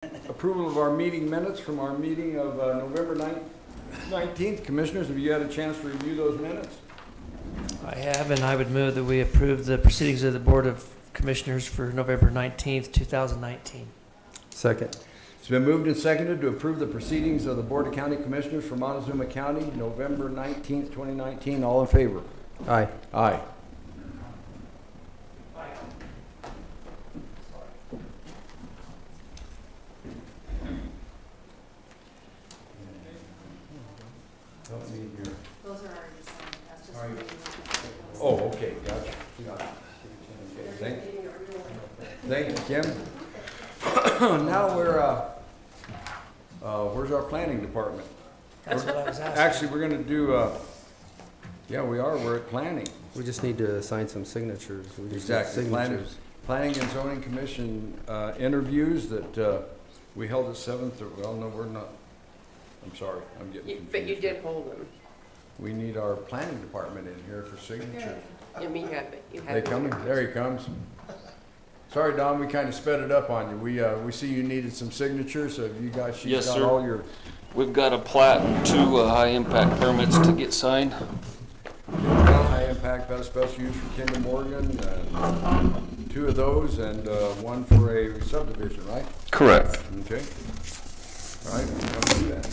Approval of our meeting minutes from our meeting of November 19th. Commissioners, have you had a chance to review those minutes? I have, and I would move that we approve the proceedings of the Board of Commissioners for November 19th, 2019. Second. It's been moved and seconded to approve the proceedings of the Board of County Commissioners for Montezuma County, November 19th, 2019. All in favor? Aye. Aye. Those are already signed, that's just. Oh, okay, gotcha. Okay, thank you, Kim. Now where's our planning department? That's what I was asking. Actually, we're gonna do, yeah, we're at planning. We just need to assign some signatures. We just need Exactly. Signatures. Planning and Zoning Commission interviews that we held at 7th, well, no, we're not. I'm sorry, I'm getting confused. But you did hold them. We need our planning department in here for signature. I mean, you have. They coming? There he comes. Sorry, Don, we kind of sped it up on you. We see you needed some signatures, so you guys, she's Yes, got sir. all your We've got a plat and two high-impact permits to get signed. high impact, better special use for Kinder Morgan, and 2 of those, and 1 for a subdivision, right? Correct. Okay. All right, come do that.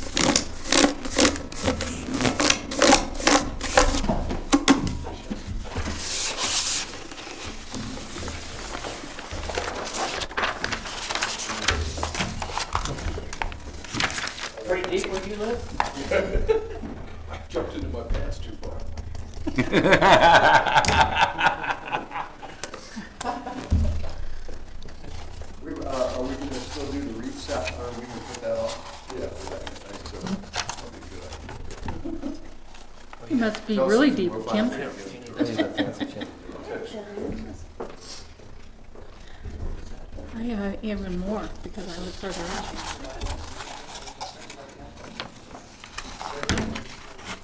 Pretty deep where you live? I jumped into my pants too far. Are we gonna still do the reef stuff, or are we gonna put that off? Yeah, I think so. That'd be a good idea. You must be Chelsea, really deep, we'll Kim. find out. I need that fancy check. I have even more because I live further out.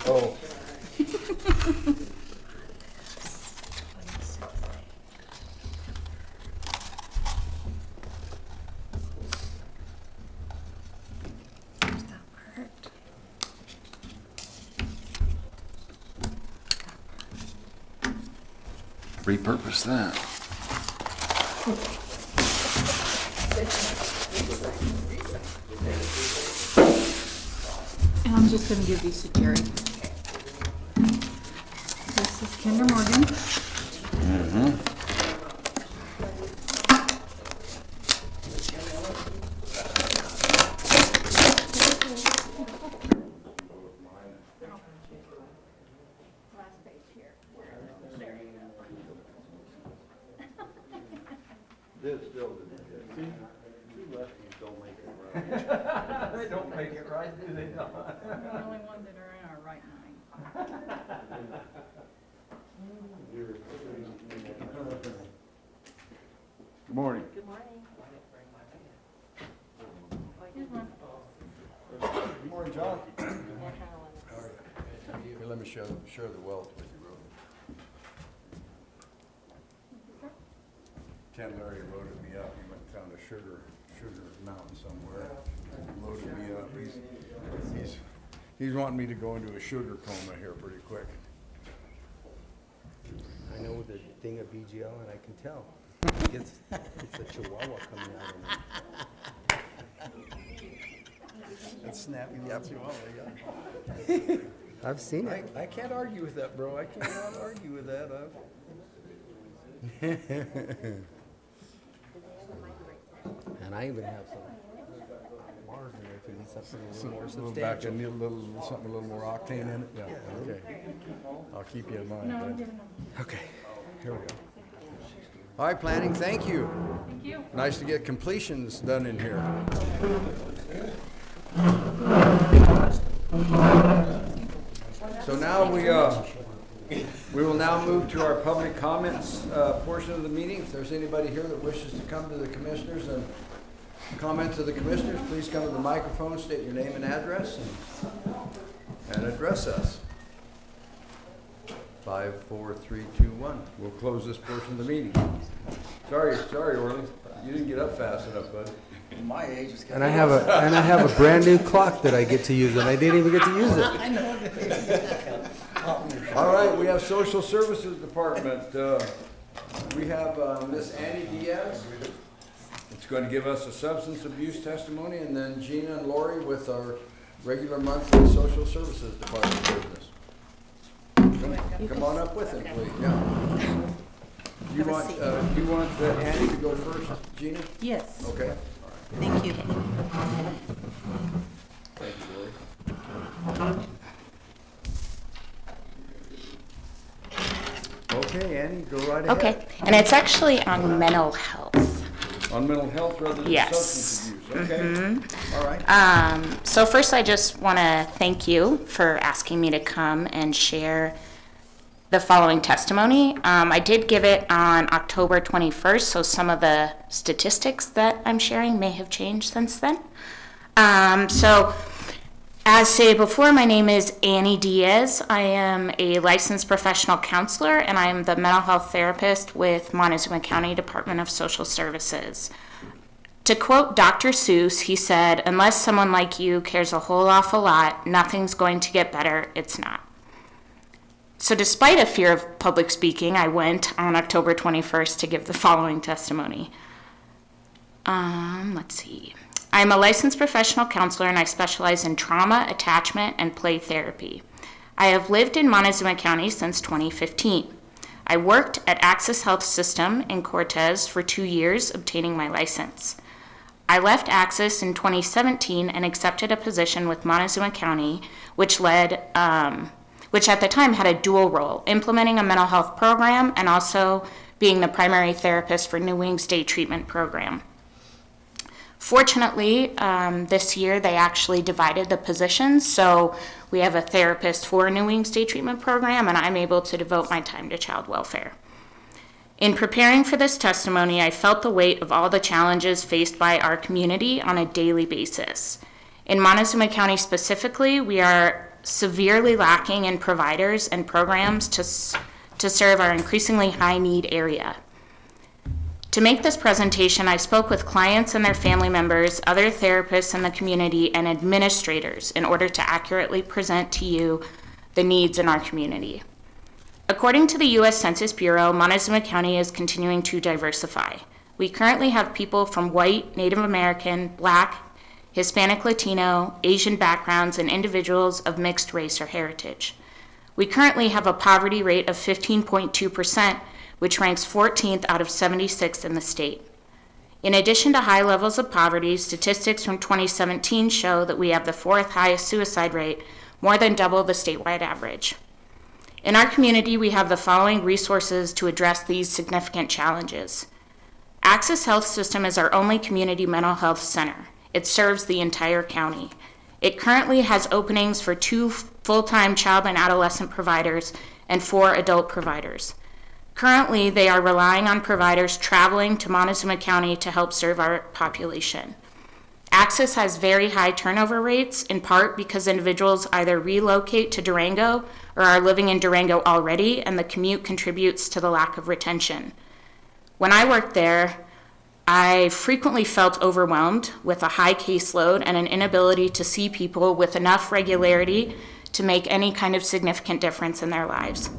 Oh. There's that part. Repurpose that. And I'm just gonna give these to Jerry. This is Kinder Morgan. Last page here. There you go. This still didn't get, see, 2 lefties don't make it right. They don't make it right, do they? The only ones that are in our right mind. Good morning. Good morning. Here's one. Good morning, John. How are you? Here, let me share the wealth with you, real. Ken Larry loaded me up. He went and found a sugar mountain somewhere. Loaded me up. He's wanting me to go into a sugar coma here pretty quick. I know the thing of BGL, and I can tell. It's a chihuahua coming out of me. That's snappy little chihuahua, yeah. I've seen it. I can't argue with that, bro. I cannot argue with that. And I even have some Mars in there if you need something a little more Move back substantial. and need something a little more octane in it. Yeah, okay. I'll keep you in mind. No, I'm bud. giving them. Okay. Here we go. All right, planning, thank you. Thank you. Nice to get completions done in here. So now we will now move to our public comments portion of the meeting. If there's anybody here that wishes to come to the commissioners and comment to the commissioners, please come to the microphone, state your name and address, and address us. 5, 4, 3, 2, 1. We'll close this portion of the meeting. Sorry, Orly. You didn't get up fast enough, bud. My age is And I have a brand new clock that I get to use, and I didn't even get to use it. All right, we have Social Services Department. We have Miss Annie Diaz. It's going to give us a substance abuse testimony, and then Gina and Lori with our regular monthly Social Services Department business. Come on up with it, please. Yeah. You want Annie to go first, Gina? Yes, Okay. thank you. Thank you, Lori. Okay, Annie, go right ahead. Okay, and it's actually on mental health. On mental health rather than Yes. substance abuse. Okay. All right. So first, I just want to thank you for asking me to come and share the following testimony. I did give it on October 21st, so some of the statistics that I'm sharing may have changed since then. So, as stated before, my name is Annie Diaz. I am a licensed professional counselor, and I am the mental health therapist with Montezuma County Department of Social Services. To quote Dr. Seuss, he said, "Unless someone like you cares a whole awful lot, nothing's going to get better. It's not." So despite a fear of public speaking, I went on October 21st to give the following testimony. Let's see. I'm a licensed professional counselor, and I specialize in trauma, attachment, and play therapy. I have lived in Montezuma County since 2015. I worked at Access Health System in Cortez for 2 years, obtaining my license. I left Access in 2017 and accepted a position with Montezuma County, which at the time had a dual role, implementing a mental health program and also being the primary therapist for New Wings Day Treatment Program. Fortunately, this year they actually divided the positions, so we have a therapist for New Wings Day Treatment Program, and I'm able to devote my time to child welfare. In preparing for this testimony, I felt the weight of all the challenges faced by our community on a daily basis. In Montezuma County specifically, we are severely lacking in providers and programs to serve our increasingly high-need area. To make this presentation, I spoke with clients and their family members, other therapists in the community, and administrators in order to accurately present to you the needs in our community. According to the U.S. Census Bureau, Montezuma County is continuing to diversify. We currently have people from white, Native American, Black, Hispanic, Latino, Asian backgrounds, and individuals of mixed race or heritage. We currently have a poverty rate of 15.2%, which ranks 14th out of 76 in the state. In addition to high levels of poverty, statistics from 2017 show that we have the 4th highest suicide rate, more than double the statewide average. In our community, we have the following resources to address these significant challenges. Access Health System is our only community mental health center. It serves the entire county. It currently has openings for 2 full-time child and adolescent providers and 4 adult providers. Currently, they are relying on providers traveling to Montezuma County to help serve our population. Access has very high turnover rates, in part because individuals either relocate to Durango or are living in Durango already, and the commute contributes to the lack of retention. When I worked there, I frequently felt overwhelmed with a high caseload and an inability to see people with enough regularity to make any kind of significant difference in their lives.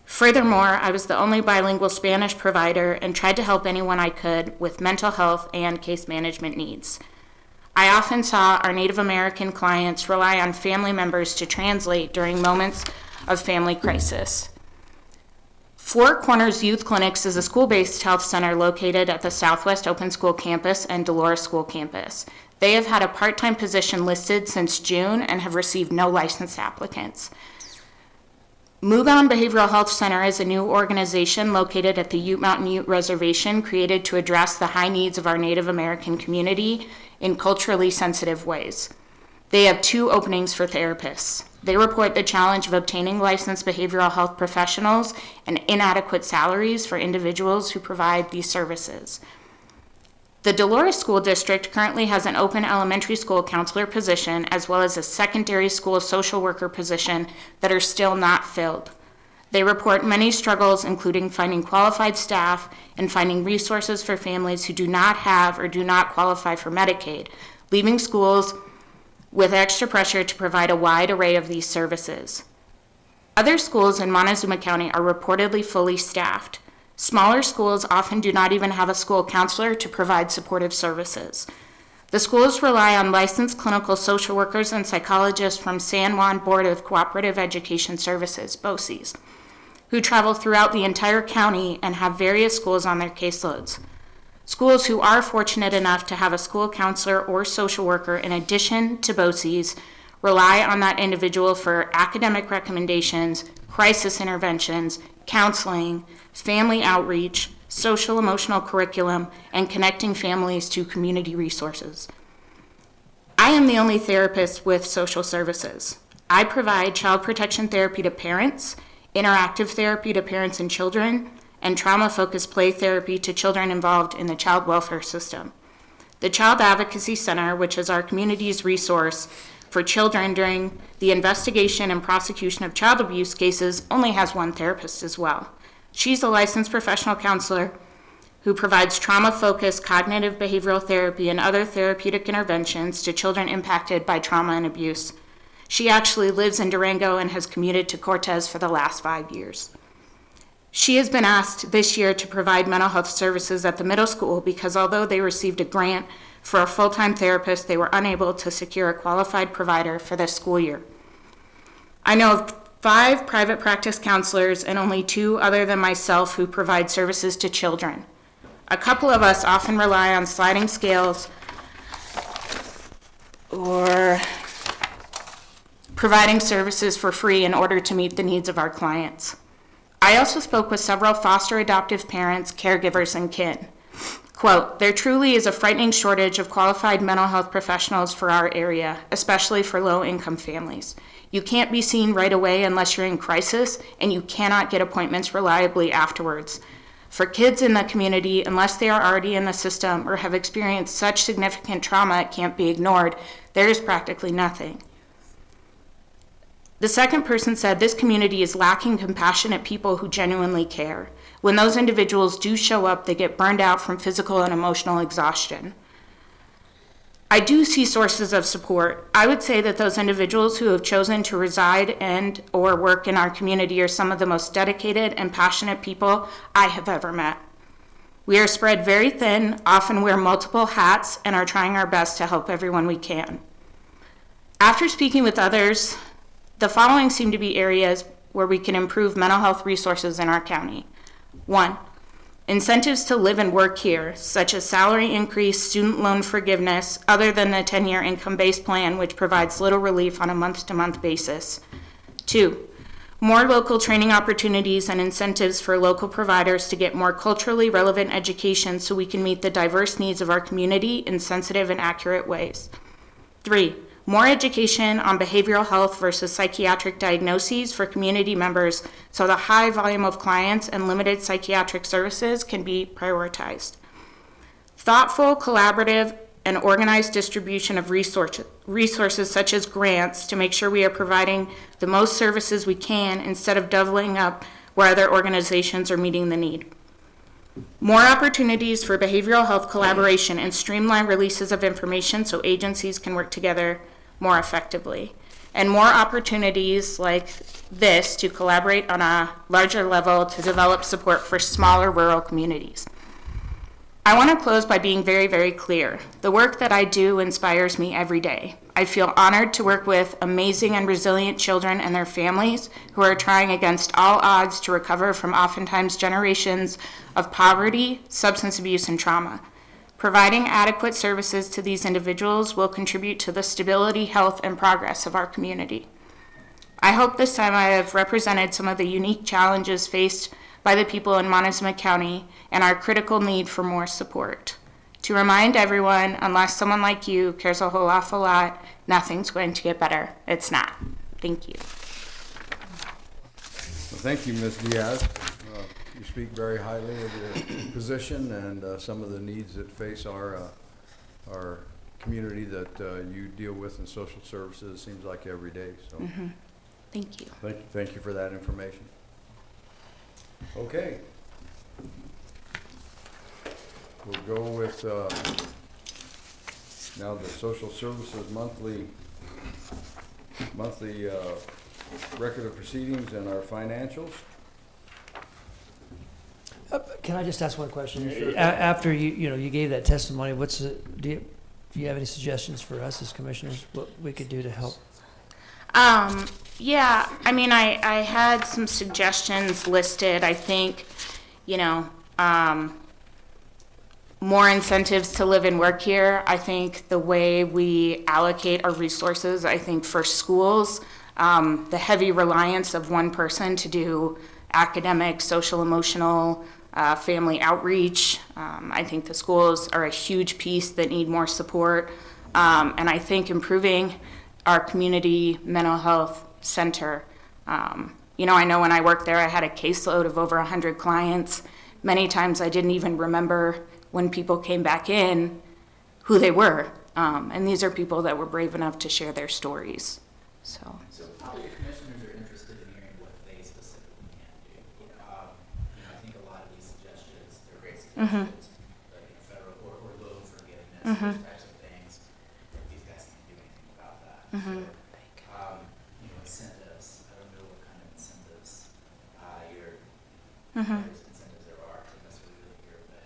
Furthermore, I was the only bilingual Spanish provider and tried to help anyone I could with mental health and case management needs. I often saw our Native American clients rely on family members to translate during moments of family crisis. Four Corners Youth Clinics is a school-based health center located at the Southwest Open School campus and Dolores School campus. They have had a part-time position listed since June and have received no licensed applicants. Mugon Behavioral Health Center is a new organization located at the Ute Mountain Ute Reservation created to address the high needs of our Native American community in culturally sensitive ways. They have 2 openings for therapists. They report the challenge of obtaining licensed behavioral health professionals and inadequate salaries for individuals who provide these services. The Dolores School District currently has an open elementary school counselor position as well as a secondary school social worker position that are still not filled. They report many struggles, including finding qualified staff and finding resources for families who do not have or do not qualify for Medicaid, leaving schools with extra pressure to provide a wide array of these services. Other schools in Montezuma County are reportedly fully staffed. Smaller schools often do not even have a school counselor to provide supportive services. The schools rely on licensed clinical social workers and psychologists from San Juan Board of Cooperative Education Services, BOCCs, who travel throughout the entire county and have various schools on their caseloads. Schools who are fortunate enough to have a school counselor or social worker in addition to BOCCs rely on that individual for academic recommendations, crisis interventions, counseling, family outreach, social emotional curriculum, and connecting families to community resources. I am the only therapist with social services. I provide child protection therapy to parents, interactive therapy to parents and children, and trauma-focused play therapy to children involved in the child welfare system. The Child Advocacy Center, which is our community's resource for children during the investigation and prosecution of child abuse cases, only has one therapist as well. She's a licensed professional counselor who provides trauma-focused cognitive behavioral therapy and other therapeutic interventions to children impacted by trauma and abuse. She actually lives in Durango and has commuted to Cortez for the last 5 years. She has been asked this year to provide mental health services at the middle school because although they received a grant for a full-time therapist, they were unable to secure a qualified provider for this school year. I know of 5 private practice counselors and only 2 other than myself who provide services to children. A couple of us often rely on sliding scales or providing services for free in order to meet the needs of our clients. I also spoke with several foster adoptive parents, caregivers, and kin. Quote, "There truly is a frightening shortage of qualified mental health professionals for our area, especially for low-income families. You can't be seen right away unless you're in crisis, and you cannot get appointments reliably afterwards. For kids in the community, unless they are already in the system or have experienced such significant trauma it can't be ignored, there is practically nothing." The second person said, "This community is lacking compassionate people who genuinely care. When those individuals do show up, they get burned out from physical and emotional exhaustion." I do see sources of support. I would say that those individuals who have chosen to reside and or work in our community are some of the most dedicated and passionate people I have ever met. We are spread very thin, often wear multiple hats, and are trying our best to help everyone we can. After speaking with others, the following seem to be areas where we can improve mental health resources in our county. 1, incentives to live and work here, such as salary increase, student loan forgiveness, other than the 10-year income-based plan, which provides little relief on a month-to-month basis. 2, more local training opportunities and incentives for local providers to get more culturally relevant education so we can meet the diverse needs of our community in sensitive and accurate ways. 3, more education on behavioral health versus psychiatric diagnoses for community members so the high volume of clients and limited psychiatric services can be prioritized. Thoughtful, collaborative, and organized distribution of resources such as grants to make sure we are providing the most services we can instead of doubling up where other organizations are meeting the need. More opportunities for behavioral health collaboration and streamlined releases of information so agencies can work together more effectively. And more opportunities like this to collaborate on a larger level to develop support for smaller rural communities. I want to close by being very, very clear. The work that I do inspires me every day. I feel honored to work with amazing and resilient children and their families who are trying against all odds to recover from oftentimes generations of poverty, substance abuse, and trauma. Providing adequate services to these individuals will contribute to the stability, health, and progress of our community. I hope this time I have represented some of the unique challenges faced by the people in Montezuma County and our critical need for more support. To remind everyone, unless someone like you cares a whole awful lot, nothing's going to get better. It's not. Thank you. Well, thank you, Ms. Diaz. You speak very highly of your position and some of the needs that face our community that you deal with in social services, it seems like every day. So, Thank you. thank you for that information. Okay. We'll go with, now the social services monthly record of proceedings and our financials. Can I just ask one question? After you gave that testimony, do you have any suggestions for us as commissioners, what we could do to help? Yeah, I mean, I had some suggestions listed. I think, more incentives to live and work here. I think the way we allocate our resources, I think for schools, the heavy reliance of one person to do academic, social, emotional, family outreach. I think the schools are a huge piece that need more support. And I think improving our community mental health center. I know when I worked there, I had a caseload of over 100 clients. Many times I didn't even remember when people came back in who they were. And these are people that were brave enough to share their stories. So Probably the commissioners are interested in hearing what they specifically can do. I think a lot of these suggestions, they're great suggestions, like federal or loan forgiveness, those types of things. These guys can't do anything about that. So, incentives. I don't know what kind of incentives incentives there are to necessarily live here, but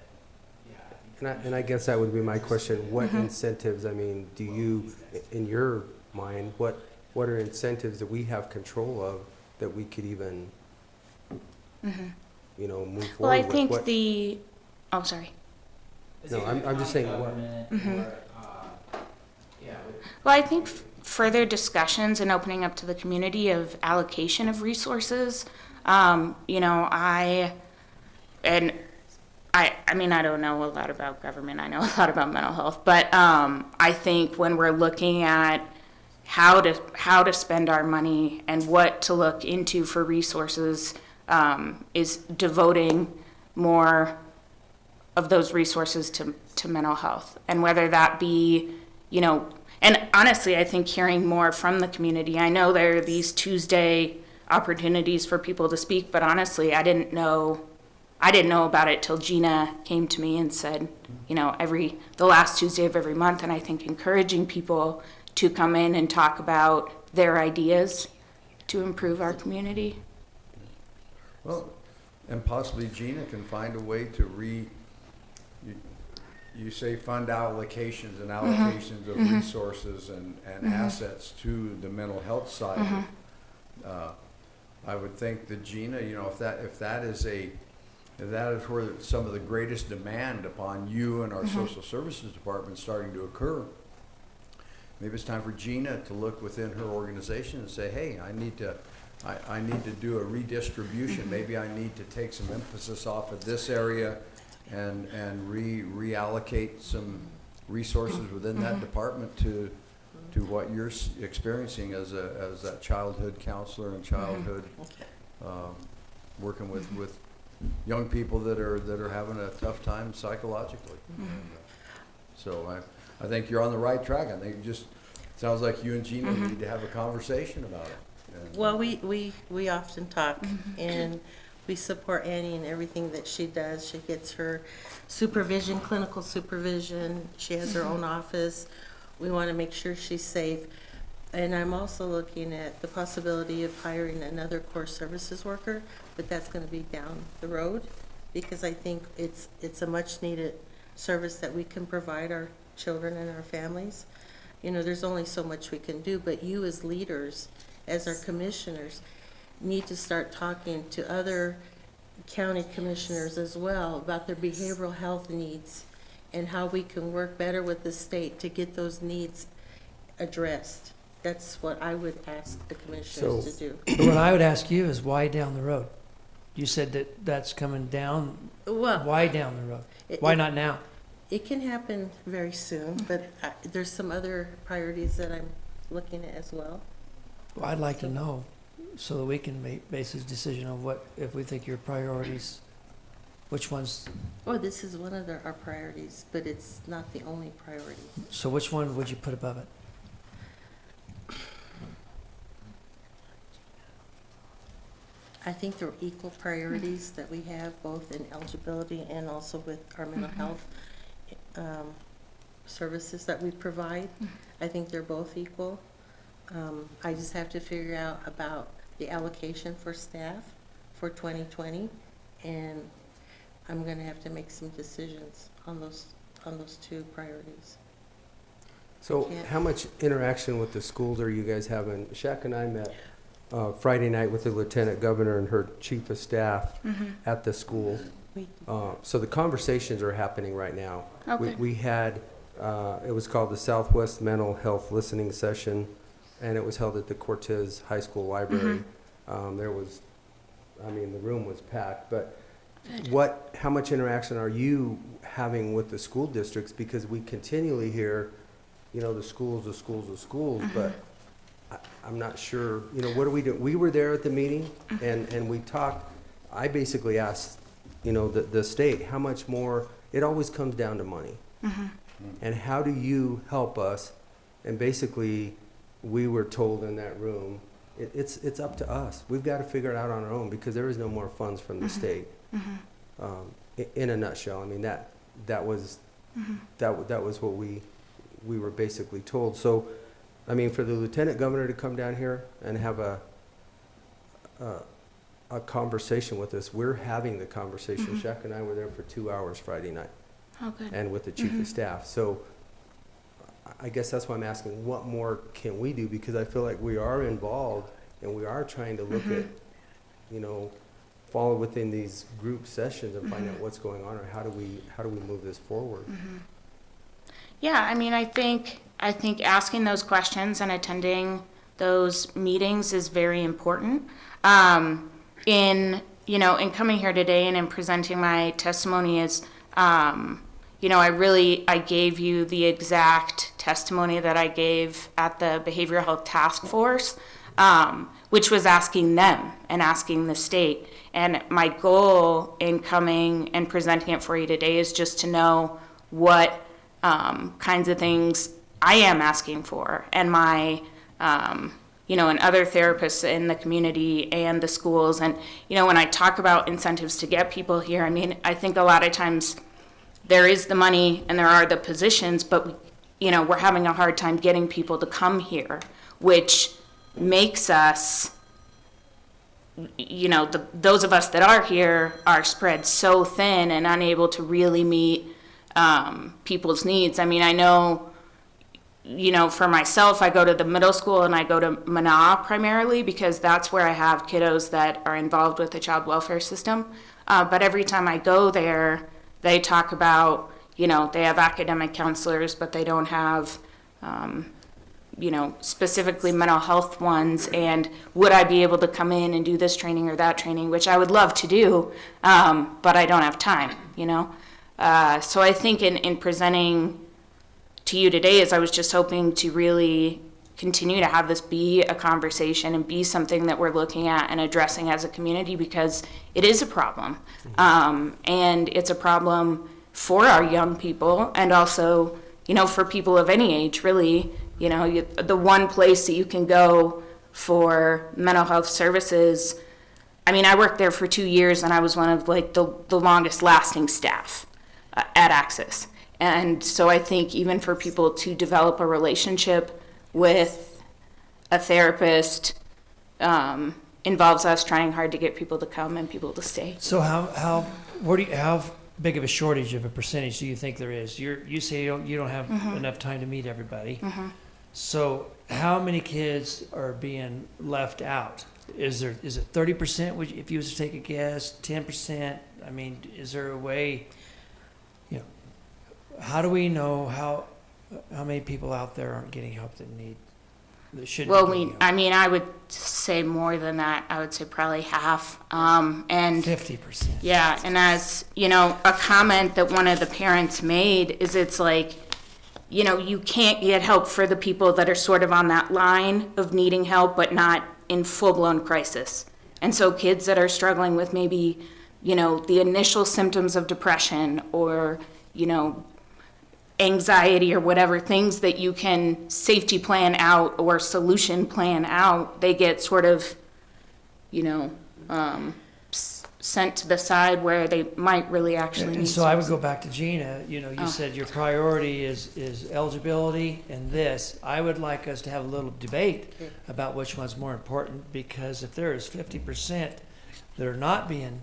yeah. I think And I guess that would be my question. What incentives, I mean, do you, in your mind, what are incentives that we have control of that we could even, move forward with? well, I think What- oh, sorry. No, I'm just saying what. Well, I think further discussions and opening up to the community of allocation of resources. I mean, I don't know a lot about government. I know a lot about mental health, but I think when we're looking at how to spend our money and what to look into for resources, is devoting more of those resources to mental health, and whether that be, and honestly, I think hearing more from the community. I know there are these Tuesday opportunities for people to speak, but honestly, I didn't know about it till Gina came to me and said, the last Tuesday of every month, and I think encouraging people to come in and talk about their ideas to improve our community. Well, and possibly Gina can find a way to you say fund allocations and allocations of resources and assets to the mental health side. I would think that Gina, if that is where some of the greatest demand upon you and our social services department starting to occur, maybe it's time for Gina to look within her organization and say, hey, I need to do a redistribution. Maybe I need to take some emphasis off of this area and reallocate some resources within that department to what you're experiencing as a childhood counselor and childhood working with young people that are having a tough time psychologically. So I think you're on the right track. I think it just sounds like you and Gina need to have a conversation about it. And Well, we often talk, and we support Annie in everything that she does. She gets her supervision, clinical supervision. She has her own office. We want to make sure she's safe. And I'm also looking at the possibility of hiring another core services worker, but that's going to be down the road, because I think it's a much needed service that we can provide our children and our families. There's only so much we can do, but you as leaders, as our commissioners, need to start talking to other county commissioners as well about their behavioral health needs and how we can work better with the state to get those needs addressed. That's what I would ask the commissioners to do. But what I would ask you is why down the road? You said that's coming down. Well, Why down the road? Why not now? It can happen very soon, but there's some other priorities that I'm looking at as well. Well, I'd like to know so that we can base a decision on what, if we think your priorities, which ones, Well, this is one of our priorities, but it's not the only priority. so which one would you put above it? I think they're equal priorities that we have, both in eligibility and also with our mental health services that we provide. I think they're both equal. I just have to figure out about the allocation for staff for 2020, and I'm gonna have to make some decisions on those two priorities. So how much interaction with the schools are you guys having? Shaq and I met Friday night with the Lieutenant Governor and her Chief of Staff at the school. So the conversations are happening right now. Okay. We had, it was called the Southwest Mental Health Listening Session, and it was held at the Cortez High School Library. There was, I mean, the room was packed, but how much interaction are you having with the school districts? Because we continually hear, you know, the schools, but I'm not sure, you know, what are we doing? We were there at the meeting and we talked. I basically asked, you know, the state, how much more, it always comes down to money. And how do you help us? And basically, we were told in that room, it's up to us. We've got to figure it out on our own because there is no more funds from the state. In a nutshell, I mean, that was what we were basically told. So, I mean, for the Lieutenant Governor to come down here and have a conversation with us, we're having the conversation. Shaq and I were there for 2 hours Friday night. Oh, good. And with the Chief of Staff. So I guess that's why I'm asking, what more can we do? Because I feel like we are involved and we are trying to look at, you know, follow within these group sessions and find out what's going on, or how do we move this forward? Yeah, I mean, I think asking those questions and attending those meetings is very important. In coming here today and in presenting my testimony is, I gave you the exact testimony that I gave at the Behavioral Health Task Force, which was asking them and asking the state. And my goal in coming and presenting it for you today is just to know what kinds of things I am asking for, and my, and other therapists in the community and the schools. And, when I talk about incentives to get people here, I mean, I think a lot of times there is the money and there are the positions, but, we're having a hard time getting people to come here, which makes us, those of us that are here are spread so thin and unable to really meet people's needs. I mean, I know, for myself, I go to the middle school and I go to Mana primarily because that's where I have kiddos that are involved with the child welfare system. But every time I go there, they talk about, they have academic counselors, but they don't have, specifically mental health ones. And would I be able to come in and do this training or that training, which I would love to do, but I don't have time, So I think in presenting to you today is I was just hoping to really continue to have this be a conversation and be something that we're looking at and addressing as a community, because it is a problem. And it's a problem for our young people and also, for people of any age, really. The one place that you can go for mental health services, I mean, I worked there for 2 years and I was one of the longest lasting staff at Access. And so I think even for people to develop a relationship with a therapist involves us trying hard to get people to come and people to stay. So how big of a shortage of a percentage do you think there is? You say you don't have enough time to meet everybody. So how many kids are being left out? Is it 30%? If you was to take a guess, 10%? I mean, is there a way? How do we know how many people out there aren't getting help that should? Well, I would say more than that. I would say probably half. And 50%. Yeah, and as a comment that one of the parents made is, it's like, you can't get help for the people that are sort of on that line of needing help, but not in full-blown crisis. And so kids that are struggling with maybe, the initial symptoms of depression or, anxiety or whatever, things that you can safety plan out or solution plan out, they get sort of, sent to the side where they might really actually need And so I would services. go back to Gina, you know, you Oh. said your priority is eligibility and this. I would like us to have a little debate about which one's more important, because if there is 50% that are not being,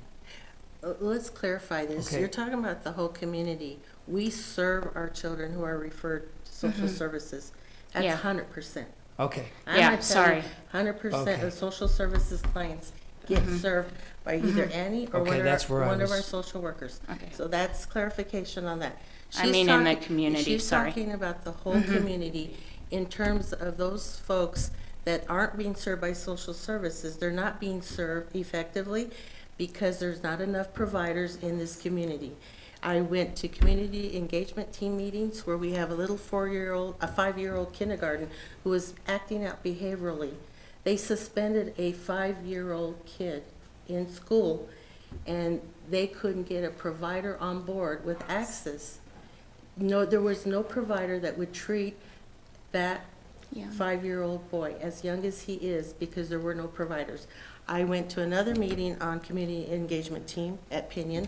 Let's clarify this. Okay. You're talking about the whole community. We serve our children who are referred to social services. That's Yeah. 100%. okay, Yeah, sorry. 100% Okay. of social services clients get served by either Annie or Okay, that's where I one of our was- social workers. Okay. So that's clarification on that. I She's mean in the talking- community, She's sorry. talking about the whole community in terms of those folks that aren't being served by social services. They're not being served effectively because there's not enough providers in this community. I went to community engagement team meetings where we have a little 5-year-old kindergarten who was acting out behaviorally. They suspended a 5-year-old kid in school, and they couldn't get a provider on board with access. No, there was no provider that would treat that Yeah. 5-year-old boy, as young as he is, because there were no providers. I went to another meeting on community engagement team at Pinion.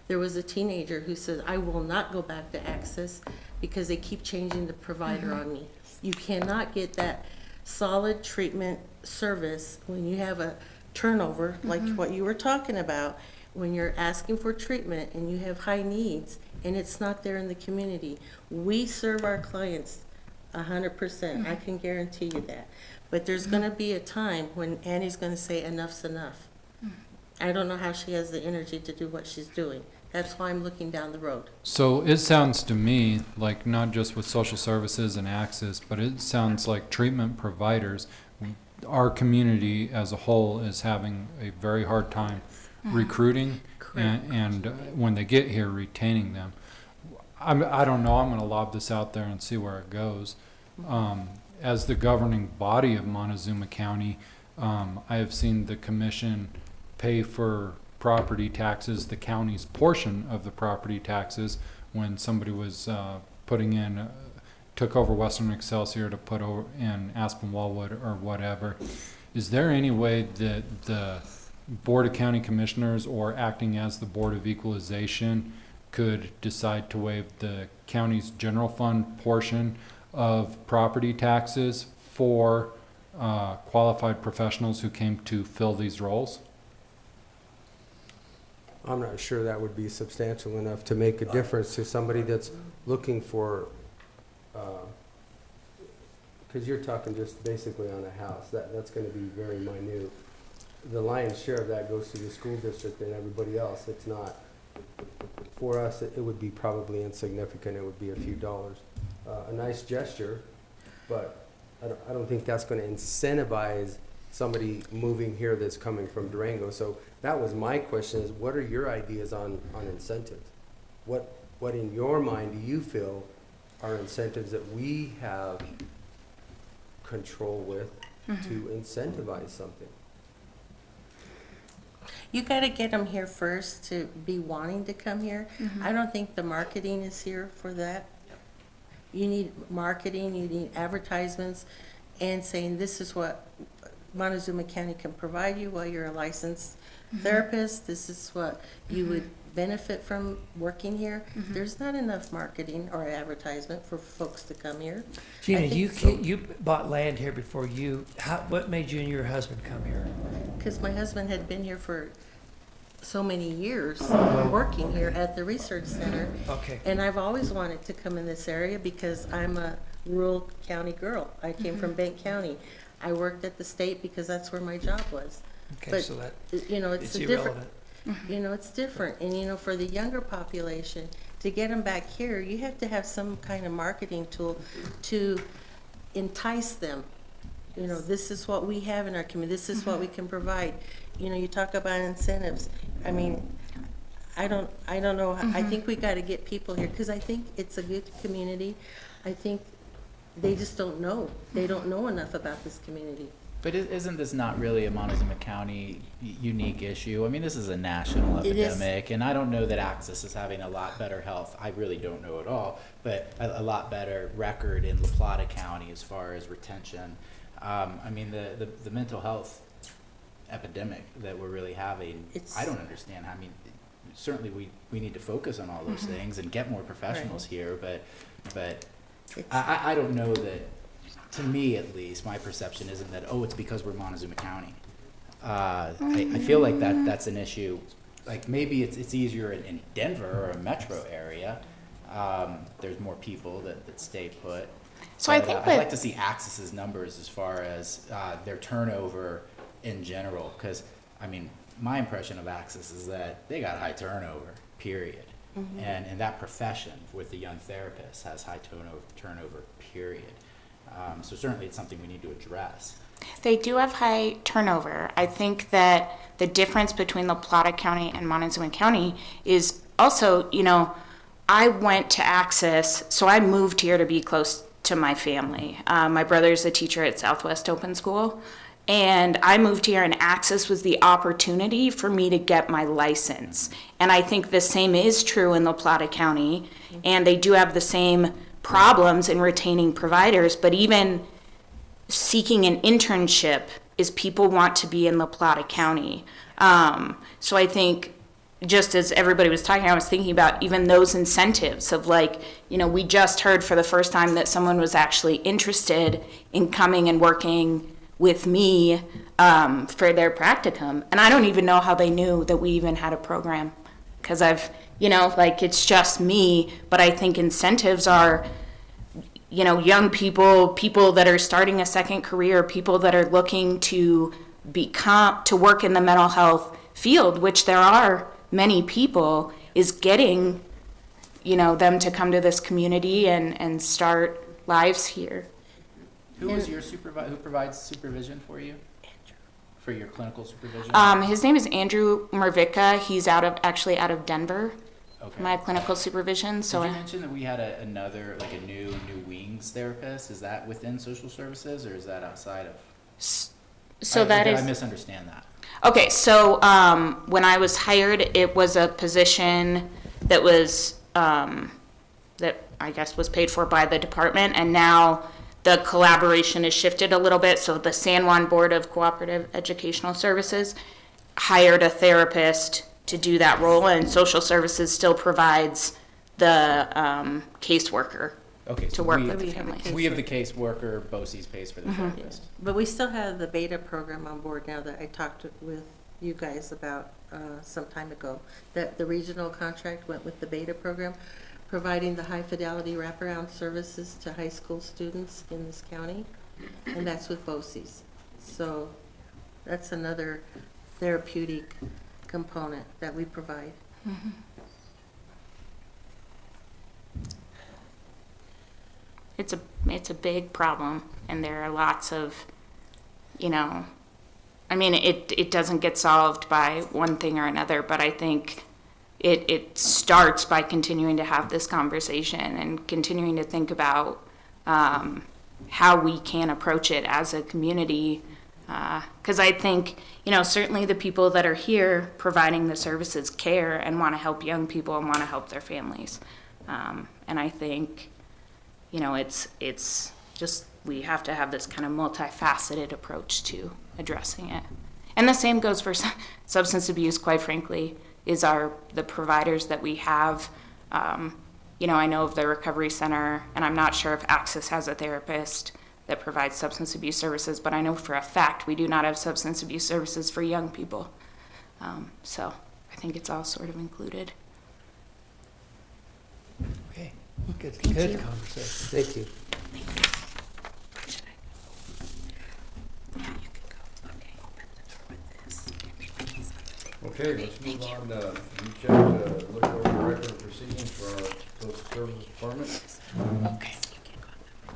There was a teenager who said, I will not go back to Access because they keep changing the provider on me. You cannot get that solid treatment service when you have a turnover, like what you were talking about, when you're asking for treatment and you have high needs and it's not there in the community. We serve our clients 100%. I can guarantee you that. But there's going to be a time when Annie's going to say enough's enough. I don't know how she has the energy to do what she's doing. That's why I'm looking down the road. So it sounds to me like not just with social services and access, but it sounds like treatment providers, our community as a whole is having a very hard time recruiting and when they get here, retaining them. I don't know, I'm going to lob this out there and see where it goes. As the governing body of Montezuma County, I have seen the commission pay for property taxes, the county's portion of the property taxes, when somebody was putting in, took over Western Excelsior to put over in Aspen Wallwood or whatever. Is there any way that the Board of County Commissioners, or acting as the Board of Equalization, could decide to waive the county's general fund portion of property taxes for qualified professionals who came to fill these roles? I'm not sure that would be substantial enough to make a difference to somebody that's looking for, because you're talking just basically on a house. That's going to be very minute. The lion's share of that goes to the school district and everybody else. It's not, for us, it would be probably insignificant. It would be a few dollars. A nice gesture, but I don't think that's going to incentivize somebody moving here that's coming from Durango. So that was my question, is what are your ideas on incentives? What in your mind do you feel are incentives that we have control with to incentivize something? You got to get them here first to be wanting to come here. I don't think the marketing is here for that. You need marketing, you need advertisements, and saying this is what Montezuma County can provide you while you're a licensed therapist. This is what you would benefit from working here. There's not enough marketing or advertisement for folks to come here. Gina, I think you so. you bought land here before you. What made you and your husband come here? Because my husband had been here for so many years, working here at the research center. Okay. And I've always wanted to come in this area because I'm a rural county girl. I came from Bank County. I worked at the state because that's where my job was. Okay, But, so that you know, it's it's a different, irrelevant. you know, it's different. And, you know, for the younger population, to get them back here, you have to have some kind of marketing tool to entice them. You know, this is what we have in our community. This is what we can provide. You know, you talk about incentives. I mean, I don't know. I think we got to get people here because I think it's a good community. I think they just don't know. They don't know enough about this community. But isn't this not really a Montezuma County unique issue? I mean, this is a national It is. epidemic, and I don't know that Access is having a lot better health. I really don't know at all, but a lot better record in La Plata County as far as retention. I mean, the mental health epidemic that we're really having. It's- I don't understand. I mean, certainly we need to focus on all those things and get more professionals here, but It's- I don't know that, to me at least, my perception isn't that, oh, it's because we're Montezuma County. I feel like that's an issue. Like, maybe it's easier in Denver or a metro area. There's more people that stay put. So I But, think I'd that- like to see Axis's numbers as far as their turnover in general, because, I mean, my impression of Axis is that they got high turnover, period. And that profession with the young therapists has high turnover, period. So certainly it's something we need to address. They do have high turnover. I think that the difference between La Plata County and Montezuma County is also, I went to Access, so I moved here to be close to my family. My brother's a teacher at Southwest Open School, and I moved here, and Access was the opportunity for me to get my license. And I think the same is true in La Plata County, and they do have the same problems in retaining providers, but even seeking an internship is people want to be in La Plata County. So I think, just as everybody was talking, I was thinking about even those incentives of we just heard for the first time that someone was actually interested in coming and working with me for their practicum. And I don't even know how they knew that we even had a program, because it's just me. But I think incentives are, young people that are starting a second career, people that are looking to work in the mental health field, which there are many people, is getting, them to come to this community and start lives here. Who is your supervisor? Who provides supervision for you? Andrew. For your clinical supervision? His name is Andrew Mervicka. He's out of Denver. Okay. My clinical supervision. So Did you mention that we had a new wings therapist? Is that within social services or is that outside of? Did I misunderstand that? Okay, so when I was hired, it was a position that was that I guess was paid for by the department, and now the collaboration has shifted a little bit. So the San Juan Board of Cooperative Educational Services hired a therapist to do that role, and social services still provides the caseworker to work with the families. We have the caseworker, BOCC pays for the therapist. But we still have the beta program on board now that I talked with you guys about some time ago. That the regional contract went with the beta program, providing the high fidelity wraparound services to high school students in this county, and that's with BOCC. So that's another therapeutic component that we provide. It's a big problem, and there are lots of, it doesn't get solved by one thing or another, but I think it starts by continuing to have this conversation and continuing to think about how we can approach it as a community. Because I think, certainly the people that are here providing the services care and want to help young people and want to help their families. And I think, it's just, we have to have this kind of multifaceted approach to addressing it. And the same goes for substance abuse, quite frankly, is the providers that we have. I know of the Recovery Center, and I'm not sure if Access has a therapist that provides substance abuse services, but I know for a fact we do not have substance abuse services for young people. So I think it's all sort of included. Okay, good you. conversation. Thank you. Okay, let's move on to, you check to look over the record of proceedings for our social services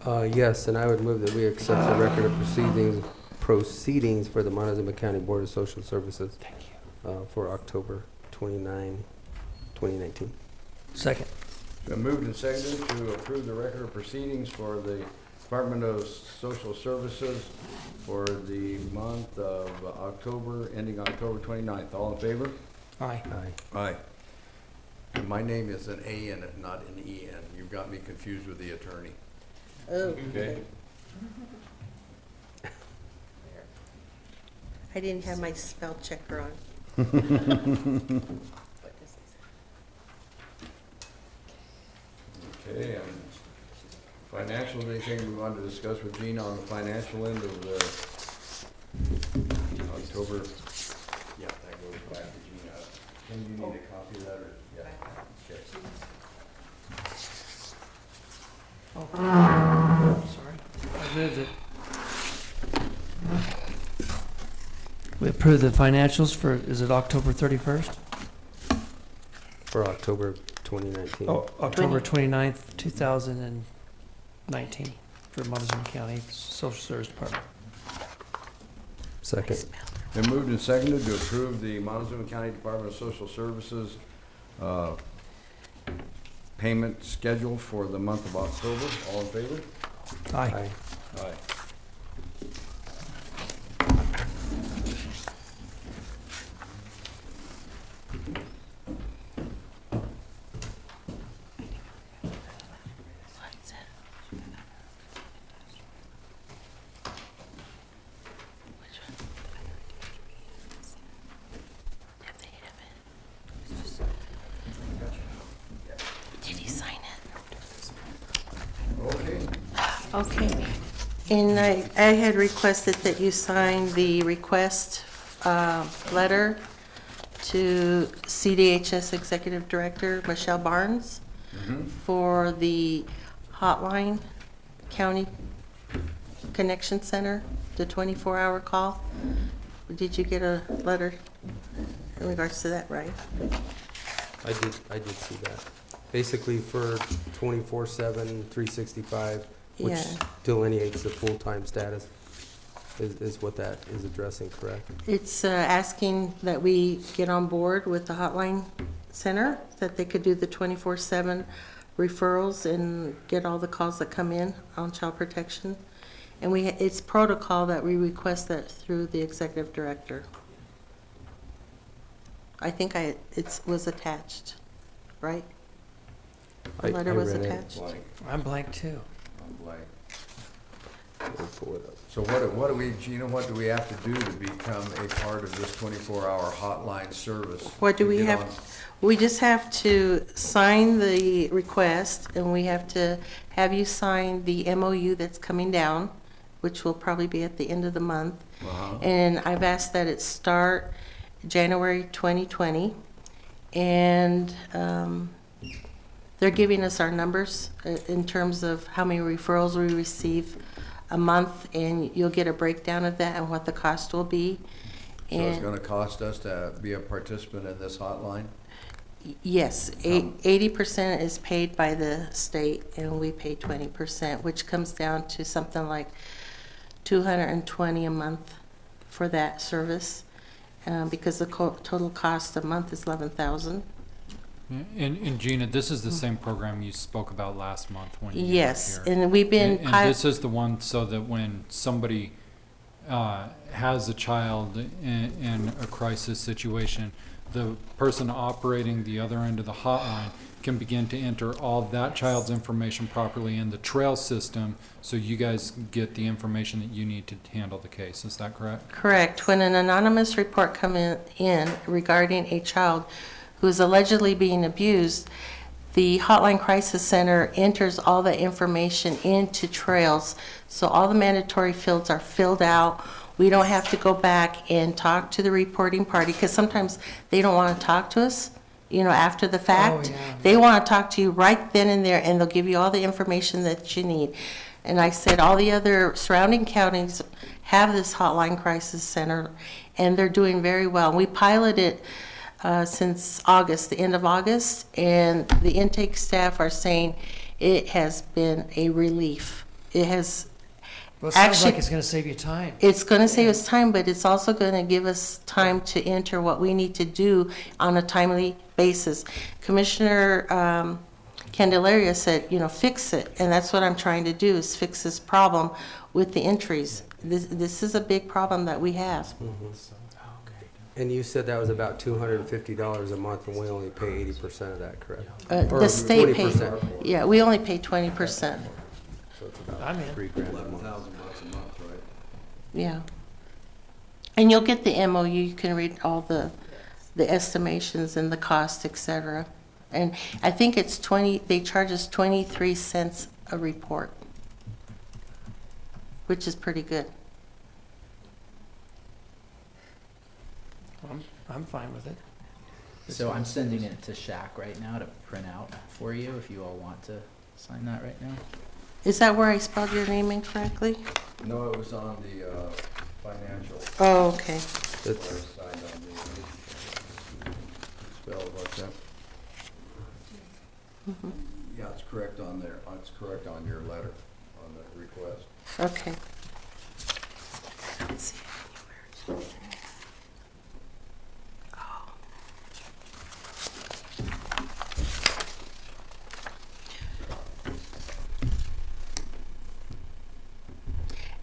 department. Yes, and I would move that we accept the record of proceedings for the Montezuma County Board of Social Services. Thank you. For October 29, 2019. Second. Been moved and seconded to approve the record of proceedings for the Department of Social Services for the month of October, ending October 29th. All in favor? Aye. Aye. Aye. And my name is an A in it, not an E in. You've got me confused with the attorney. Oh, Okay. I didn't have my spell checker on. Okay, financial, anything we wanted to discuss with Gina on the financial end of the October? Yeah, that goes back to Gina. Ken, you need a copy of that, or, yeah, okay. Sorry. I move that we approve the financials for, is it October 31st? For October 2019. Oh, October 29th, 2019 for Montezuma County Social Service Department. Second. Been moved and seconded to approve the Montezuma County Department of Social Services payment schedule for the month of October. All in favor? Aye. Aye. Okay. Okay. And I had requested that you sign the request letter to CDHS Executive Director Michelle Barnes for the hotline county connection center, the 24-hour call. Did you get a letter in regards to that, right? I did see that. Basically for 24/7, 365, which Yeah. delineates the full-time status, is what that is addressing, correct? It's asking that we get on board with the hotline center, that they could do the 24/7 referrals and get all the calls that come in on child protection. And it's protocol that we request that through the executive director. I think it was attached, right? The letter was read it. attached. Blank. I'm blank too. I'm blank. We'll pull it up. So what do we, Gina, what do we have to do to become a part of this 24-hour hotline service? What do To we get have? on- We just have to sign the request, and we have to have you sign the MOU that's coming down, which will probably be at the end of the month. Uh-huh. And I've asked that it start January 2020. And they're giving us our numbers in terms of how many referrals we receive a month, and you'll get a breakdown of that and what the cost will be. So it's And gonna cost us to be a participant in this hotline? yes, 80% is paid by the state, and we pay 20%, which comes down to something like $220 a month for that service, because the total cost a month is $11,000. And Gina, this is the same program you spoke about last month when you were Yes, here. and we've been And this is the one so that when somebody has a child in a crisis situation, the person operating the other end of the hotline can begin to enter all that child's information properly in the trail system, so you guys get the information that you need to handle the case. Is that correct? Correct. When an anonymous report comes in regarding a child who is allegedly being abused, the Hotline Crisis Center enters all the information into Trails. So all the mandatory fields are filled out. We don't have to go back and talk to the reporting party, because sometimes they don't want to talk to us, after the fact. Oh, yeah. They want to talk to you right then and there, and they'll give you all the information that you need. And I said all the other surrounding counties have this Hotline Crisis Center, and they're doing very well. We piloted since August, the end of August, and the intake staff are saying it has been a relief. It has, Well, it sounds Actually- like it's going to save you time. it's going to save us time, but it's also going to give us time to enter what we need to do on a timely basis. Commissioner Candelaria said, fix it, and that's what I'm trying to do, is fix this problem with the entries. This is a big problem that we have. And you said that was about $250 a month, and we only pay 80% of that, correct? Or The state pays, 20%. yeah, we only pay 20%, So it's about I'm in. $3,000 a month. $11,000 a month, right? yeah. And you'll get the MOU, you can read all the estimations and the cost, et cetera. And I think it's they charge us 23 cents a report, which is pretty good. I'm fine with it. So I'm sending it to Shaq right now to print out for you, if you all want to sign that right now. Is that where I spelled your name incorrectly? No, it was on the financial. Oh, okay. Where it's signed on the spell, what's that? Yeah, it's correct on there. It's correct on your letter, on the request. Okay.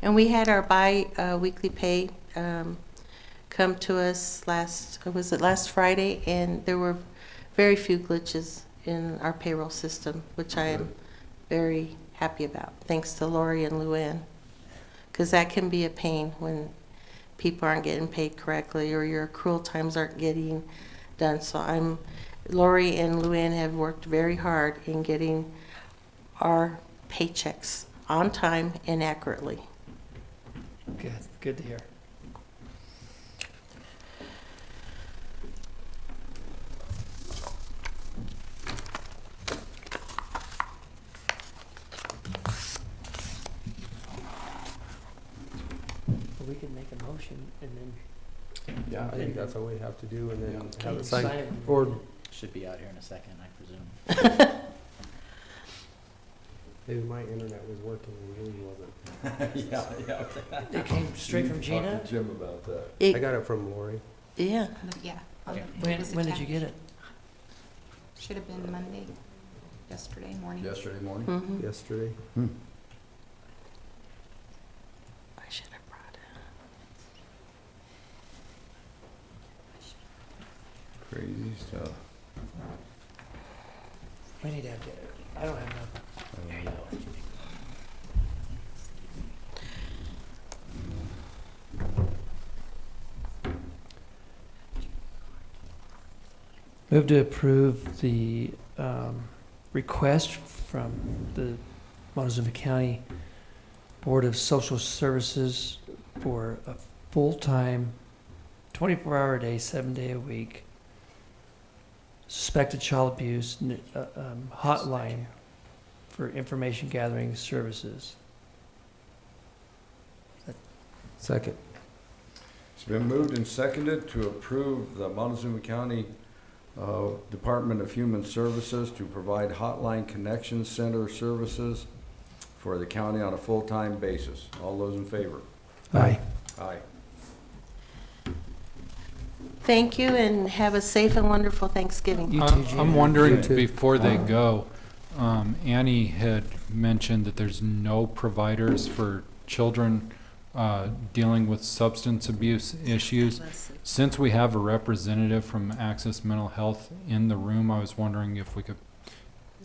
And we had our bi-weekly pay come to us last Friday, and there were very few glitches in our payroll system, which I am very happy about, thanks to Lori and Luann. Because that can be a pain when people aren't getting paid correctly or your accrual times aren't getting done. So Lori and Luann have worked very hard in getting our paychecks on time and accurately. Good to hear. We could make a motion and then. Yeah, I think that's all we have to do, and then Yeah. have it Sign signed. it. Or Should be out here in a second, I presume. maybe my internet was working and yours wasn't. Yeah. It came straight from Gina? Talk to Jim about that. I got it from Lori. Yeah. Yeah. Okay. When did you get it? Should have been Monday, yesterday morning. Yesterday morning? Mhm. Yesterday. I should have brought it. Crazy stuff. We need to have it. I don't have nothing. There you go. Move to approve the request from the Montezuma County Board of Social Services for a full-time, 24-hour a day, 7-day a week, suspected child abuse hotline for information gathering services. Second. It's been moved and seconded to approve the Montezuma County Department of Human Services to provide hotline connection center services for the county on a full-time basis. All those in favor? Aye. Aye. Thank you, and have a safe and wonderful Thanksgiving. You too, Gina. I'm wondering, You too. before they go, Annie had mentioned that there's no providers for children dealing with substance abuse issues. Since we have a representative from Access Mental Health in the room, I was wondering if we could,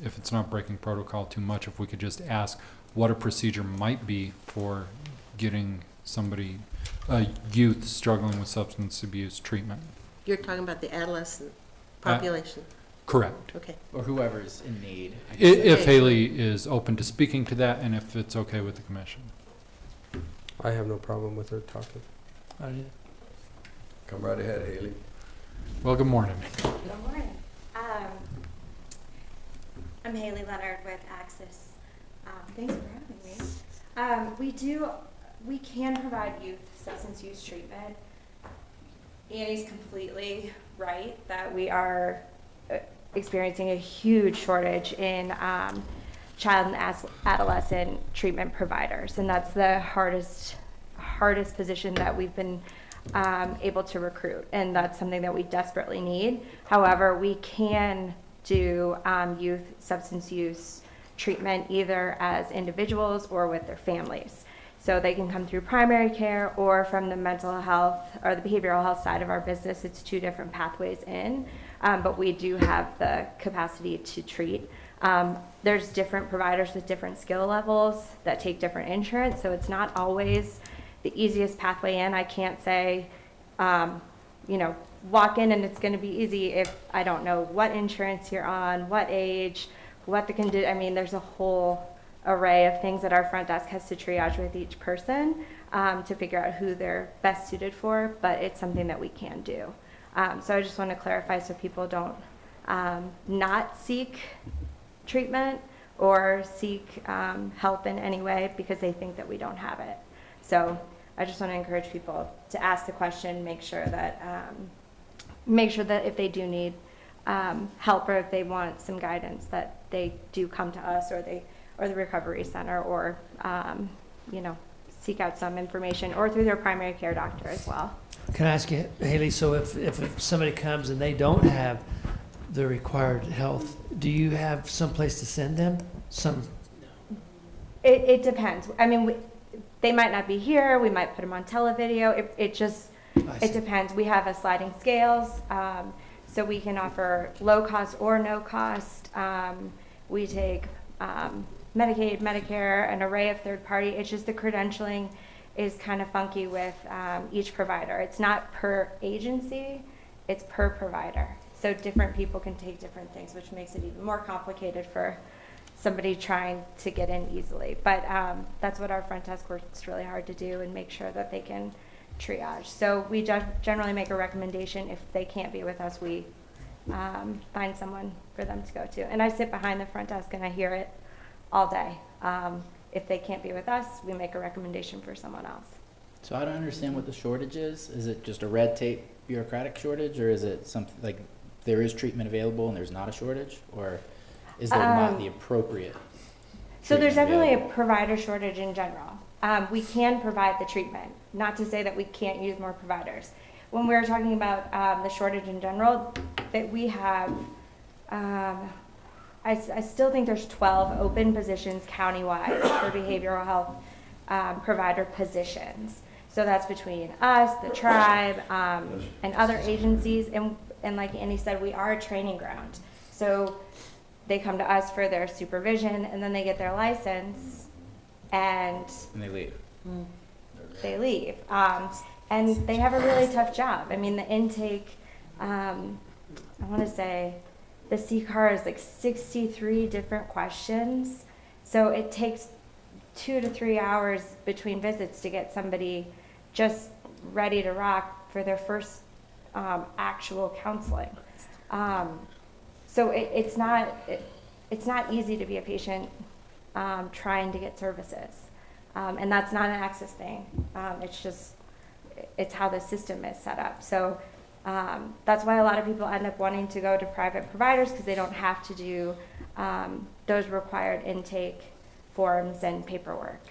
if it's not breaking protocol too much, if we could just ask what a procedure might be for getting somebody, a youth struggling with substance abuse treatment. You're talking about the adolescent population. Correct. Okay. Or whoever's in need. If Haley is open to speaking to that, and if it's okay with the commission. I have no problem with her talking. Come right ahead, Haley. Well, good morning. Good morning. I'm Haley Leonard with Access. Thanks for having me. We can provide youth substance use treatment. Annie's completely right that we are experiencing a huge shortage in child and adolescent treatment providers, and that's the hardest position that we've been able to recruit, and that's something that we desperately need. However, we can do youth substance use treatment either as individuals or with their families. So they can come through primary care or from the mental health or the behavioral health side of our business. It's two different pathways in, but we do have the capacity to treat. There's different providers with different skill levels that take different insurance, so it's not always the easiest pathway in. I can't say you know, walk in and it's going to be easy if I don't know what insurance you're on, what age, what the condition. I mean, there's a whole array of things that our front desk has to triage with each person to figure out who they're best suited for, but it's something that we can do. So I just want to clarify so people don't not seek treatment or seek help in any way because they think that we don't have it. So I just want to encourage people to ask the question, make sure that if they do need help or if they want some guidance, that they do come to us or the recovery center or you know, seek out some information or through their primary care doctor as well. Can I ask you, Haley, so if somebody comes and they don't have the required health, do you have some place to send them? It depends. I mean, they might not be here. We might put them on televideo. It depends. We have a sliding scales, so we can offer low cost or no cost. We take Medicaid, Medicare, an array of third party. It's just the credentialing is kind of funky with each provider. It's not per agency, it's per provider. So different people can take different things, which makes it even more complicated for somebody trying to get in easily. But that's what our front desk works really hard to do and make sure that they can triage. So we generally make a recommendation. If they can't be with us, we find someone for them to go to. And I sit behind the front desk and I hear it all day. If they can't be with us, we make a recommendation for someone else. So I don't understand what the shortage is. Is it just a red tape bureaucratic shortage, or is it something like there is treatment available and there's not a shortage, or is there not the appropriate? So there's definitely available? a provider shortage in general. We can provide the treatment, not to say that we can't use more providers. When we were talking about the shortage in general, that we have, I still think there's 12 open positions countywide for behavioral health provider positions. So that's between us, the tribe, and other agencies. And like Andy said, we are a training ground. So they come to us for their supervision, and then they get their license, and they leave. They leave. And they have a really tough job. I mean, the intake, I want to say, the CCAR is like 63 different questions. So it takes 2 to 3 hours between visits to get somebody just ready to rock for their first actual counseling. So it's not easy to be a patient trying to get services. And that's not an access thing. It's how the system is set up. So that's why a lot of people end up wanting to go to private providers, because they don't have to do those required intake forms and paperwork.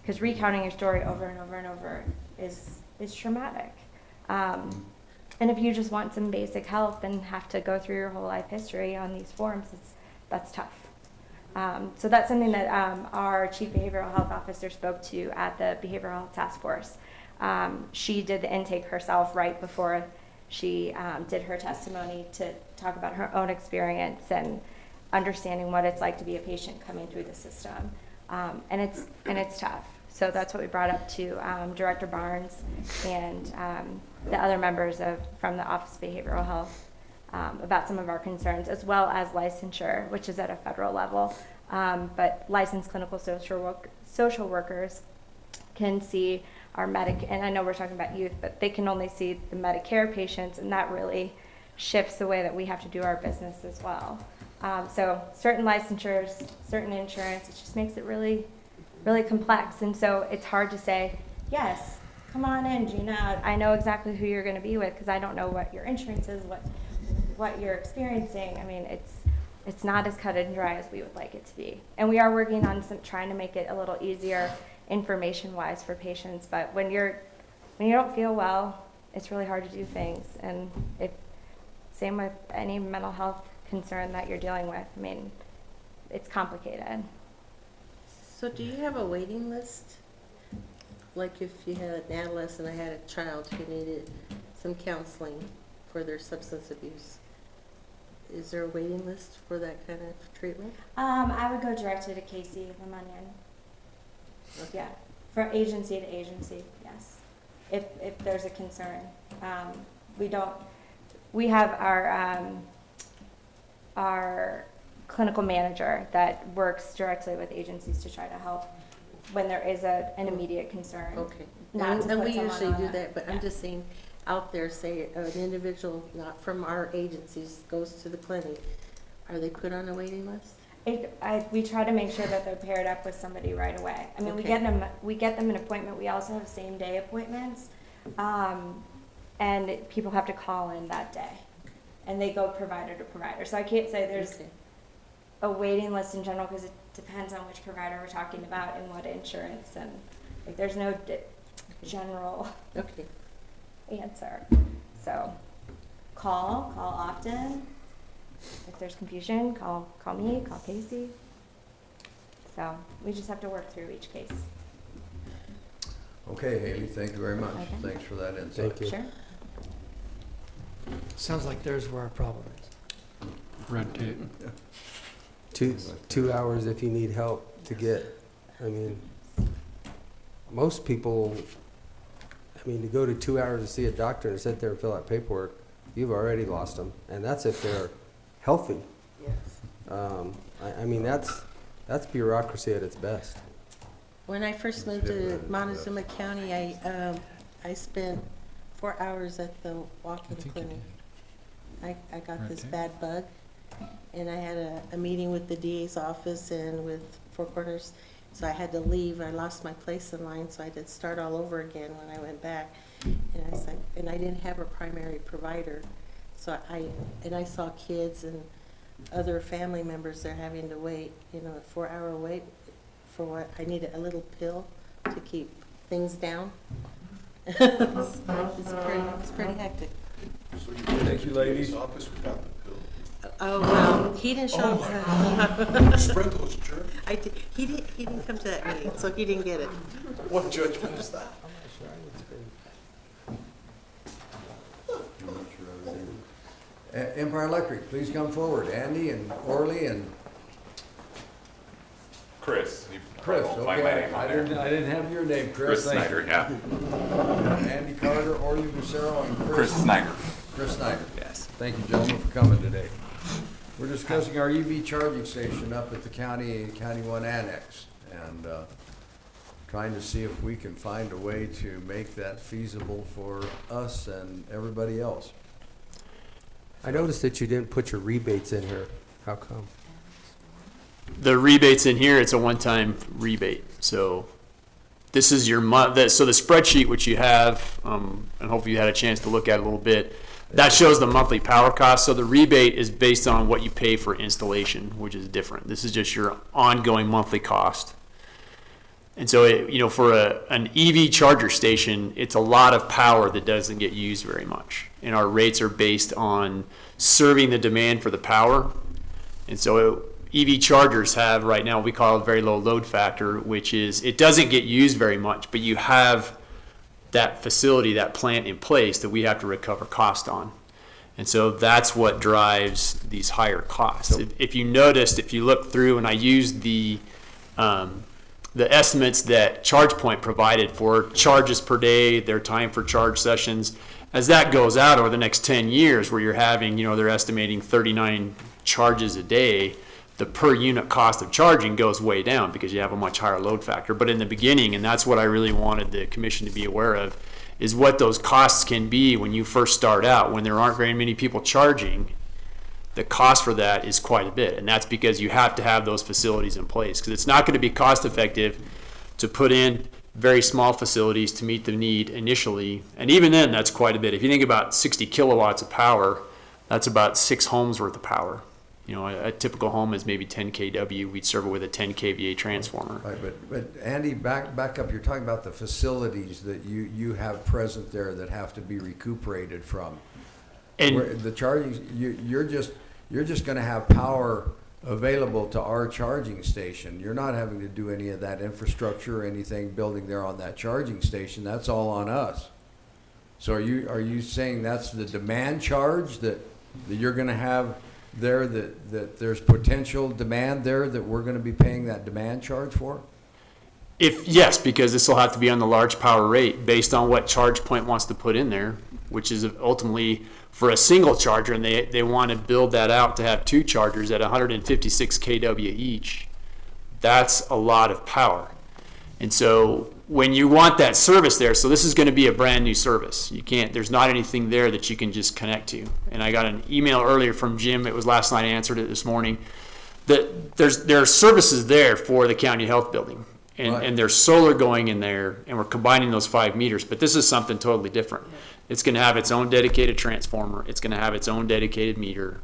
Because recounting your story over and over and over is traumatic. And if you just want some basic help and have to go through your whole life history on these forms, that's tough. So that's something that our Chief Behavioral Health Officer spoke to at the Behavioral Health Task Force. She did the intake herself right before she did her testimony to talk about her own experience and understanding what it's like to be a patient coming through the system. And it's tough. So that's what we brought up to Director Barnes and the other members from the Office of Behavioral Health about some of our concerns, as well as licensure, which is at a federal level. But licensed clinical social workers can see our and I know we're talking about youth, but they can only see the Medicare patients, and that really shifts the way that we have to do our business as well. So certain licensures, certain insurance, it just makes it really, really complex. And so it's hard to say, yes, come on in, Gina. I know exactly who you're going to be with, because I don't know what your insurance is, what you're experiencing. I mean, it's not as cut and dry as we would like it to be. And we are working on trying to make it a little easier information-wise for patients. But when you don't feel well, it's really hard to do things. And same with any mental health concern that you're dealing with. I mean, it's complicated. So do you have a waiting list? Like if you had an adolescent, I had a child who needed some counseling for their substance abuse. Is there a waiting list for that kind of treatment? I would go directly to Casey Lemonian. Okay. Yeah, from agency to agency, yes. if there's a concern. We have our clinical manager that works directly with agencies to try to help when there is an immediate concern. Okay. Not to And put we someone usually on do a- that, but I'm yeah. just saying, out there, say an individual not from our agencies goes to the clinic, are they put on a waiting list? We try to make sure that they're paired up with somebody right away. I mean, we Okay. get them an appointment. We also have same day appointments, and people have to call in that day, and they go provider to provider. So I can't say there's Okay. a waiting list in general because it depends on which provider we're talking about and what insurance, and like there's no general Okay. answer. So call often. If there's confusion, call me, call Casey. So we just have to work through each case. Okay, Haley, thank you very much. Okay. Thanks for that insight. Thank you. Sure. Sounds like there's where our problem is. Red tape. 2 hours if you need help to get, I mean, most people, I mean, to go to 2 hours to see a doctor and sit there and fill out paperwork, you've already lost them, and that's if they're healthy. Yes. I mean, that's bureaucracy at its best. When I first moved to Montezuma County, I spent 4 hours at the walk-in clinic. I got this bad bug, and I had a meeting with the DA's office and with Four Corners, so I had to leave. I lost my place in line, so I did start all over again when I went back. And I was like, and I didn't have a primary provider, so I saw kids and other family members there having to wait, a 4-hour wait for what? I needed a little pill to keep things down. It's pretty hectic. So you Thank you, ladies. office without the pill. Oh, well, he didn't show up. Sprinkles, jerk. He didn't come to that meeting, so he didn't get it. What judgment is that? Empire Electric, please come forward. Andy and Orly and Chris. You Chris. probably won't find my Okay, name on I there. didn't have your name, Chris. Chris Thank Snyder, you. yeah. Andy Carter, Orly Lucero, and Chris Snyder. Chris Snyder. Yes. Thank you, gentlemen, for coming today. We're discussing our EV charging station up at the County 1 Annex, and trying to see if we can find a way to make that feasible for us and everybody else. I noticed that you didn't put your rebates in here. How come? The rebates in here, it's a one-time rebate. So this is your so the spreadsheet which you have, and hopefully you had a chance to look at a little bit, that shows the monthly power cost. So the rebate is based on what you pay for installation, which is different. This is just your ongoing monthly cost. And so, for an EV charger station, it's a lot of power that doesn't get used very much. And our rates are based on serving the demand for the power. And so EV chargers have right now what we call a very low load factor, which is it doesn't get used very much, but you have that facility, that plant in place that we have to recover cost on. And so that's what drives these higher costs. If you noticed, if you look through, and I used the estimates that ChargePoint provided for charges per day, their time for charge sessions, as that goes out over the next 10 years where you're having, they're estimating 39 charges a day, the per unit cost of charging goes way down because you have a much higher load factor. But in the beginning, and that's what I really wanted the commission to be aware of, is what those costs can be when you first start out, when there aren't very many people charging. The cost for that is quite a bit, and that's because you have to have those facilities in place, because it's not going to be cost effective to put in very small facilities to meet the need initially, and even then that's quite a bit. If you think about 60 kilowatts of power, that's about 6 homes worth of power. A typical home is maybe 10 kW. We'd serve it with a 10 kVA transformer. Right, but Andy, back up. You're talking about the facilities that you have present there that have to be recuperated from. And where the charging, you're just going to have power available to our charging station. You're not having to do any of that infrastructure or anything building there on that charging station. That's all on us. So are you saying that's the demand charge that you're going to have there, that there's potential demand there that we're going to be paying that demand charge for? Yes, because this will have to be on the large power rate based on what ChargePoint wants to put in there, which is ultimately for a single charger, and they want to build that out to have 2 chargers at 156 kW each. That's a lot of power. And so when you want that service there, so this is going to be a brand new service. There's not anything there that you can just connect to. And I got an email earlier from Jim, it was last night, I answered it this morning, that there are services there for the county health building. And there's solar going in there, and we're combining those 5 meters, but this is something totally different. It's going to have its own dedicated transformer. It's going to have its own dedicated meter.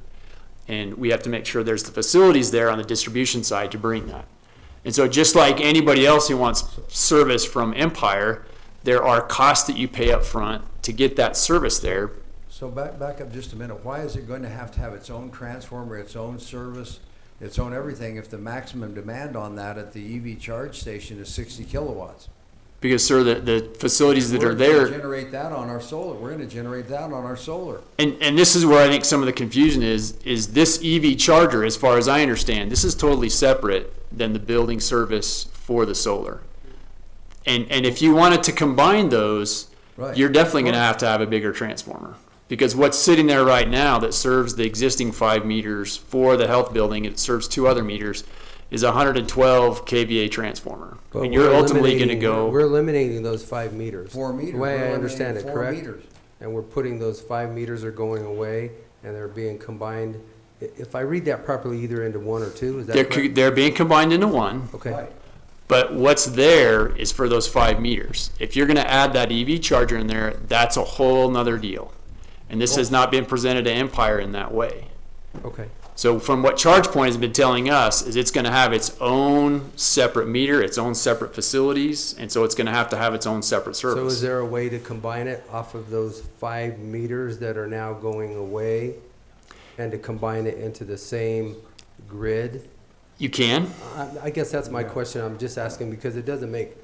And we have to make sure there's the facilities there on the distribution side to bring that. And so just like anybody else who wants service from Empire, there are costs that you pay up front to get that service there. So back up just a minute. Why is it going to have its own transformer, its own service, its own everything if the maximum demand on that at the EV charge station is 60 kilowatts? Because, sir, the facilities that are there. We're going to generate that on our solar. We're going to generate that on our solar. And this is where I think some of the confusion is this EV charger, as far as I understand, this is totally separate than the building service for the solar. And if you wanted to combine those, you're definitely going to have a bigger transformer. Because what's sitting there right now that serves the existing 5 meters for the health building, it serves 2 other meters, is a 112 kVA transformer. But and you're ultimately going to go. We're eliminating those 5 meters. 4 meters. The way I understand it, 4 correct? meters. And we're putting those 5 meters are going away, and they're being combined. If I read that properly, either into 1 or 2, is that correct? They're being combined into 1. Okay. Right. But what's there is for those 5 meters. If you're going to add that EV charger in there, that's a whole nother deal. And this has not been presented to Empire in that way. Okay. So from what ChargePoint has been telling us is it's going to have its own separate meter, its own separate facilities, and so it's going to have its own separate service. So is there a way to combine it off of those 5 meters that are now going away and to combine it into the same grid? You can. I guess that's my question. I'm just asking because it doesn't make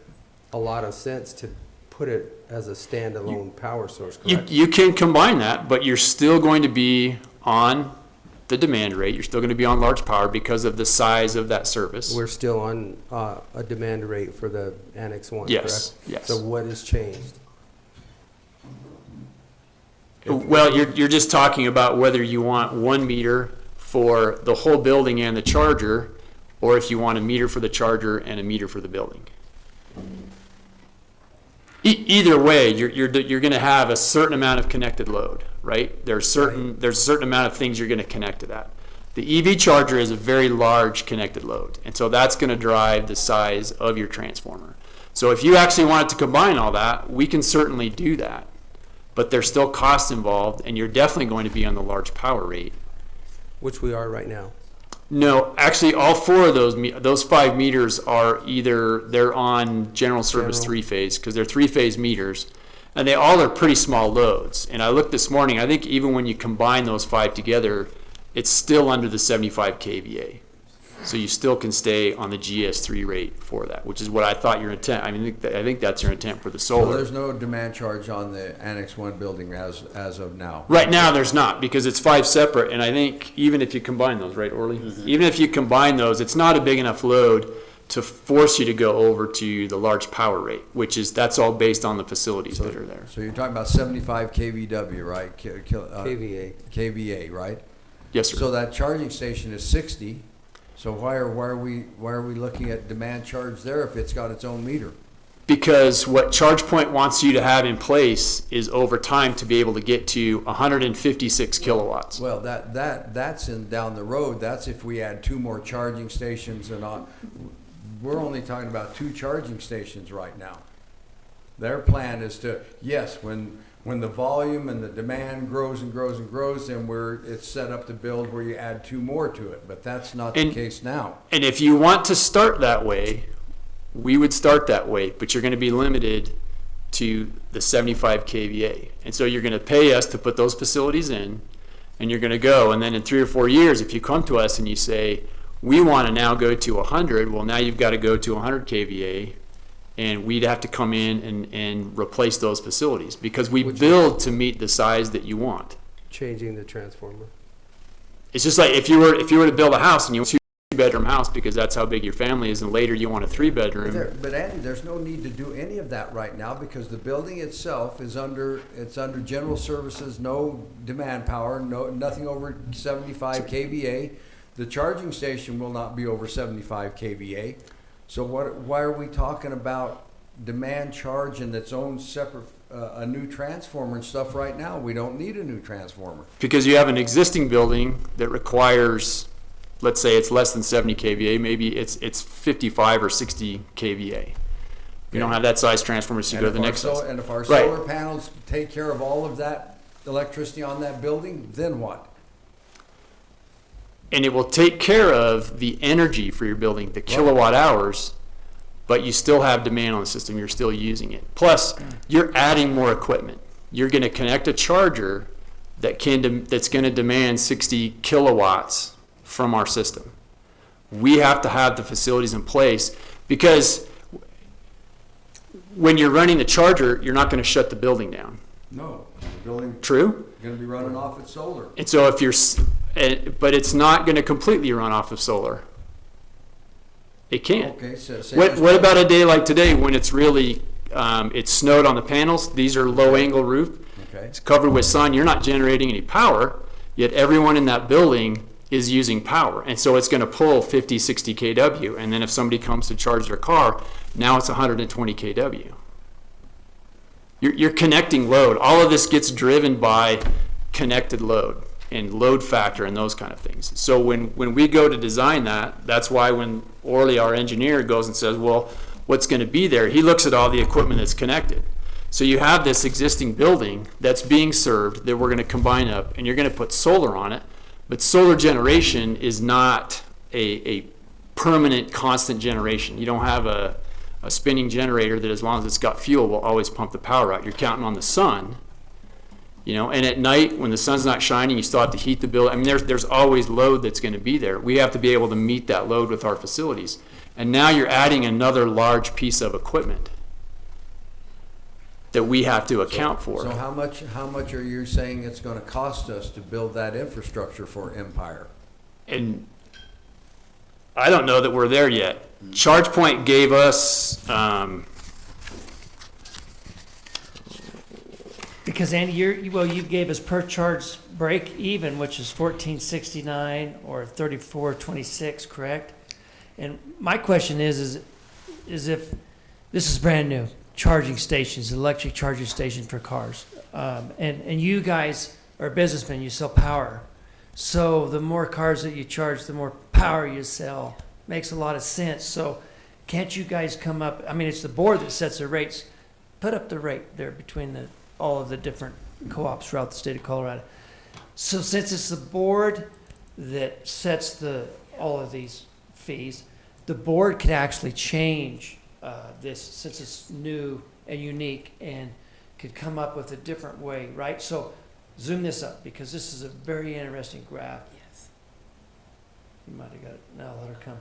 a lot of sense to put it as a standalone power source, correct? You can combine that, but you're still going to be on the demand rate. You're still going to be on large power because of the size of that service. We're still on a demand rate for the Annex 1, Yes, correct? yes. So what has changed? Well, you're just talking about whether you want 1 meter for the whole building and the charger, or if you want a meter for the charger and a meter for the building. Either way, you're going to have a certain amount of connected load, right? There's a certain amount of things you're going to connect to that. The EV charger is a very large connected load, and so that's going to drive the size of your transformer. So if you actually wanted to combine all that, we can certainly do that, but there's still costs involved, and you're definitely going to be on the large power rate. Which we are right now. No, actually, all 4 of those 5 meters are they're on general service 3-phase because they're 3-phase meters, and they all are pretty small loads. And I looked this morning, I think even when you combine those 5 together, it's still under the 75 kVA. So you still can stay on the GS3 rate for that, which is what I thought your intent. I mean, I think that's your intent for the solar. So there's no demand charge on the Annex 1 building as of now? Right now, there's not, because it's 5 separate, and I think even if you combine those, right, Orly? Mm-hmm. Even if you combine those, it's not a big enough load to force you to go over to the large power rate, that's all based on the facilities that are there. So you're talking about 75 kVW, right? KVA. KVA, right? Yes, sir. So that charging station is 60. So why are we looking at demand charge there if it's got its own meter? Because what ChargePoint wants you to have in place is over time to be able to get to 156 kilowatts. Well, that's down the road. That's if we add 2 more charging stations and on. We're only talking about 2 charging stations right now. Their plan is to, yes, when the volume and the demand grows and grows and grows, then it's set up to build where you add 2 more to it. But that's not the case now. And if you want to start that way, we would start that way, but you're going to be limited to the 75 kVA. And so you're going to pay us to put those facilities in, and you're going to go. And then in 3 or 4 years, if you come to us and you say, we want to now go to 100, well, now you've got to go to 100 kVA, and we'd have to come in and replace those facilities because we build to meet the size that you want. Changing the transformer. It's just like if you were to build a house and you want 2 bedroom house because that's how big your family is, and later you want a 3-bedroom. But Andy, there's no need to do any of that right now because the building itself is under general services, no demand power, nothing over 75 kVA. The charging station will not be over 75 kVA. So why are we talking about demand charge in its own separate, a new transformer and stuff right now? We don't need a new transformer. Because you have an existing building that requires, let's say it's less than 70 kVA, maybe it's 55 or 60 kVA. You don't have that size transformer, so you go to the next size. And if our solar panels take care of all of that electricity on that building, then what? And it will take care of the energy for your building, the kilowatt hours, but you still have demand on the system. You're still using it. Plus, you're adding more equipment. You're going to connect a charger that's going to demand 60 kilowatts from our system. We have to have the facilities in place because when you're running the charger, you're not going to shut the building down. No, the building. True? Going to be running off its solar. And so if you're, but it's not going to completely run off of solar. It can't. Okay, so what about a day like today when it's really, it snowed on the panels? These are low angle roof. Okay. It's covered with sun. You're not generating any power, yet everyone in that building is using power. And so it's going to pull 50, 60 kW. And then if somebody comes to charge their car, now it's 120 kW. You're connecting load. All of this gets driven by connected load and load factor and those kind of things. So when we go to design that, that's why when Orly, our engineer, goes and says, well, what's going to be there? He looks at all the equipment that's connected. So you have this existing building that's being served that we're going to combine up, and you're going to put solar on it. But solar generation is not a permanent, constant generation. You don't have a spinning generator that as long as it's got fuel will always pump the power out. You're counting on the sun, you know, and at night when the sun's not shining, you still have to heat the building. I mean, there's always load that's going to be there. We have to be able to meet that load with our facilities. And now you're adding another large piece of equipment that we have to account for. So how much are you saying it's going to cost us to build that infrastructure for Empire? And I don't know that we're there yet. ChargePoint gave us, because Andy, you gave us per charge break even, which is $14.69 or $34.26, correct? And my question is if this is brand new, charging stations, electric charging station for cars, and you guys are businessmen, you sell power. So the more cars that you charge, the more power you sell. Makes a lot of sense. So can't you guys come up, I mean, it's the board that sets the rates. Put up the rate there between all of the different co-ops throughout the state of Colorado. So since it's the board that sets all of these fees, the board could actually change this since it's new and unique and could come up with a different way, right? So zoom this up because this is a very interesting graph. Yes. You might have got it. Now let her come.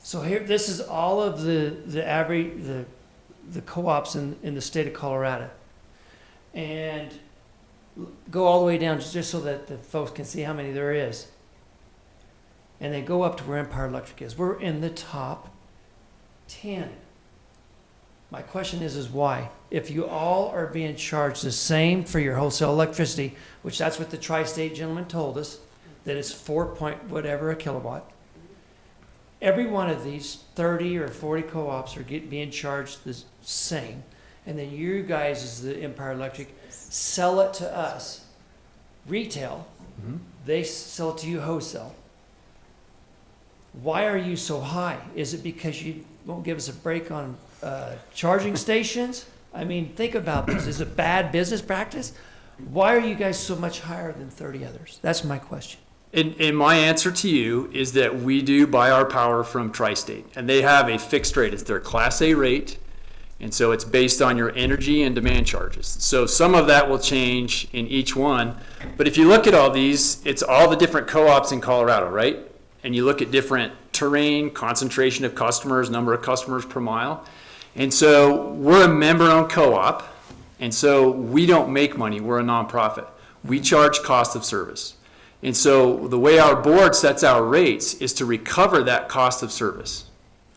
So here, this is all of the average, the co-ops in the state of Colorado. And go all the way down just so that the folks can see how many there is. And then go up to where Empire Electric is. We're in the top 10. My question is why? If you all are being charged the same for your wholesale electricity, which that's what the tri-state gentleman told us, that it's 4 point whatever a kilowatt. Every one of these 30 or 40 co-ops are being charged the same. And then you guys, as the Empire Electric, sell it to us retail. Mm-hmm. They sell it to you wholesale. Why are you so high? Is it because you won't give us a break on charging stations? I mean, think about this. Is it bad business practice? Why are you guys so much higher than 30 others? That's my question. And my answer to you is that we do buy our power from Tri-State, and they have a fixed rate. It's their Class A rate, and so it's based on your energy and demand charges. So some of that will change in each one, but if you look at all these, it's all the different co-ops in Colorado, right? And you look at different terrain, concentration of customers, number of customers per mile. And so we're a member-owned co-op, and so we don't make money. We're a nonprofit. We charge cost of service. And so the way our board sets our rates is to recover that cost of service,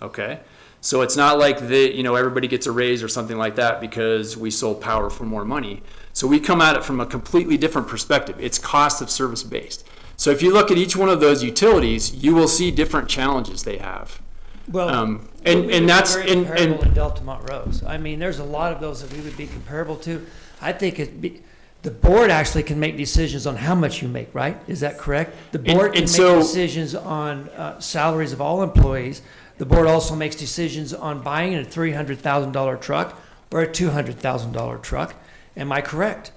okay? So it's not like everybody gets a raise or something like that because we sold power for more money. So we come at it from a completely different perspective. It's cost of service based. So if you look at each one of those utilities, you will see different challenges they have. Well, and that's very comparable in Delta Montrose. I mean, there's a lot of those that we would be comparable to. I think the board actually can make decisions on how much you make, right? Is that correct? The board can make decisions on salaries of all employees. The board also makes decisions on buying a $300,000 truck or a $200,000 truck. Am I correct?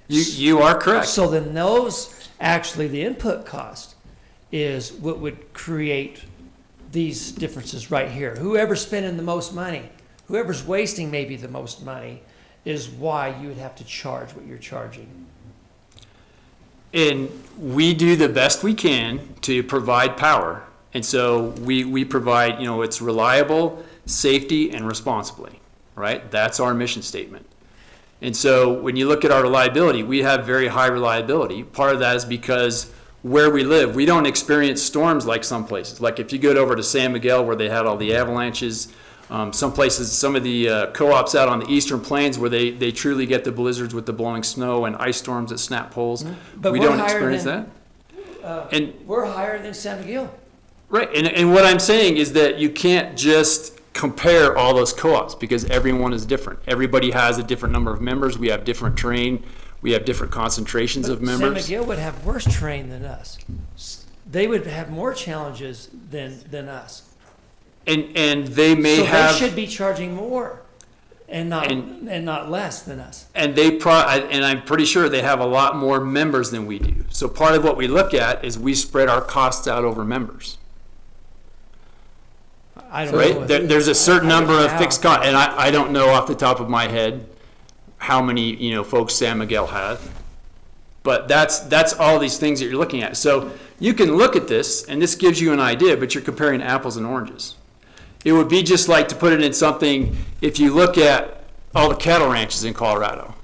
You are correct. So then those, actually the input cost is what would create these differences right here. Whoever's spending the most money, whoever's wasting maybe the most money, is why you would have to charge what you're charging. And we do the best we can to provide power. And so we provide, it's reliable, safety, and responsibly, right? That's our mission statement. And so when you look at our reliability, we have very high reliability. Part of that is because where we live, we don't experience storms like some places. Like if you go over to San Miguel where they had all the avalanches, some places, some of the co-ops out on the eastern plains where they truly get the blizzards with the blowing snow and ice storms that snap poles. But we don't experience that. And we're higher than San Miguel. Right, and what I'm saying is that you can't just compare all those co-ops because everyone is different. Everybody has a different number of members. We have different terrain. We have different concentrations of members. San Miguel would have worse terrain than us. They would have more challenges than us. And they may have. So they should be charging more, and not less than us. And and I'm pretty sure they have a lot more members than we do. So part of what we look at is we spread our costs out over members. I don't know. There's a certain number of fixed costs, and I don't know off the top of my head how many folks San Miguel have, but that's all these things that you're looking at. So you can look at this, and this gives you an idea, but you're comparing apples and oranges. It would be just like to put it in something. If you look at all the cattle ranches in Colorado,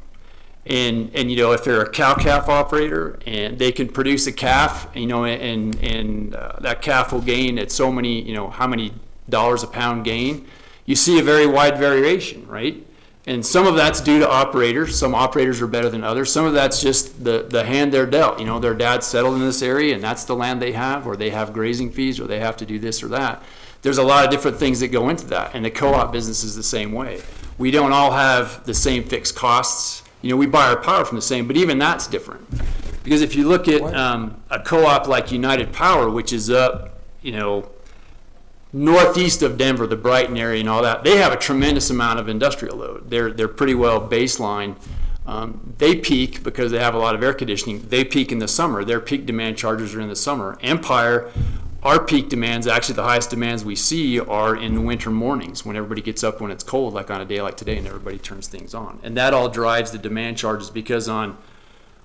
and if they're a cow-calf operator and they can produce a calf, and that calf will gain at so many, how many dollars a pound gain, you see a very wide variation, right? And some of that's due to operators. Some operators are better than others. Some of that's just the hand they're dealt. Their dad settled in this area and that's the land they have, or they have grazing fees, or they have to do this or that. There's a lot of different things that go into that, and the co-op business is the same way. We don't all have the same fixed costs. We buy our power from the same, but even that's different. Because if you look at a co-op like United Power, which is up, northeast of Denver, the Brighton area and all that, they have a tremendous amount of industrial load. They're pretty well baseline. They peak because they have a lot of air conditioning. They peak in the summer. Their peak demand charges are in the summer. Empire, our peak demands, actually the highest demands we see are in the winter mornings when everybody gets up when it's cold, like on a day like today, and everybody turns things on. And that all drives the demand charges because on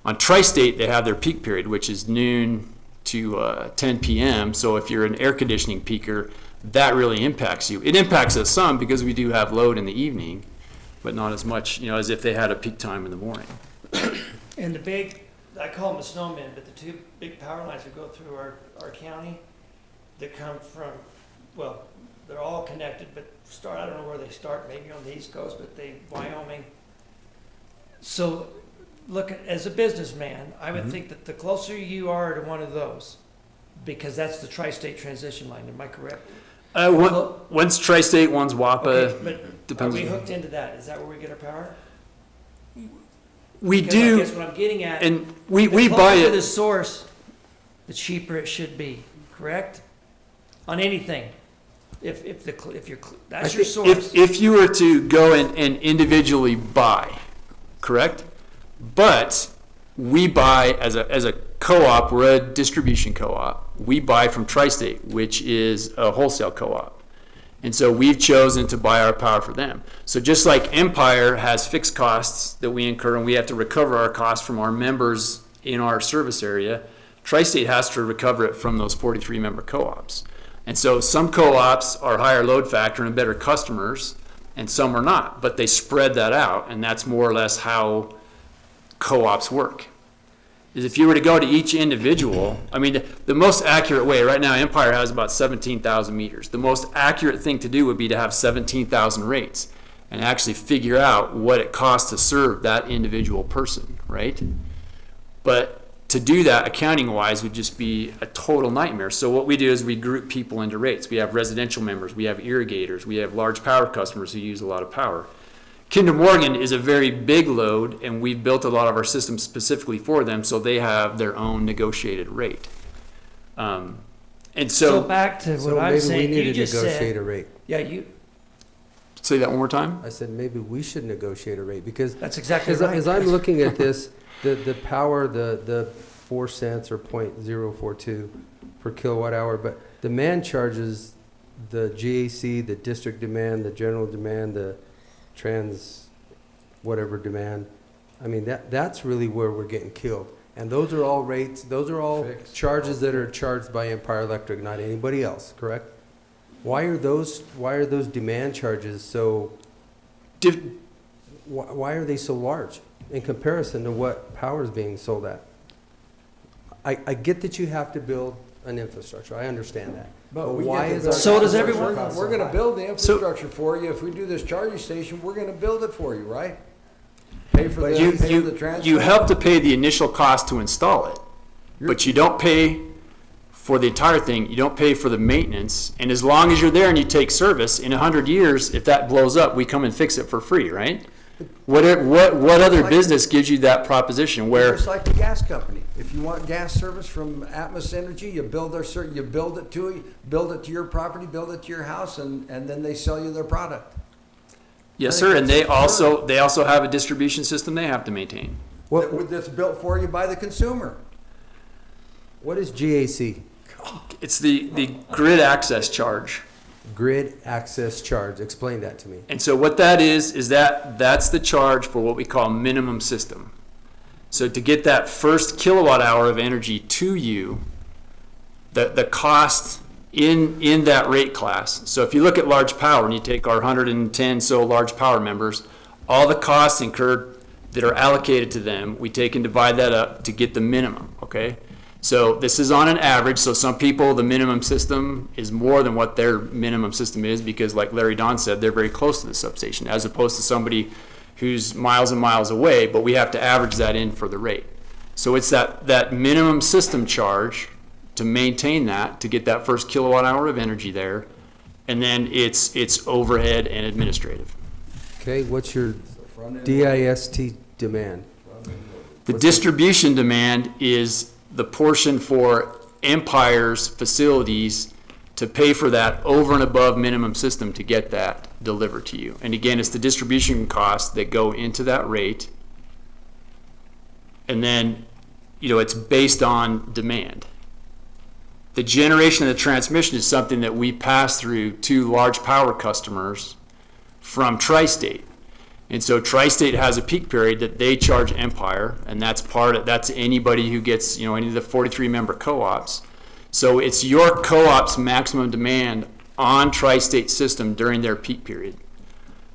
Tri-State they have their peak period, which is noon to 10 p.m. So if you're an air conditioning peaker, that really impacts you. It impacts us some because we do have load in the evening, but not as much, as if they had a peak time in the morning. And the big, I call them the snowmen, but the two big power lines that go through our county that come from, well, they're all connected, but I don't know where they start, maybe on the East Coast, but Wyoming. So look, as a businessman, I would think that the closer you are to one of those, because that's the Tri-State transition line, am I correct? One's Tri-State, one's WAPA. Okay, but Depends. Are we hooked into that? Is that where we get our power? We Because do. I guess what I'm getting at, And we the buy closer to it. the source, the cheaper it should be, correct? On anything. If you're that's your source. If you were to go and individually buy, correct? But we buy as a co-op, we're a distribution co-op. We buy from Tri-State, which is a wholesale co-op. And so we've chosen to buy our power for them. So just like Empire has fixed costs that we incur and we have to recover our costs from our members in our service area, Tri-State has to recover it from those 43 member co-ops. And so some co-ops are higher load factor and better customers, and some are not, but they spread that out, and that's more or less how co-ops work. is if you were to go to each individual, I mean, the most accurate way, right now Empire has about 17,000 meters. The most accurate thing to do would be to have 17,000 rates and actually figure out what it costs to serve that individual person, right? But to do that accounting wise would just be a total nightmare. So what we do is we group people into rates. We have residential members, we have irrigators, we have large power customers who use a lot of power. Kinder Morgan is a very big load, and we've built a lot of our systems specifically for them, so they have their own negotiated rate. And So back to So what I'm maybe we saying, need you to just negotiate said, a rate. yeah, you, say that one more time. I said maybe we should negotiate a rate because that's exactly as, right. as I'm looking at this, the power, the 4 cents or 0.042 per kilowatt hour, but demand charges, the GAC, the district demand, the general demand, the trans whatever demand. I mean, that's really where we're getting killed. And those are all rates, those are all Fixed. charges that are charged by Empire Electric, not anybody else, correct? Why are those demand charges so, why are they so large in comparison to what power is being sold at? I get that you have to build an infrastructure, I understand that. But we why get to is build our So does infrastructure everyone. cost so We're gonna high? build the infrastructure for you. If we do this charging station, we're gonna build it for you, right? Pay for the, pay for the transfer. You help to pay the initial cost to install it, but you don't pay for the entire thing. You don't pay for the maintenance. And as long as you're there and you take service, in 100 years, if that blows up, we come and fix it for free, right? What other business gives you that proposition where? Just like the gas company. If you want gas service from Atmos Energy, you build you build it to your property, build it to your house, and then they sell you their product. Yes, sir. And they also have a distribution system they have to maintain. That's built for you by the consumer. What is GAC? It's the grid access charge. Grid access charge, explain that to me. And so what that is that's the charge for what we call minimum system. So to get that first kilowatt hour of energy to you, the cost in that rate class. So if you look at large power and you take our 110 so large power members, all the costs incurred that are allocated to them, we take and divide that up to get the minimum, okay? So this is on an average, so some people, the minimum system is more than what their minimum system is because like Larry Don said, they're very close to the substation as opposed to somebody who's miles and miles away, but we have to average that in for the rate. So it's that minimum system charge to maintain that, to get that first kilowatt hour of energy there, and then it's overhead and administrative. Okay, what's your DIST demand? The distribution demand is the portion for Empire's facilities to pay for that over and above minimum system to get that delivered to you. And again, it's the distribution costs that go into that rate. And then, it's based on demand. The generation of the transmission is something that we pass through to large power customers from Tri-State. And so Tri-State has a peak period that they charge Empire, and that's anybody who gets, any of the 43 member co-ops. So it's your co-op's maximum demand on Tri-State system during their peak period.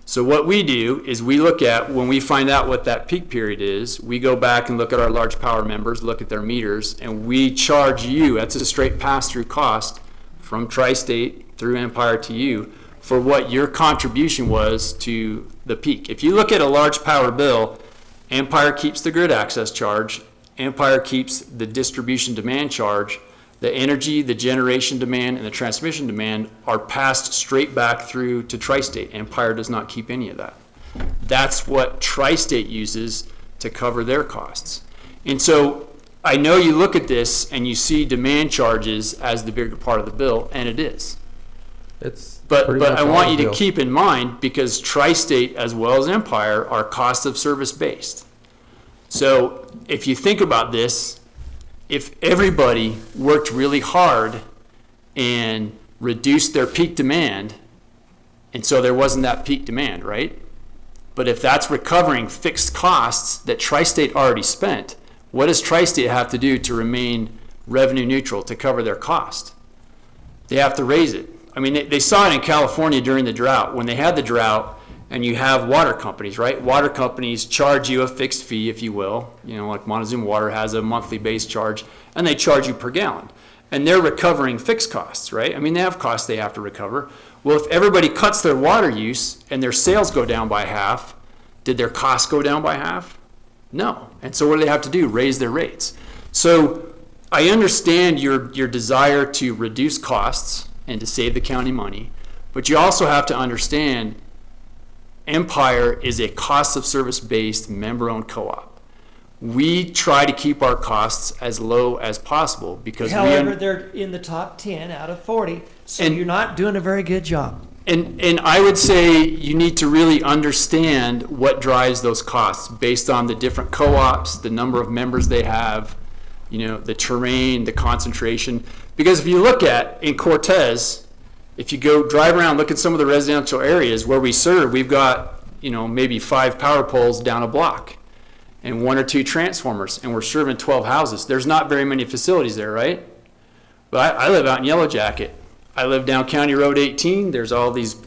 So what we do is we look at, when we find out what that peak period is, we go back and look at our large power members, look at their meters, and we charge you, that's a straight pass-through cost from Tri-State through Empire to you, for what your contribution was to the peak. If you look at a large power bill, Empire keeps the grid access charge, Empire keeps the distribution demand charge, the energy, the generation demand, and the transmission demand are passed straight back through to Tri-State. Empire does not keep any of that. That's what Tri-State uses to cover their costs. And so I know you look at this and you see demand charges as the bigger part of the bill, and it is. But I want you to keep in mind, because Tri-State as well as Empire are cost of service based. So if you think about this, if everybody worked really hard and reduced their peak demand, and so there wasn't that peak demand, right? But if that's recovering fixed costs that Tri-State already spent, what does Tri-State have to do to remain revenue neutral to cover their cost? They have to raise it. I mean, they saw it in California during the drought. When they had the drought and you have water companies, right? Water companies charge you a fixed fee, if you will. You know, like Montezuma Water has a monthly base charge, and they charge you per gallon. And they're recovering fixed costs, right? I mean, they have costs they have to recover. Well, if everybody cuts their water use and their sales go down by half, did their costs go down by half? No. And so what do they have to do? Raise their rates. So I understand your desire to reduce costs and to save the county money, but you also have to understand Empire is a cost of service based member-owned co-op. We try to keep our costs as low as possible because However, they're in the top 10 out of 40, so you're not doing a very good job. And I would say you need to really understand what drives those costs based on the different co-ops, the number of members they have, you know, the terrain, the concentration. Because if you look at in Cortez, if you go drive around, look at some of the residential areas where we serve, we've got, you know, maybe 5 power poles down a block and 1 or 2 transformers, and we're serving 12 houses. There's not very many facilities there, right? But I live out in Yellow Jacket. I live down County Road 18. There's all these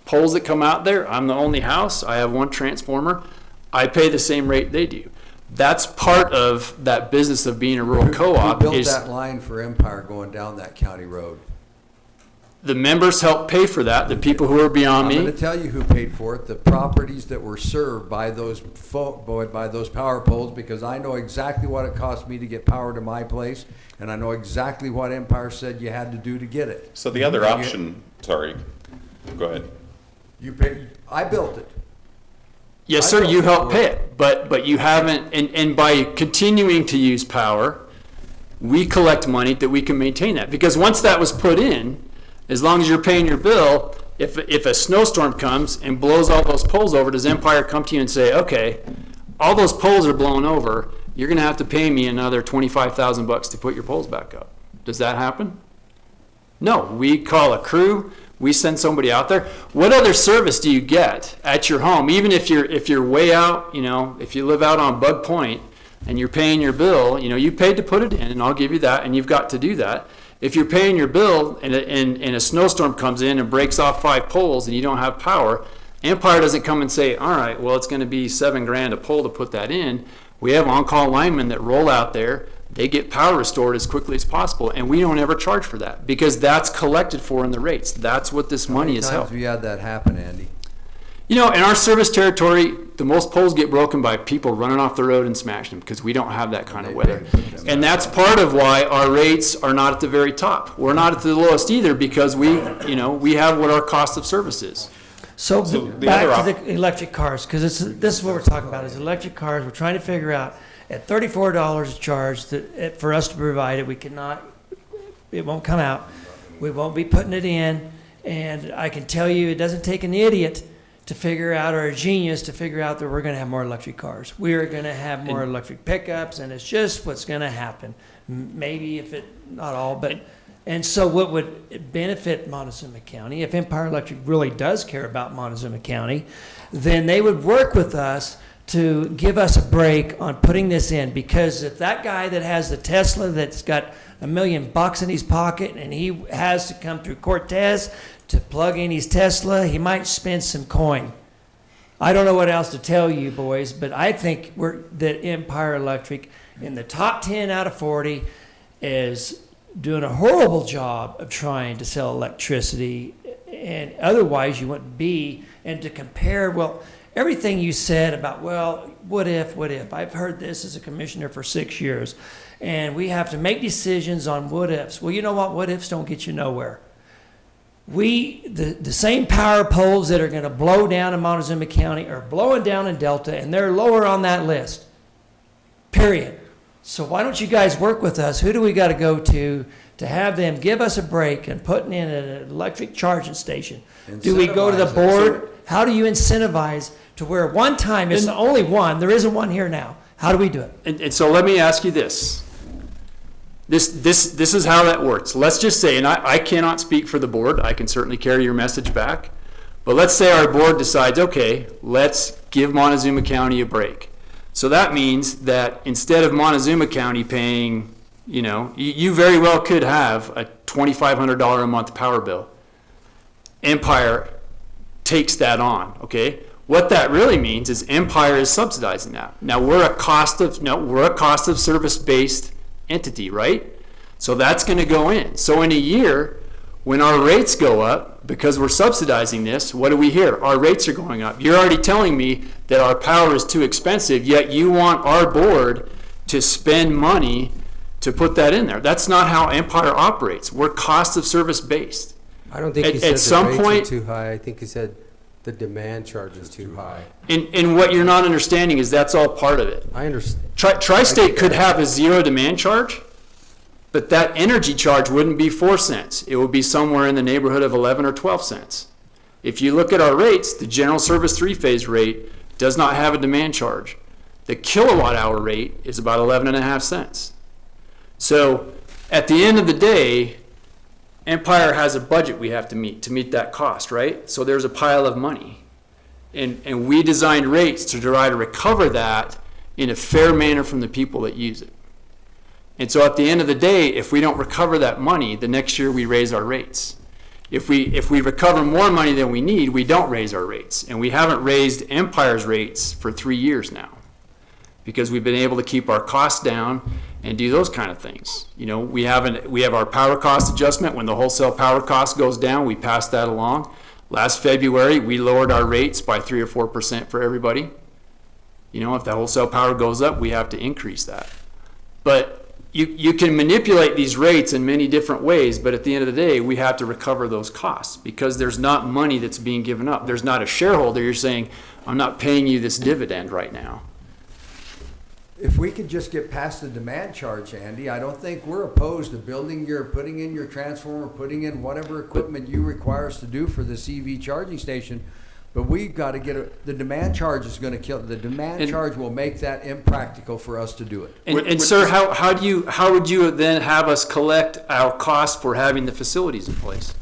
poles that come out there. I'm the only house. I have 1 transformer. I pay the same rate they do. That's part of that business of being a rural co-op. Who built that line for Empire going down that county road? The members help pay for that, the people who are beyond me. I'm going to tell you who paid for it, the properties that were served by those by those power poles, because I know exactly what it cost me to get power to my place, and I know exactly what Empire said you had to do to get it. So the other option, sorry, go ahead. You pay, I built it. Yes, sir, you help pay it, but you haven't, and by continuing to use power, we collect money that we can maintain that. Because once that was put in, as long as you're paying your bill, if a snowstorm comes and blows all those poles over, does Empire come to you and say, okay, all those poles are blown over, you're gonna have to pay me another $25,000 to put your poles back up? Does that happen? No, we call a crew, we send somebody out there. What other service do you get at your home? Even if you're way out, you know, if you live out on Bug Point and you're paying your bill, you know, you paid to put it in, and I'll give you that, and you've got to do that. If you're paying your bill and a snowstorm comes in and breaks off 5 poles and you don't have power, Empire doesn't come and say, all right, well, it's going to be $7,000 a pole to put that in. We have on-call linemen that roll out there. They get power restored as quickly as possible, and we don't ever charge for that because that's collected for in the rates. That's what this money is helping. How many times have you had that happen, Andy? You know, in our service territory, the most poles get broken by people running off the road and smashing them because we don't have that kind of weather. And that's part of why our rates are not at the very top. We're not at the lowest either because we have what our cost of service is. So back to the electric cars, because this is what we're talking about is electric cars. We're trying to figure out at $34 a charge that for us to provide it, we cannot, it won't come out. We won't be putting it in. And I can tell you it doesn't take an idiot to figure out, or a genius to figure out that we're going to have more electric cars. We are going to have more electric pickups, and it's just what's going to happen. Maybe if it, not all, but, and so what would benefit Montezuma County, if Empire Electric really does care about Montezuma County, then they would work with us to give us a break on putting this in, because if that guy that has the Tesla that's got $1 million in his pocket and he has to come through Cortez to plug in his Tesla, he might spend some coin. I don't know what else to tell you boys, but I think that Empire Electric in the top 10 out of 40 is doing a horrible job of trying to sell electricity, and otherwise you wouldn't be. And to compare, well, everything you said about, well, what if? I've heard this as a commissioner for 6 years, and we have to make decisions on what ifs. Well, you know what? What ifs don't get you nowhere. The same power poles that are going to blow down in Montezuma County are blowing down in Delta, and they're lower on that list, period. So why don't you guys work with us? Who do we got to go to have them give us a break and putting in an electric charging station? Do we go to the board? How do you incentivize to where one time, it's the only one, there isn't one here now. How do we do it? And so let me ask you this. This is how that works. Let's just say, and I cannot speak for the board. I can certainly carry your message back. But let's say our board decides, okay, let's give Montezuma County a break. So that means that instead of Montezuma County paying, you know, you very well could have a $2,500 a month power bill. Empire takes that on, okay? What that really means is Empire is subsidizing that. Now we're a cost of service based entity, right? So that's going to go in. So in a year, when our rates go up, because we're subsidizing this, what do we hear? Our rates are going up. You're already telling me that our power is too expensive, yet you want our board to spend money to put that in there. That's not how Empire operates. We're cost of service based. I don't think he said the rates are too high. I think he said the demand charge is too high. And what you're not understanding is that's all part of it. I understand. Tri-State could have a zero demand charge, but that energy charge wouldn't be 4 cents. It would be somewhere in the neighborhood of 11 or 12 cents. If you look at our rates, the general service three-phase rate does not have a demand charge. The kilowatt hour rate is about 11.5 cents. So at the end of the day, Empire has a budget we have to meet that cost, right? So there's a pile of money. And we designed rates to try to recover that in a fair manner from the people that use it. And so at the end of the day, if we don't recover that money, the next year we raise our rates. If we recover more money than we need, we don't raise our rates. And we haven't raised Empire's rates for 3 years now because we've been able to keep our costs down and do those kind of things. You know, we have our power cost adjustment. When the wholesale power cost goes down, we pass that along. Last February, we lowered our rates by 3 or 4% for everybody. You know, if the wholesale power goes up, we have to increase that. But you can manipulate these rates in many different ways, but at the end of the day, we have to recover those costs because there's not money that's being given up. There's not a shareholder. You're saying, I'm not paying you this dividend right now. If we could just get past the demand charge, Andy, I don't think we're opposed to putting in your transformer, putting in whatever equipment you require us to do for this EV charging station. But we've got to get the demand charge is going to kill. The demand charge will make that impractical for us to do it. And sir, how would you then have us collect our costs for having the facilities in place?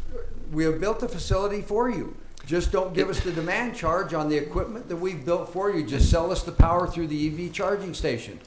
We have built the facility for you. Just don't give us the demand charge on the equipment that we've built for you. Just sell us the power through the EV charging station.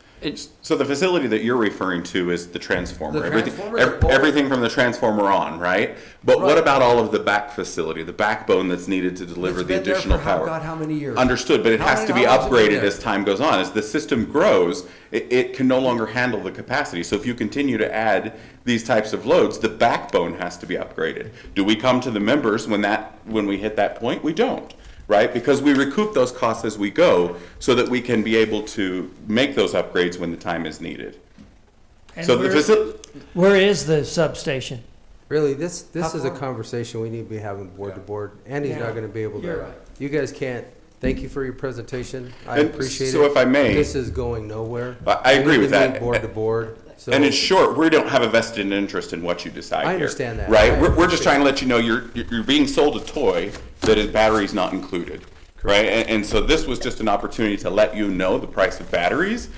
So the facility that you're referring to is the transformer. The transformer, everything from the transformer on, right? But what about all of the back facility, the backbone that's needed to deliver the additional power? God, how many years? Understood, but it has to be upgraded as time goes on. As the system grows, it can no longer handle the capacity. So if you continue to add these types of loads, the backbone has to be upgraded. Do we come to the members when we hit that point? We don't. Right? Because we recoup those costs as we go so that we can be able to make those upgrades when the time is needed. And so where is the substation? Really, this is a conversation we need to be having board to board. Andy's not going to be able to. You're right. You guys can't. Thank you for your presentation. I appreciate it. So if I may. This is going nowhere. I agree with that. Board to board. So, and in short, we don't have a vested interest in what you decide here. I understand that. Right? We're just trying to let you know you're being sold a toy that is batteries not included. Right? And so this was just an opportunity to let you know the price of batteries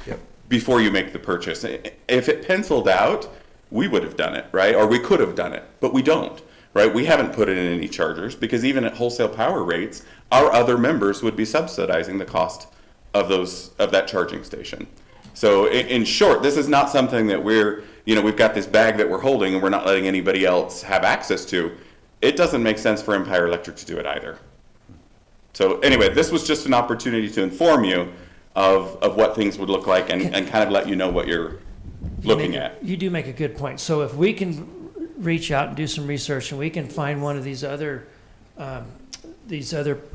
before you make the purchase. If it penciled out, we would have done it, right? Or we could have done it, but we don't. Right? We haven't put it in any chargers because even at wholesale power rates, our other members would be subsidizing the cost of that charging station. So in short, this is not something that we've got this bag that we're holding and we're not letting anybody else have access to. It doesn't make sense for Empire Electric to do it either. So anyway, this was just an opportunity to inform you of what things would look like and kind of let you know what you're looking at. You do make a good point. So if we can reach out and do some research and we can find one of these other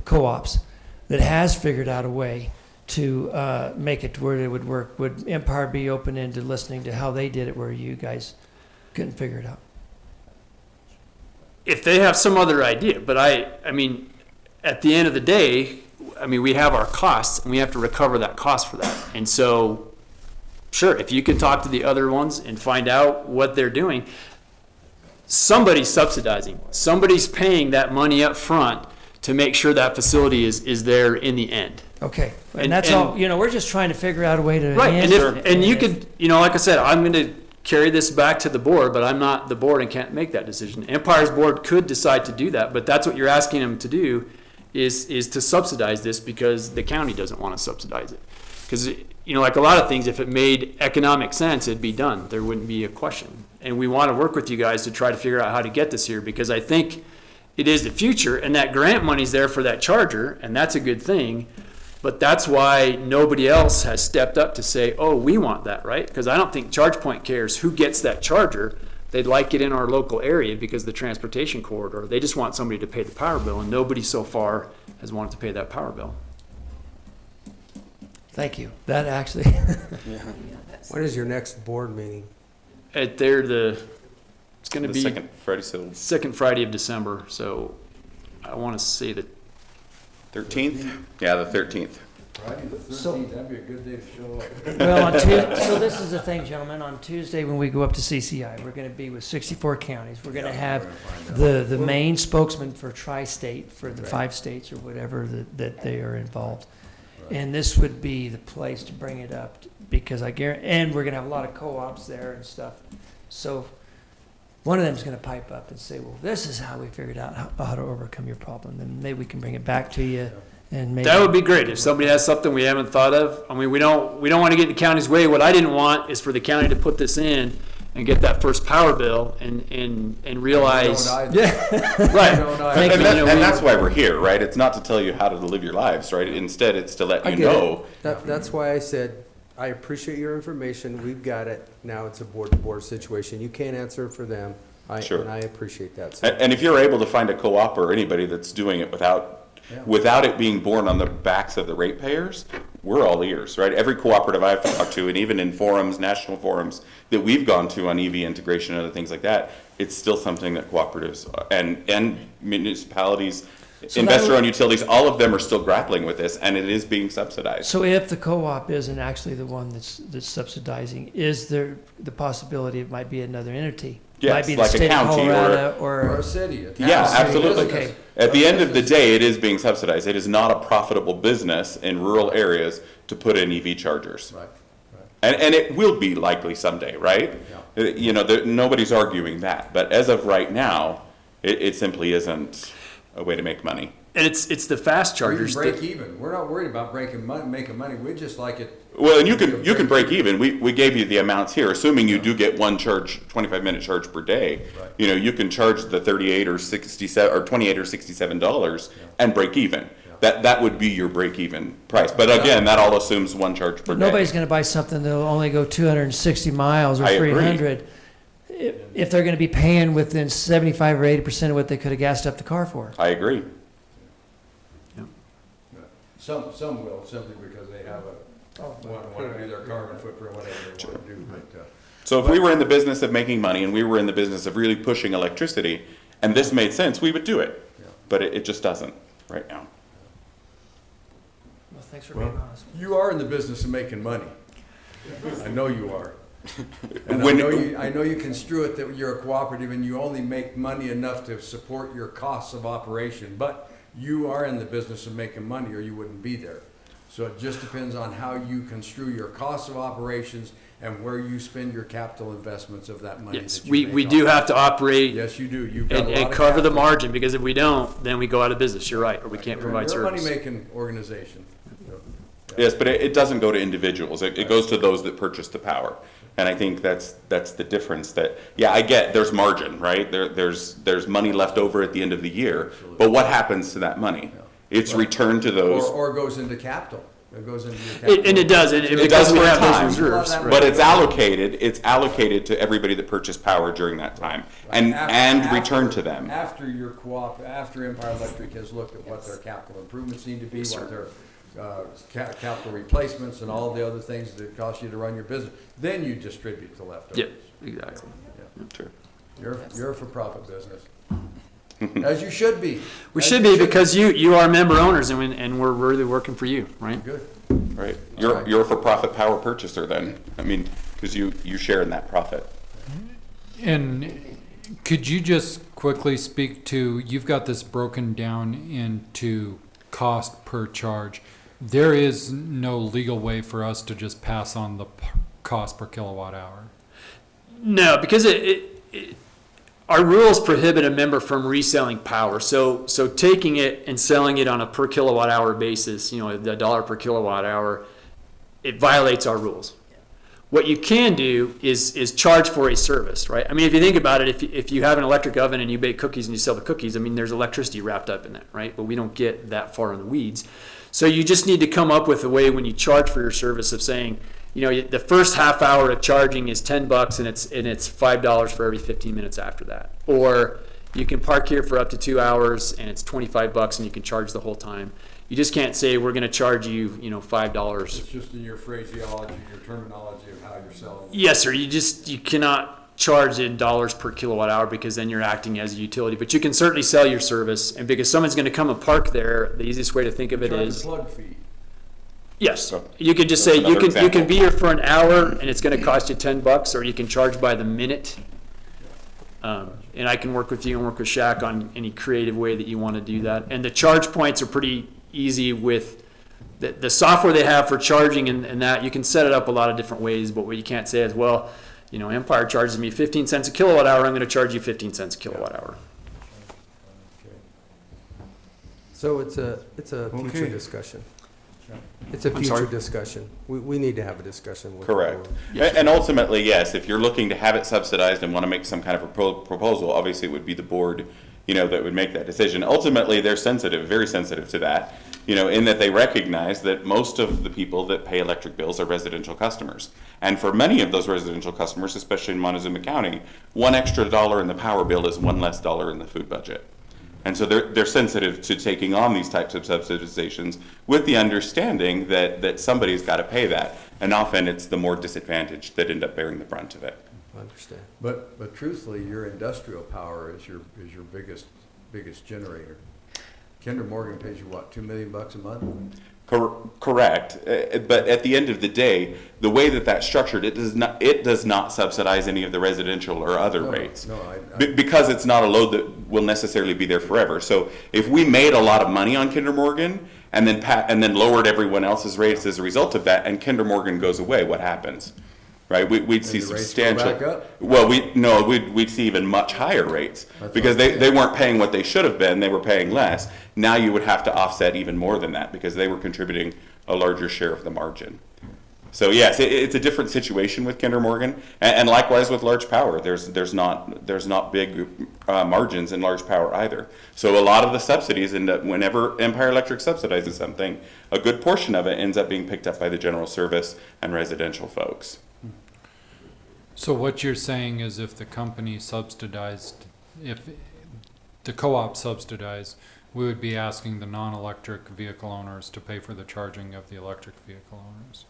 co-ops that has figured out a way to make it to where it would work, would Empire be open into listening to how they did it where you guys couldn't figure it out? If they have some other idea, but I mean, at the end of the day, I mean, we have our costs and we have to recover that cost for that. And so, sure, if you can talk to the other ones and find out what they're doing, somebody's subsidizing, somebody's paying that money up front to make sure that facility is there in the end. Okay, and that's all, we're just trying to figure out a way to. Right, and you could, like I said, I'm going to carry this back to the board, but I'm not the board and can't make that decision. Empire's board could decide to do that, but that's what you're asking them to do is to subsidize this because the county doesn't want to subsidize it. Because, like a lot of things, if it made economic sense, it'd be done. There wouldn't be a question. And we want to work with you guys to try to figure out how to get this here because I think it is the future, and that grant money's there for that charger, and that's a good thing. But that's why nobody else has stepped up to say, oh, we want that, right? Because I don't think ChargePoint cares who gets that charger. They'd like it in our local area because of the transportation corridor. They just want somebody to pay the power bill, and nobody so far has wanted to pay that power bill. Thank you. That actually, When is your next board meeting? It's going to The be second Friday, so second Friday of December, so I want to say that 13th? Yeah, the 13th. Friday the So- 13th, that'd be a good day to show up. well, so this is the thing, gentlemen, on Tuesday when we go up to CCI, we're gonna be with 64 counties. We're gonna have the main spokesman for tri-state, for the 5 states or whatever that they are involved. And this would be the place to bring it up, because I guarantee, and we're gonna have a lot of co-ops there and stuff. So one of them's gonna pipe up and say, well, this is how we figured out how to overcome your problem, and maybe we can bring it back to you. And maybe that would be great if somebody has something we haven't thought of. I mean, we don't want to get in the county's way. What I didn't want is for the county to put this in and get that first power bill and realize, right? And that's why we're here, right? It's not to tell you how to live your lives, right? Instead, it's to let you know. That's why I said, I appreciate your information, we've got it, now it's a board-to-board situation, you can't answer for them, Sure. and I appreciate that. So And if you're able to find a co-op or anybody that's doing it without it being borne on the backs of the ratepayers, we're all ears, right? Every cooperative I've talked to, and even in forums, national forums that we've gone to on EV integration and other things like that, it's still something that cooperatives and municipalities, investor-owned utilities, all of them are still grappling with this, and it is being subsidized. So if the co-op isn't actually the one that's subsidizing, is there the possibility it might be another entity? Yes, Might be the like a state of county Colorado Or a city. a town. Yeah, city, absolutely. okay. At the end of the day, it is being subsidized. It is not a profitable business in rural areas to put in EV chargers. Right. And it will be likely someday, right? You know, nobody's arguing that. But as of right now, it simply isn't a way to make money. and it's the fast Or you chargers. break even. We're not worried about making money. We just like it. Well, and you can break even. We gave you the amounts here, assuming you do get one charge, 25-minute charge per day. Right. You know, you can charge the $38 or $67 or $28 or $67 and break even. That would be your break even price. But again, that all assumes one charge per day. Nobody's going to buy something that'll only go 260 miles or I agree. 300 if they're going to be paying within 75 or 80% of what they could have gassed up the car for. I agree. Some will, simply because they have want to do their carbon footprint, whatever they want to do. But, So if we were in the business of making money and we were in the business of really pushing electricity, and this made sense, we would do it. Yeah. But it just doesn't right now. Well, thanks for being well, honest. you are in the business of making money. I know you are. And When- I know you construe it that you're a cooperative and you only make money enough to support your costs of operation, but you are in the business of making money or you wouldn't be there. So it just depends on how you construe your costs of operations and where you spend your capital investments of that money. Yes, that you we make do off. have to operate Yes, you do. You've got a lot and of cover the capital. margin, because if we don't, then we go out of business. You're right, or we can't provide You're a service. money-making organization. Yes, but it doesn't go to individuals. It goes to those that purchase the power. And I think that's the difference that, yeah, I get there's margin, right? There's money left over at the end of the year. But what happens to that money? It's returned to those. Or goes into capital. It goes into your capital. And it does, and It because does we for a have time, those reserves. But right. But it's allocated to everybody that purchased power during that time and returned to them. After your after Empire Electric has looked at what their capital improvements need to be, what their capital replacements and all the other things that it costs you to run your business, then you distribute the leftovers. Yep, exactly. Sure. You're a for-profit business. As you should be. We As should you be, because you are member owners, and we're really working for you, right? Good. Right. You're a for-profit power purchaser then. I mean, because you share in that profit. And could you just quickly speak to, you've got this broken down into cost per charge. There is no legal way for us to just pass on the cost per kilowatt hour. No, because our rules prohibit a member from reselling power. So taking it and selling it on a per kilowatt hour basis, the $1 per kilowatt hour, it violates our rules. What you can do is charge for a service, right? I mean, if you think about it, if you have an electric oven and you bake cookies and you sell the cookies, I mean, there's electricity wrapped up in that, right? But we don't get that far in the weeds. So you just need to come up with a way when you charge for your service of saying, you know, the first half hour of charging is $10 and it's $5 for every 15 minutes after that. Or you can park here for up to 2 hours and it's $25 and you can charge the whole time. You just can't say we're going to charge you, you know, $5. It's just in your phraseology, your terminology of how you're selling. Yes, sir. You cannot charge in dollars per kilowatt hour because then you're acting as a utility. But you can certainly sell your service, and because someone's going to come and park there, the easiest way to think of it is Plug fee. yes. You could just say you can be here for an hour and it's going to cost you $10, or you can charge by the minute. And I can work with you and work with Shaq on any creative way that you want to do that. And the charge points are pretty easy with the software they have for charging and that. You can set it up a lot of different ways, but what you can't say is, well, you know, Empire charges me 15 cents a kilowatt hour, I'm going to charge you 15 cents a kilowatt hour. So it's a future discussion. It's a future discussion. We need to have a discussion with Correct. the board. And ultimately, yes, if you're looking to have it subsidized and want to make some kind of a proposal, obviously it would be the board, you know, that would make that decision. Ultimately, they're sensitive, very sensitive to that, you know, in that they recognize that most of the people that pay electric bills are residential customers. And for many of those residential customers, especially in Montezuma County, $1 extra in the power bill is $1 less in the food budget. And so they're sensitive to taking on these types of subsidizations with the understanding that somebody's got to pay that. And often it's the more disadvantaged that end up bearing the brunt of it. I understand. But truthfully, your industrial power is your biggest generator. Kinder Morgan pays you what, $2 million a month? Correct, but at the end of the day, the way that that's structured, it does not subsidize any of the residential or other rates. Because it's not a load that will necessarily be there forever. So if we made a lot of money on Kinder Morgan and then lowered everyone else's rates as a result of that, and Kinder Morgan goes away, what happens? Right, we'd see substantial. Well, we'd see even much higher rates because they weren't paying what they should have been. They were paying less. Now you would have to offset even more than that because they were contributing a larger share of the margin. So yes, it's a different situation with Kinder Morgan, and likewise with large power. There's not big margins in large power either. So a lot of the subsidies end up, whenever Empire Electric subsidizes something, a good portion of it ends up being picked up by the general service and residential folks. So what you're saying is if the company subsidized, if the co-op subsidized, we would be asking the non-electric vehicle owners to pay for the charging of the electric vehicle owners?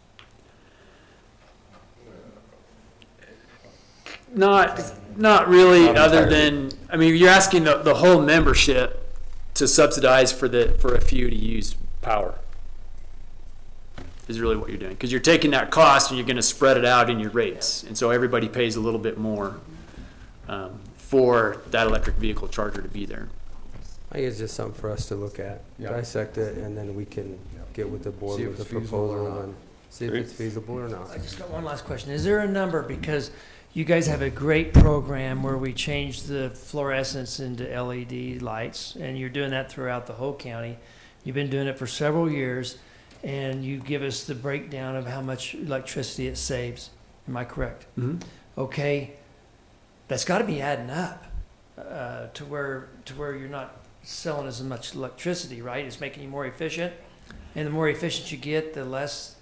Not really, other than, I mean, you're asking the whole membership to subsidize for a few to use power. Is really what you're doing, because you're taking that cost and you're going to spread it out in your rates, and so everybody pays a little bit more for that electric vehicle charger to be there. I think it's just something for us to look at, dissect it, and then we can get with the board with the proposal and see if it's feasible or not. I just got one last question. Is there a number, because you guys have a great program where we change the fluorescence into LED lights, and you're doing that throughout the whole county. You've been doing it for several years. And you give us the breakdown of how much electricity it saves. Am I correct? Mm-hmm. Okay, that's got to be adding up to where you're not selling as much electricity, right? It's making you more efficient, and the more efficient you get, the less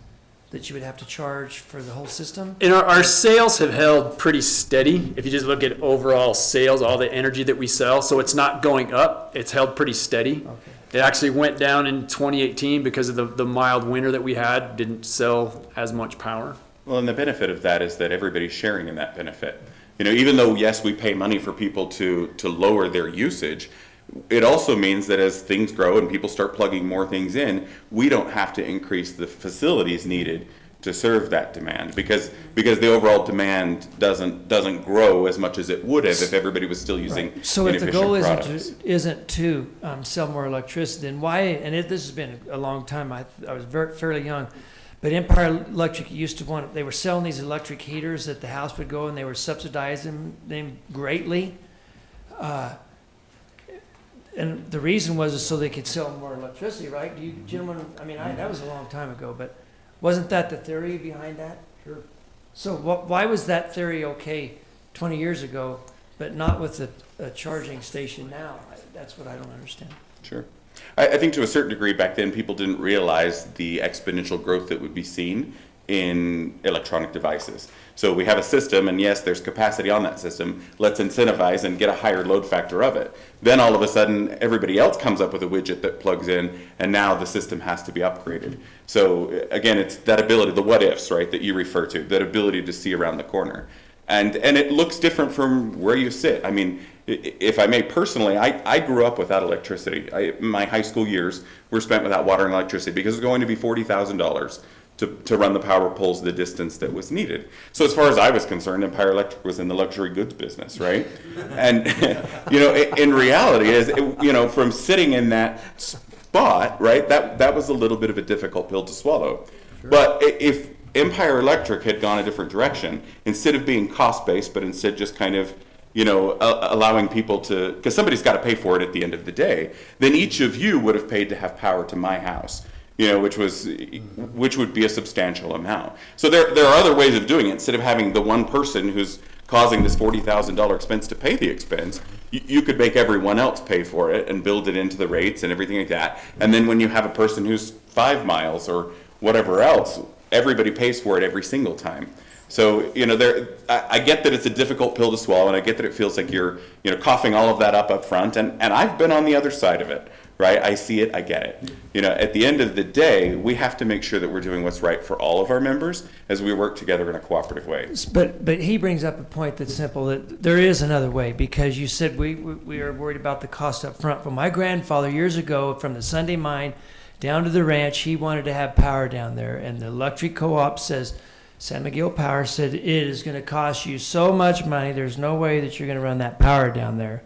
that you would have to charge for the whole system. And our sales have held pretty steady. If you just look at overall sales, all the energy that we sell, so it's not going up. It's held pretty steady. Okay. It actually went down in 2018 because of the mild winter that we had, didn't sell as much power. Well, and the benefit of that is that everybody's sharing in that benefit. You know, even though, yes, we pay money for people to lower their usage, it also means that as things grow and people start plugging more things in, we don't have to increase the facilities needed to serve that demand because the overall demand doesn't grow as much as it would have if everybody was still using right. So if the goal isn't to sell more electricity, then why? And this has been a long time. I was fairly young, but Empire Electric used to they were selling these electric heaters that the house would go and they were subsidizing them greatly. And the reason was so they could sell more electricity, right? Do you gentlemen? I mean, that was a long time ago, but wasn't that the theory behind that? Sure. So why was that theory okay 20 years ago, but not with a charging station now? That's what I don't understand. Sure. I think to a certain degree back then, people didn't realize the exponential growth that would be seen in electronic devices. So we have a system, and yes, there's capacity on that system. Let's incentivize and get a higher load factor of it. Then all of a sudden, everybody else comes up with a widget that plugs in, and now the system has to be upgraded. So again, it's that ability, the what ifs, right, that you refer to, that ability to see around the corner. And it looks different from where you sit. I mean, if I may personally, I grew up without electricity. My high school years were spent without water and electricity because it was going to be $40,000 to run the power poles the distance that was needed. So as far as I was concerned, Empire Electric was in the luxury goods business, right? And, in reality, from sitting in that spot, right, that was a little bit of a difficult pill to swallow. Sure. But if Empire Electric had gone a different direction, instead of being cost-based, but instead just kind of, allowing people to, because somebody's got to pay for it at the end of the day, then each of you would have paid to have power to my house. Which would be a substantial amount. So there are other ways of doing it. Instead of having the one person who's causing this $40,000 expense to pay the expense, you could make everyone else pay for it and build it into the rates and everything like that. And then when you have a person who's 5 miles or whatever else, everybody pays for it every single time. So, I get that it's a difficult pill to swallow, and I get that it feels like you're, coughing all of that up front, and I've been on the other side of it. Right? I see it, I get it. At the end of the day, we have to make sure that we're doing what's right for all of our members as we work together in a cooperative way. But he brings up a point that's simple, that there is another way, because you said we are worried about the cost up front. Well, my grandfather years ago, from the Sunday mine down to the ranch, he wanted to have power down there, and the electric co-op says, San Miguel Power said, it is going to cost you so much money, there's no way that you're going to run that power down there.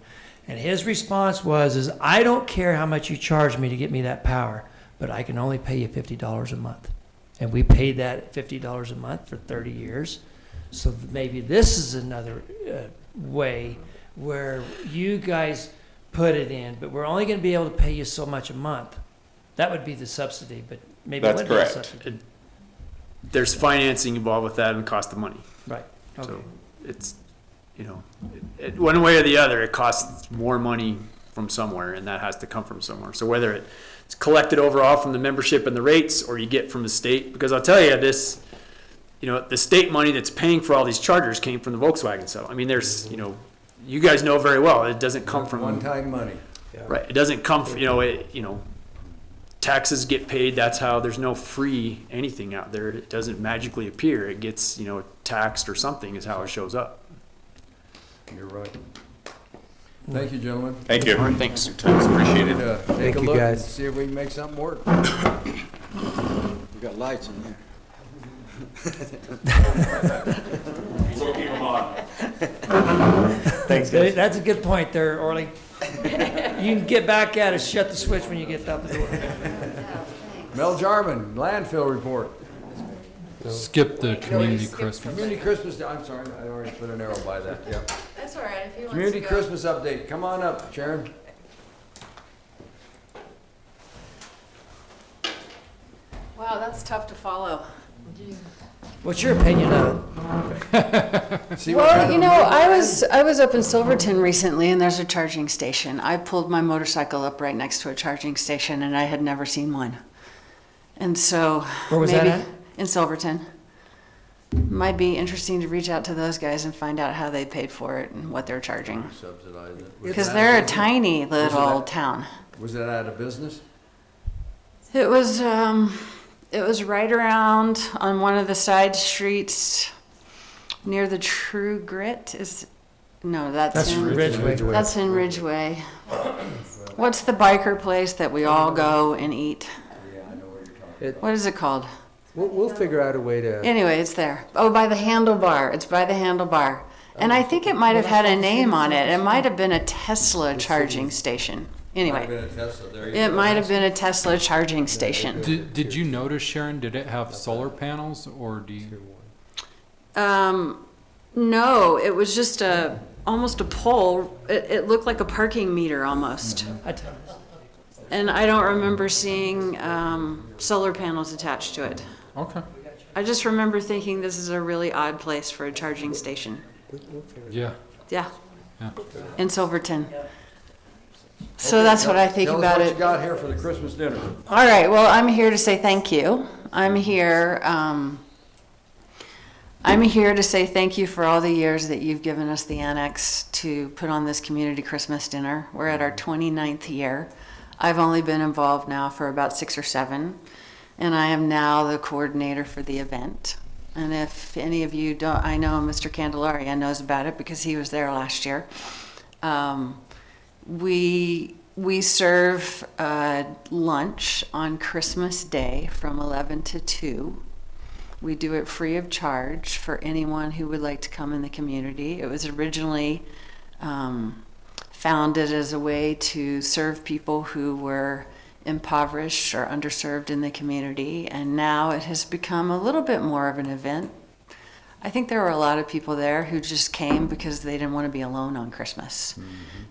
And his response was, I don't care how much you charge me to get me that power, but I can only pay you $50 a month. And we paid that $50 a month for 30 years. So maybe this is another way where you guys put it in, but we're only going to be able to pay you so much a month. That would be the subsidy, but maybe that's it would correct. be a subsidy. There's financing involved with that and cost of money. Right. Okay. So it's, one way or the other, it costs more money from somewhere, and that has to come from somewhere. So whether it's collected overall from the membership and the rates, or you get from the state, because I'll tell you this, the state money that's paying for all these chargers came from the Volkswagen settlement. I mean, there's, you guys know very well, it doesn't come from one-time money. Right. It doesn't come from, taxes get paid. That's how, there's no free anything out there. It doesn't magically appear. It gets, taxed or something is how it shows up. You're right. Thank you, gentlemen. Thank you. Thanks. Appreciate it. Take Thank a you, look guys. and see if we can make something work. We got lights in here. We'll keep them on. Thanks, guys. That's a good point there, Orly. You can get back at us, shut the switch when you get out the door. Mel Jarman, landfill report. Skip the community Christmas. Community Christmas, I'm sorry, I already put an arrow by that, yep. That's all right, if you want to Community go. Christmas update, come on up, Sharon. Wow, that's tough to follow. What's your opinion of it? See what kind Well, of I was up in Silverton recently, and there's a charging station. I pulled my motorcycle up right next to a charging station, and I had never seen one. And so Where was that maybe at? in Silverton. Might be interesting to reach out to those guys and find out how they paid for it and what they're charging. Subsidize it. Because they're a tiny little town. Was it out of business? It was right around on one of the side streets near the True Grit. That's in Ridgeway. That's in Ridgeway. What's the biker place that we all go and eat? Yeah, I know where you're talking. What is it called? We'll figure out a way to. Anyway, it's there. Oh, by the Handlebar. It's by the Handlebar. And I think it might have had a name on it. It might have been a Tesla charging station. Anyway, Might have been a Tesla, there you it go. might have been a Tesla charging station. Did you notice, Sharon, did it have solar panels, or do you? No, it was just almost a pole. It looked like a parking meter almost. And I don't remember seeing solar panels attached to it. Okay. I just remember thinking this is a really odd place for a charging station. Yeah. Yeah, Yeah. in Silverton. So that's what I think about Tell us it. what you got here for the Christmas dinner. All right, well, I'm here to say thank you. I'm here to say thank you for all the years that you've given us the annex to put on this community Christmas dinner. We're at our 29th year. I've only been involved now for about 6 or 7, and I am now the coordinator for the event. And if any of you don't, I know Mr. Candelaria knows about it because he was there last year. We serve lunch on Christmas Day from 11 to 2. We do it free of charge for anyone who would like to come in the community. It was originally founded as a way to serve people who were impoverished or underserved in the community, and now it has become a little bit more of an event. I think there were a lot of people there who just came because they didn't want to be alone on Christmas.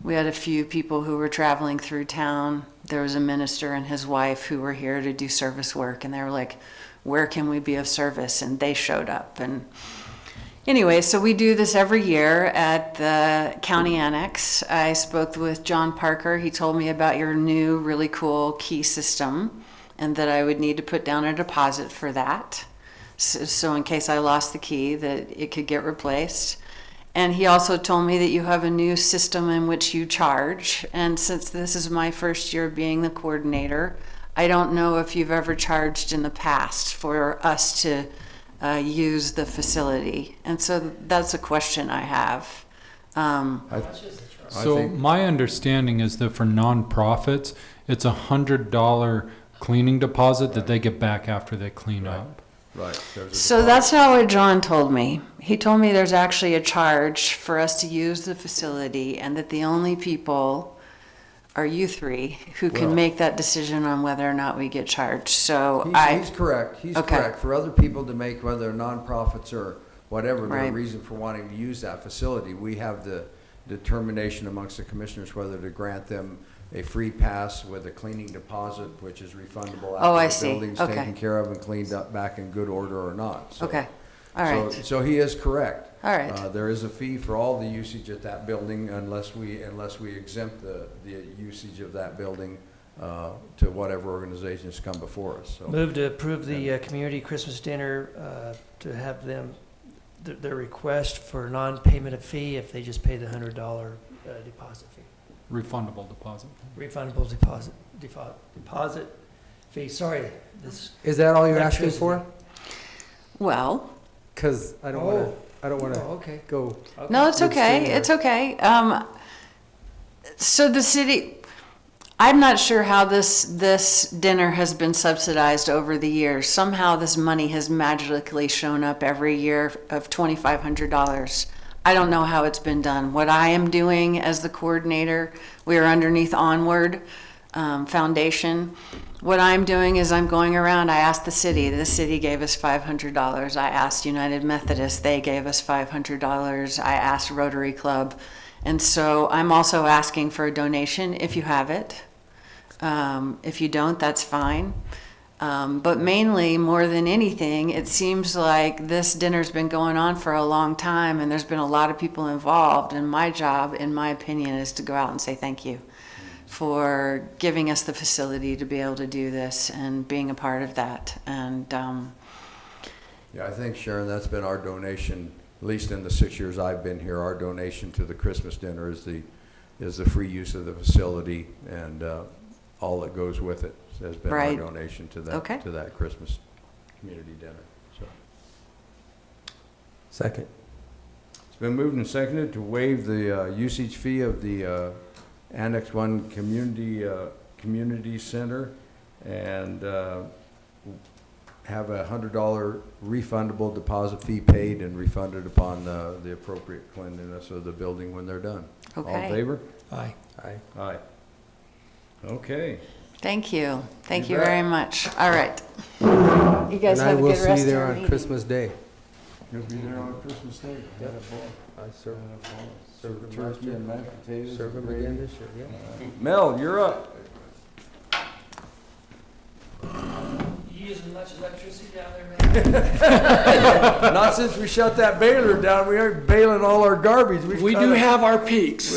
We had a few people who were traveling through town. There was a minister and his wife who were here to do service work, and they were like, where can we be of service? And they showed up. And anyway, so we do this every year at the county annex. I spoke with John Parker. He told me about your new really cool key system and that I would need to put down a deposit for that. So in case I lost the key, that it could get replaced. And he also told me that you have a new system in which you charge. And since this is my first year being the coordinator, I don't know if you've ever charged in the past for us to use my understanding is that for nonprofits, it's $100 cleaning deposit that they get back after they clean up. Right. So that's not what John told me. He told me there's actually a charge for us to use the facility, and that the only people are you three who can make that decision on whether or not we get charged. So He's correct. He's correct. For other people to make, whether nonprofits or whatever their reason for wanting to use that facility, we have the determination amongst the commissioners whether to grant them a free pass with a cleaning deposit, which is refundable after the building's taken care of and cleaned up back in good order or not. So, all right. So he is correct. All right. There is a fee for all the usage at that building unless we exempt the usage of that building to whatever organizations come before us. So. Move to approve the community Christmas dinner to have them their request for non-payment of fee if they just pay the $100 deposit fee. Refundable deposit. Refundable deposit fee. Sorry, this Is that all you're asking for? Well, because I don't want to go. No, it's okay. It's okay. So the city, I'm not sure how this dinner has been subsidized over the years. Somehow this money has magically shown up every year of $2,500. I don't know how it's been done. What I am doing as the coordinator, we are underneath Onward Foundation. What I'm doing is I'm going around, I asked the city gave us $500. I asked United Methodist, they gave us $500. I asked Rotary Club. And so I'm also asking for a donation if you have it. If you don't, that's fine. But mainly, more than anything, it seems like this dinner's been going on for a long time and there's been a lot of people involved. And my job, in my opinion, is to go out and say thank you for giving us the facility to be able to do this and being a part of that. And yeah, I think, Sharon, that's been our donation, at least in the 6 years I've been here. Our donation to the Christmas dinner is the free use of the facility and all that goes with it. Has been our donation to that Christmas community dinner. So. Second. It's been moved and seconded to waive the usage fee of the Annex 1 Community Center and have a $100 refundable deposit fee paid and refunded upon the appropriate cleanliness of the building when they're done. Okay. All in favor? Aye. Aye. Aye. Okay. thank you. Thank you very much. All right. You guys And have a good rest of your I will see you there on meeting. Christmas Day. You'll be there on Christmas Day. Yep. I serve Turkey and mashed potatoes. Serve them again this year, yeah. Mel, you're up. using much electricity down there, man? Not since we shut that baler down, we aren't bailing all our garbage. We do have our peaks.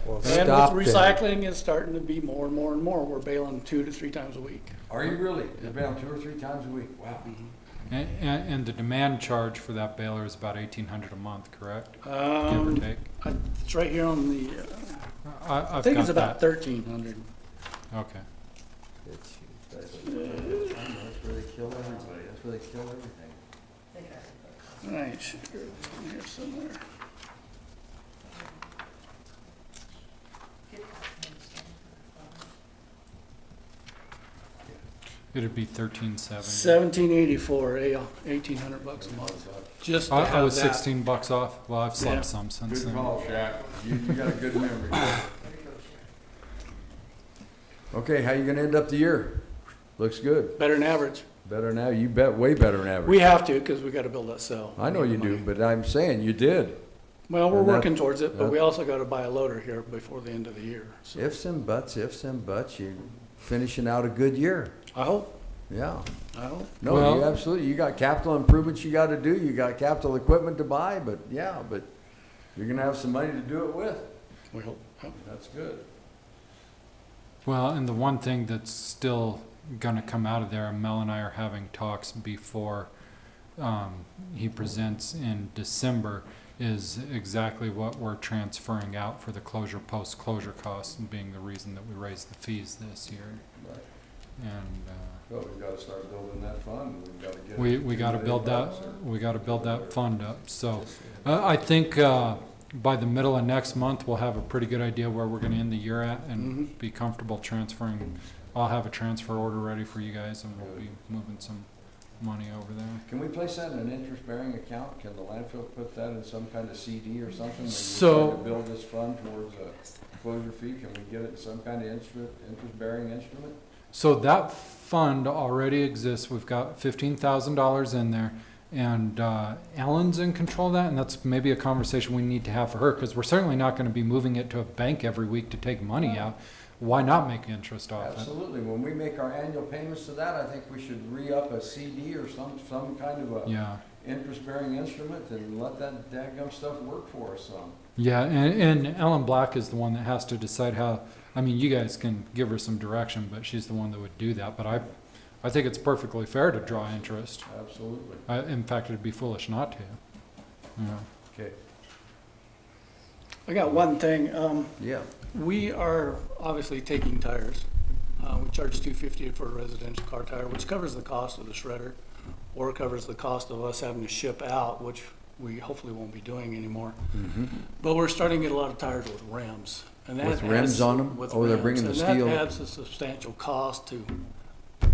Well, And stop with then. recycling, it's starting to be more and more and more. We're bailing 2 to 3 times a week. Are you really? You're bailing 2 or 3 times a week? Wow. And the demand charge for that baler is about $1,800 a month, correct? Give or take. It's right here on the, I I've think got it's about that. 1,300. Okay. It's huge. That's where they kill everybody. That's where they kill everything. Right, should go in here somewhere. It'd be $1,370. 1784, $1,800 a month. Just to I have was that. $16 off. Well, I've slept Yeah. some since Good then. call, Shaq. You got a good memory. Okay, how you gonna end up the year? Looks good. Better than average. Better now, you bet, way better than average. We have to, because we got to build that cell. I know We you need the do, money. but I'm saying you did. Well, we're And that- working towards it, but that- we also got to buy a loader here before the end of the year. So Ifs and buts, you finishing out a good year. I hope, Yeah. I hope. No, Well- you absolutely, you got capital improvements you gotta do, you got capital equipment to buy, but yeah, but you're gonna have some money to do it with. We hope. Yep. That's good. Well, and the one thing that's still gonna come out of there, and Mel and I are having talks before he presents in December, is exactly what we're transferring out for the closure, post-closure costs, and being the reason that we raised the fees this year. Right. And, Well, we gotta start building that fund, we gotta get. we gotta build that fund up, so, I think, by the middle of next month, we'll have a pretty good idea where we're gonna end the year at, and be comfortable transferring. I'll have a transfer order ready for you guys, and we'll be moving some money over there. Can we place that in an interest-bearing account? Can the landfill put that in some kind of CD or something? When So- we're trying to build this fund towards a closure fee, can we get it in some kind of interest-bearing instrument? So that fund already exists. We've got $15,000 in there, and Ellen's in control of that, and that's maybe a conversation we need to have for her, because we're certainly not going to be moving it to a bank every week to take money out. Why not make interest off it? Absolutely. When we make our annual payments to that, I think we should re-up a CD or some kind of a Yeah. interest-bearing instrument and let that dadgum stuff work for us some. Yeah, and Ellen Black is the one that has to decide how. I mean, you guys can give her some direction, but she's the one that would do that. But I think it's perfectly fair to draw interest. Absolutely. In fact, it'd be foolish not to. Yeah. Okay. I got one thing. Yeah. We are obviously taking tires. We charge $250 for a residential car tire, which covers the cost of the shredder, or covers the cost of us having to ship out, which we hopefully won't be doing anymore. But we're starting to get a lot of tires with rims. And that With rims adds- on them? with Oh, they're rims, bringing the and steel. that adds a substantial cost to,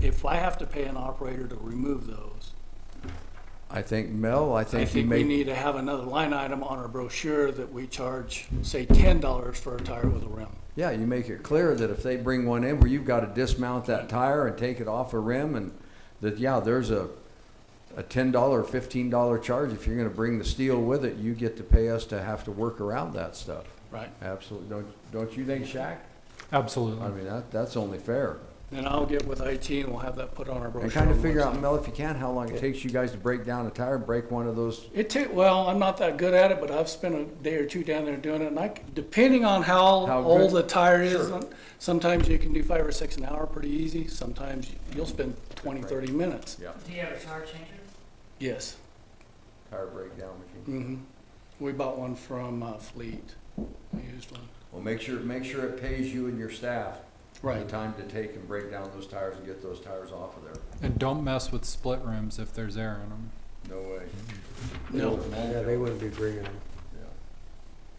if I have to pay an operator to remove those, I think, Mel, I I think you think we made, need to have another line item on our brochure that we charge, say, $10 for a tire with a rim. yeah, you make it clear that if they bring one in where you've got to dismount that tire and take it off a rim, and that, yeah, there's a $10, $15 charge. If you're gonna bring the steel with it, you get to pay us to have to work around that stuff. Right. Absolutely. Don't you think, Shaq? Absolutely. I mean, that's only fair. Then I'll get with IT and we'll have that put on our brochure. And kind on of the figure out, website. Mel, if you can, how long it takes you guys to break down a tire and break one of those. Well, I'm not that good at it, but I've spent a day or two down there doing it, and depending on how How old good? the tire is, Sure. sometimes you can do 5 or 6 an hour pretty easy. Sometimes you'll spend 20, 30 minutes. Yeah. Do you have a tire changer? Yes. Tire breakdown machine. We bought one from Fleet. We used one. Well, make sure it pays you and your staff Right. the time to take and break down those tires and get those tires off of there. And don't mess with split rims if there's air in them. No way. No. Yeah, they wouldn't be bringing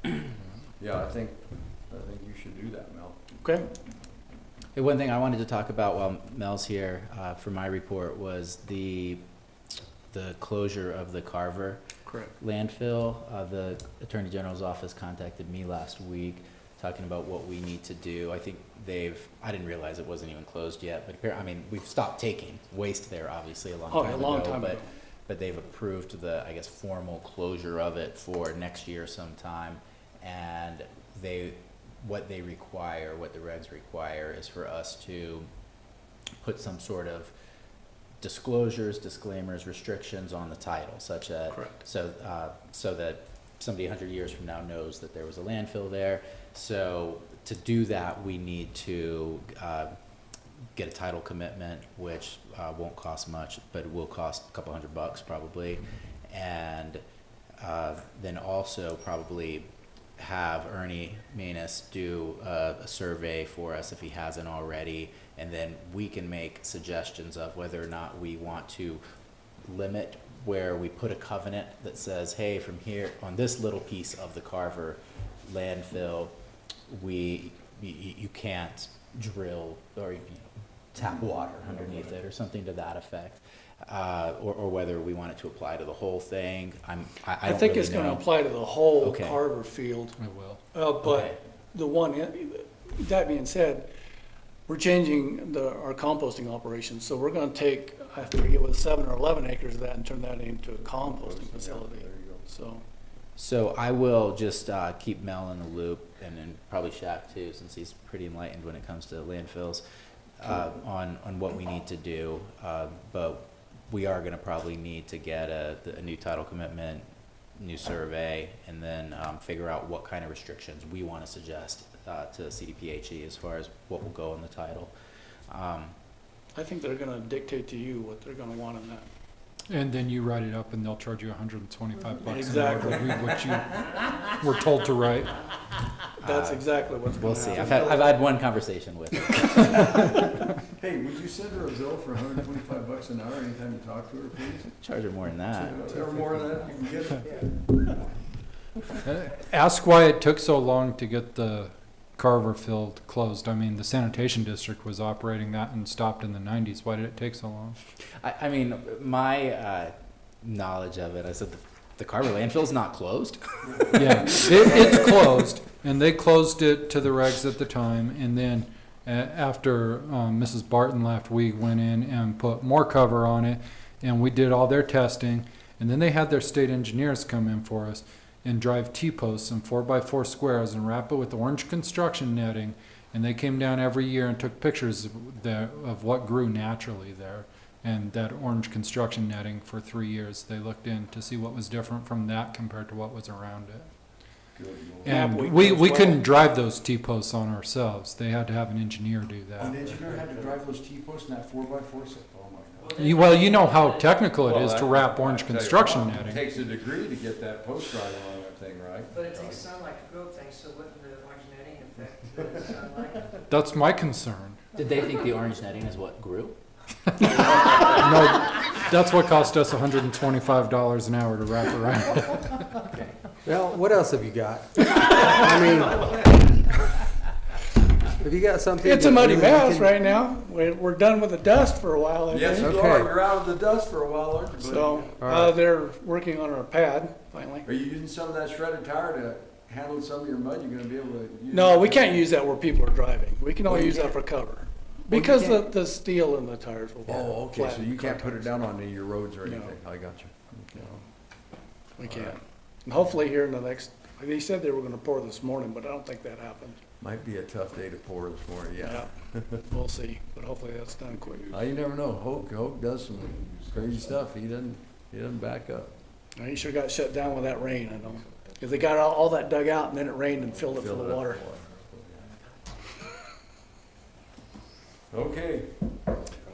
them. Yeah, I think you should do that, Mel. Okay. Hey, one thing I wanted to talk about while Mel's here for my report was the closure of the Carver Correct. landfill. The Attorney General's office contacted me last week talking about what we need to do. I think I didn't realize it wasn't even closed yet, but I mean, we've stopped taking waste there obviously a long time ago. But they've approved the, I guess, formal closure of it for next year sometime. And what the regs require is for us to put some sort of disclosures, disclaimers, restrictions on the title, such that so that somebody 100 years from now knows that there was a landfill there. So to do that, we need to get a title commitment, which won't cost much, but it will cost a couple $100 probably, and then also probably have Ernie Manus do a survey for us if he hasn't already, and then we can make suggestions of whether or not we want to limit where we put a covenant that says, hey, from here on this little piece of the Carver landfill, you can't drill or tap water underneath it or something to that effect. Or whether we want it to apply to the whole thing. I think it's going to apply to the whole Carver field. It will. But that being said, we're changing our composting operations. So we're going to take, I forget what, 7 or 11 acres of that and turn that into a composting facility. So I will just keep Mel in the loop, and then probably Shaq too, since he's pretty enlightened when it comes to landfills, on what we need to do. But we are going to probably need to get a new title commitment, new survey, and then figure out what kind of restrictions we want to suggest to CDPHE as far as what will go in the title. I think they're going to dictate to you what they're going to want in that. And then you write it up and they'll charge you $125 Exactly. an hour to read what you were told to write. That's exactly what's going We'll to see. happen. I've had one conversation with her. Hey, would you send her a bill for $125 an hour anytime you talk to her, please? Charge her more than that. Or more than that, you can get it. Ask why it took so long to get the Carver field closed. I mean, the sanitation district was operating that and stopped in the 90s. Why did it take so long? I mean, my knowledge of it, I said the Carver landfill's not closed. Yeah, it's closed, and they closed it to the regs at the time, and then after Mrs. Barton left, we went in and put more cover on it, and we did all their testing, and then they had their state engineers come in for us and drive T-posts and 4x4 squares and wrap it with orange construction netting, and they came down every year and took pictures of what grew naturally there. And that orange construction netting for 3 years, they looked in to see what was different from that compared to what was around it. And we couldn't drive those T-posts on ourselves. They had to have an engineer do that. An engineer had to drive those T-posts in that 4x4 set? Oh my God. Well, you know how technical it is to wrap orange construction netting. It takes a degree to get that post drive on that thing, right? But it takes sunlight to grow things, so wouldn't the orange netting affect the sunlight? That's my concern. Did they think the orange netting is what grew? No, that's what cost us $125 an hour to wrap around. Okay. Well, what else have you got? I mean, have you got something? It's a muddy mess right now. We're done with the dust for a while, I Yes, think. you are. You're out of the dust for a while, aren't you, buddy? So they're working on our pad, finally. Are you using some of that shredded tire to handle some of your mud? You're going to be able to use No, we can't use that where people are driving. We can only use that for cover. Because the steel in the tires will okay, so you can't put it down. down on any of your roads or anything. No. I got you. Okay. We can't. And hopefully here in the next, they said they were gonna pour this morning, but I don't think that happened. Might be a tough day to pour this morning, yeah. We'll see, but hopefully that's done quick. You never know. Hoke does some crazy stuff. He doesn't back up. He sure got shut down with that rain, I know. Because they got all that dug out and then it rained and filled it full of water. Okay.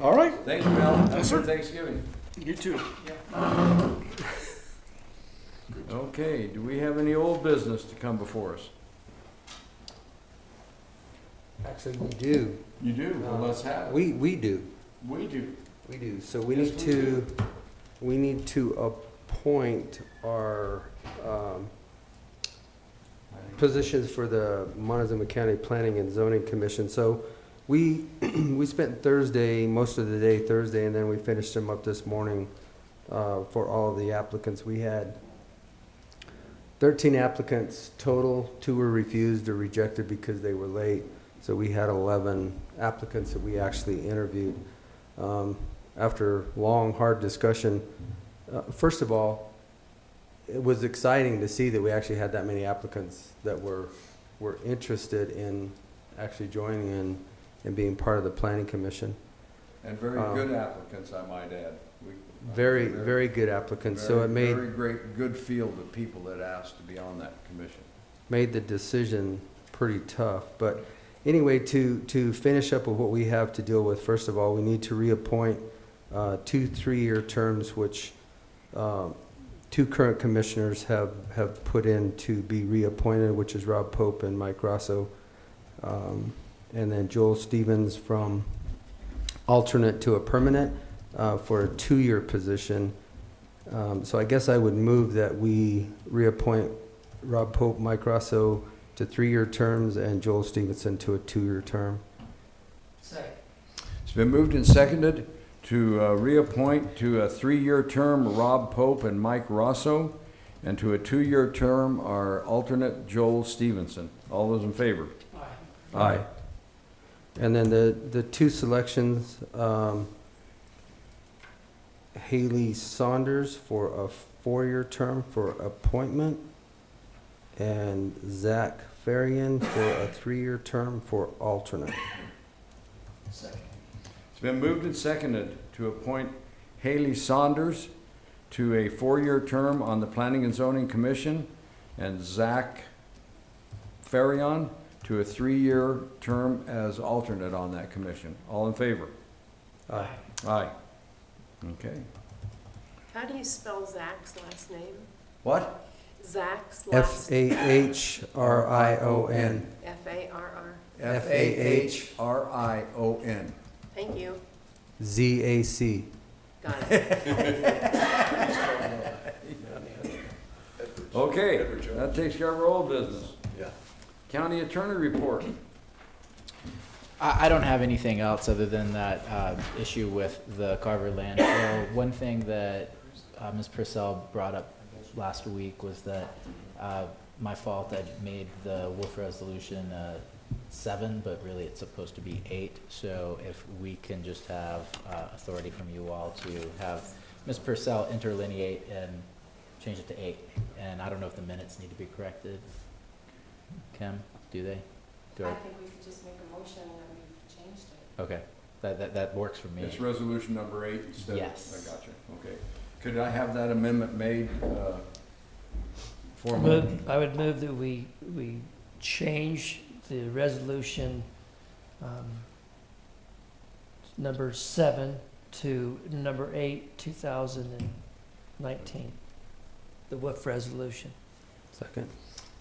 All right. Thank you, Mel. Have a Yes, sir. good Thanksgiving. You too. Okay, do we have any old business to come before us? Actually, we do. You do? Well, let's have it. We do. We do. We do. So we Yes, need to appoint our positions for the Montezuma County Planning and Zoning Commission. So we spent most of the day Thursday, and then we finished them up this morning for all of the applicants. We had 13 applicants total. 2 were refused or rejected because they were late. So we had 11 applicants that we actually interviewed. After long, hard discussion, first of all, it was exciting to see that we actually had that many applicants that were interested in actually joining in and being part of the planning commission. And very good applicants, I might add. Very good applicants, so it made. Very great, good field of people that asked to be on that commission. Made the decision pretty tough, but anyway, to finish up with what we have to deal with, first of all, we need to reappoint 2 3-year terms, which 2 current commissioners have put in to be reappointed, which is Rob Pope and Mike Rosso, and then Joel Stevens from alternate to a permanent for a 2-year position. So I guess I would move that we reappoint Rob Pope, Mike Rosso to 3-year terms and Joel Stevenson to a 2-year term. Second. It's been moved and seconded to reappoint to a 3-year term Rob Pope and Mike Rosso, and to a 2-year term our alternate Joel Stevenson. All those in favor? Aye. Aye. And then the 2 selections, Haley Saunders for a 4-year term for appointment, and Zach Farian for a 3-year term for alternate. Second. It's been moved and seconded to appoint Haley Saunders to a 4-year term on the Planning and Zoning Commission, and Zach Farian to a 3-year term as alternate on that commission. All in favor? Aye. Aye. Okay. How do you spell Zach's last name? What? Zach's last Fahrion. F-A-R-R. Fahrion. Thank you. ZAC. Got it. Okay, that takes care of our old business. Yeah. County Attorney report. I don't have anything else other than that issue with the Carver landfill. One thing that Ms. Purcell brought up last week was that my fault. I made the Wolf resolution 7, but really it's supposed to be 8. So if we can just have authority from you all to have Ms. Purcell interlineate and change it to 8. And I don't know if the minutes need to be corrected. Kim, do they? I think we could just make a motion that we've changed it. Okay, that works for me. It's resolution number 8 instead. Yes. I got you. Okay. Could I have that amendment made formally? I would move that we change the resolution number 7 to number 8, 2019. The WIF resolution. Second.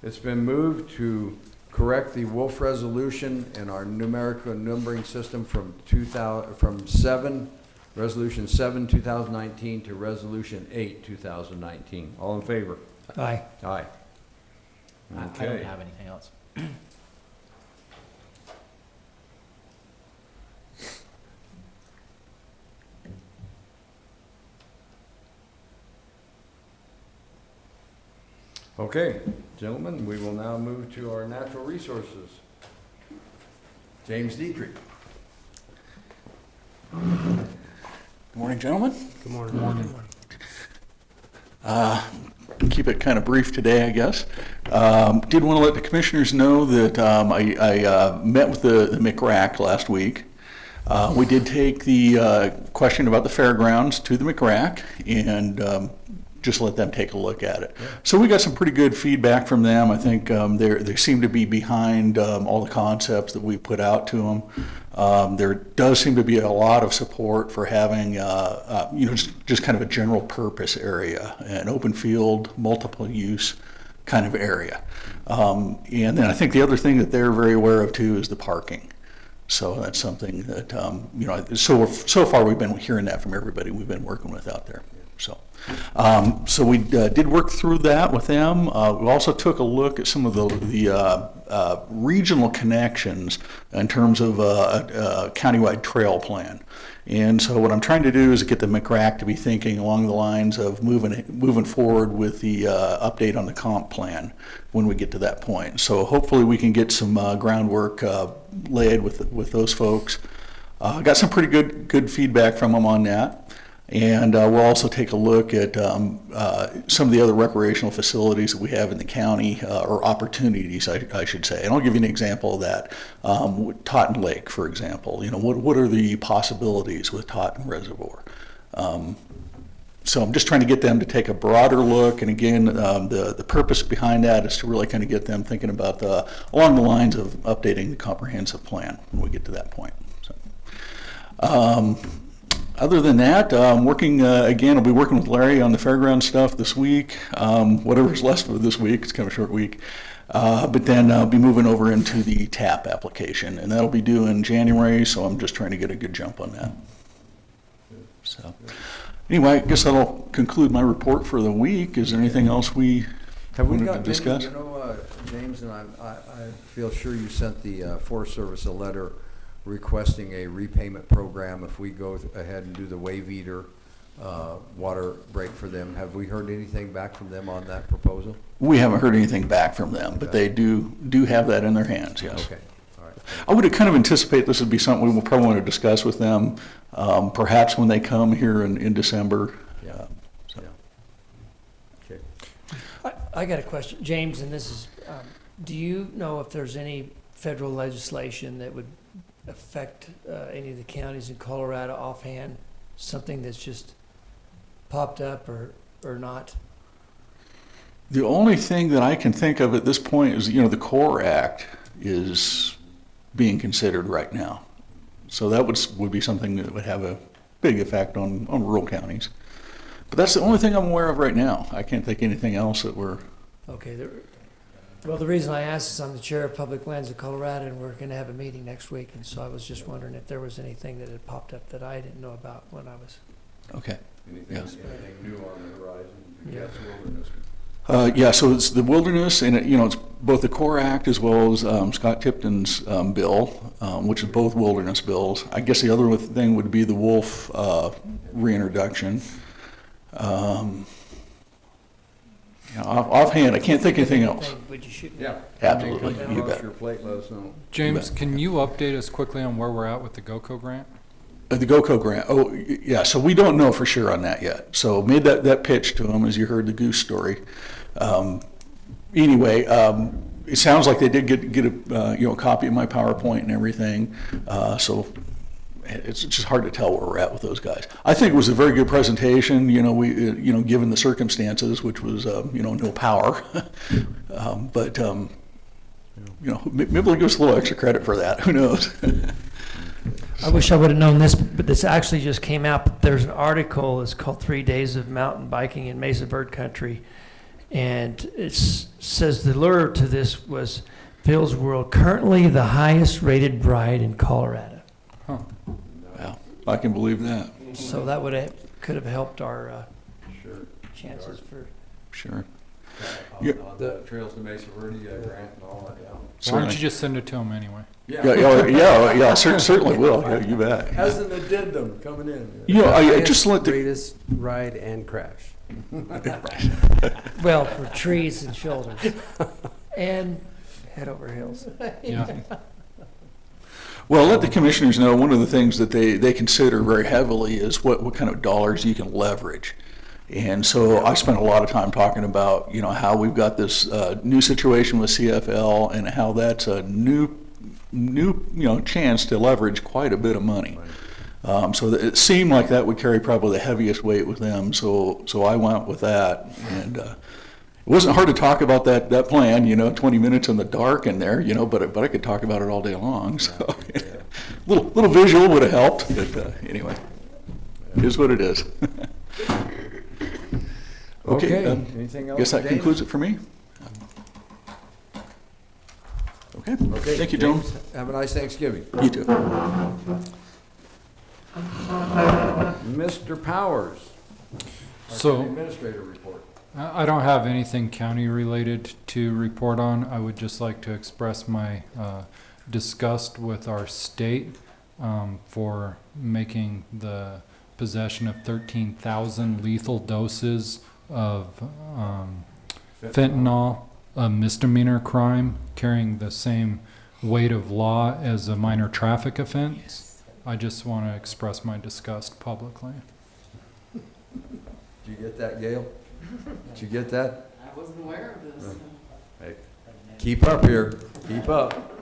It's been moved to correct the Wolf resolution in our numerical numbering system from 7, resolution 7, 2019 to resolution 8, 2019. All in favor? Aye. Aye. I don't Okay. have anything else. Okay, gentlemen, we will now move to our natural resources. James Dietrich. Good morning, gentlemen. Good morning. Keep it kind of brief today, I guess. Did want to let the commissioners know that I met with the MCRAC last week. We did take the question about the fairgrounds to the MCRAC and just let them take a look at it. Yeah. So we got some pretty good feedback from them. I think they seem to be behind all the concepts that we put out to them. There does seem to be a lot of support for having, just kind of a general purpose area, an open field, multiple use kind of area. And then I think the other thing that they're very aware of too is the parking. So that's something that, so far we've been hearing that from everybody we've been working with out there. So we did work through that with them. We also took a look at some of the regional connections in terms of a countywide trail plan. And so what I'm trying to do is get the MCRAC to be thinking along the lines of moving forward with the update on the comp plan when we get to that point. So hopefully we can get some groundwork laid with those folks. Got some pretty good feedback from them on that. And we'll also take a look at some of the other recreational facilities that we have in the county, or opportunities, I should say. And I'll give you an example of that. Totten Lake, for example. You know, what are the possibilities with Totten Reservoir? So I'm just trying to get them to take a broader look. And again, the purpose behind that is to really kind of get them thinking about along the lines of updating the comprehensive plan when we get to that point. So, other than that, working again, I'll be working with Larry on the fairground stuff this week. Whatever's left of this week, it's kind of a short week. But then I'll be moving over into the TAP application, and that'll be due in January, so I'm just trying to get a good jump on that. So anyway, I guess that'll conclude my report for the week. Is there anything else we wanted to discuss? You know, James, and I feel sure you sent the Forest Service a letter requesting a repayment program if we go ahead and do the wave eater water break for them. Have we heard anything back from them on that proposal? We haven't heard anything back from them, but they do have that in their hands, yes. Okay, all right. I would kind of anticipate this would be something we will probably want to discuss with them, perhaps when they come here in December. Yeah. So. Yeah. Okay. I got a question, James, and this is, do you know if there's any federal legislation that would affect any of the counties in Colorado offhand? Something that's just popped up or not? The only thing that I can think of at this point is, you know, the CORE Act is being considered right now. So that would be something that would have a big effect on rural counties. But that's the only thing I'm aware of right now. I can't think of anything else that we're... Okay. Well, the reason I asked is I'm the chair of Public Lands of Colorado, and we're going to have a meeting next week, and so I was just wondering if there was anything that had popped up that I didn't know about when I was... Okay. Anything new on the horizon? Yeah. Wilderness. Yeah, so it's the wilderness, and it's both the CORE Act as well as Scott Tipton's bill, which is both wilderness bills. I guess the other thing would be the wolf reintroduction. Offhand, I can't think of anything else. Would you shoot me? Yeah. Absolutely, you bet. Your plate, let us know. James, can you update us quickly on where we're at with the GOCO grant? The GOCO grant. Oh, yeah. So we don't know for sure on that yet. So made that pitch to them as you heard the goose story. Anyway, it sounds like they did get a copy of my PowerPoint and everything. So it's just hard to tell where we're at with those guys. I think it was a very good presentation. Given the circumstances, which was no power, but maybe they'll give us a little extra credit for that. Who knows? I wish I would have known this, but this actually just came out. There's an article, it's called 3 Days of Mountain Biking in Mesa Bird Country, and it says the lure to this was Phil's World, currently the highest rated ride in Colorado. Huh. Wow, I can believe that. So that could have helped our chances for... Sure. The Trails to Mesa Verde grant and all that, yeah. Why don't you just send it to them anyway? Yeah, certainly will. Yeah, you bet. As an addendum coming in. I just let the greatest ride and crash. Well, for trees and shoulders. And head over heels. Yeah. Well, let the commissioners know one of the things that they consider very heavily is what kind of dollars you can leverage. And so I spent a lot of time talking about, how we've got this new situation with CFL and how that's a new chance to leverage quite a bit of money. So it seemed like that would carry probably the heaviest weight with them. So I went with that, and it wasn't hard to talk about that plan. 20 minutes in the dark in there, but I could talk about it all day long. So little visual would have helped. But anyway, it is what it is. Okay. Anything else? Guess that concludes it for me. Okay. Thank you, Joan. Have a nice Thanksgiving. You too. Mr. Powers. So, Administrator report. I don't have anything county related to report on. I would just like to express my disgust with our state for making the possession of 13,000 lethal doses of fentanyl a misdemeanor crime, carrying the same weight of law as a minor traffic offense. I just want to express my disgust publicly. Did you get that, Gail? Did you get that? I wasn't aware of this. Hey, keep up here, keep up.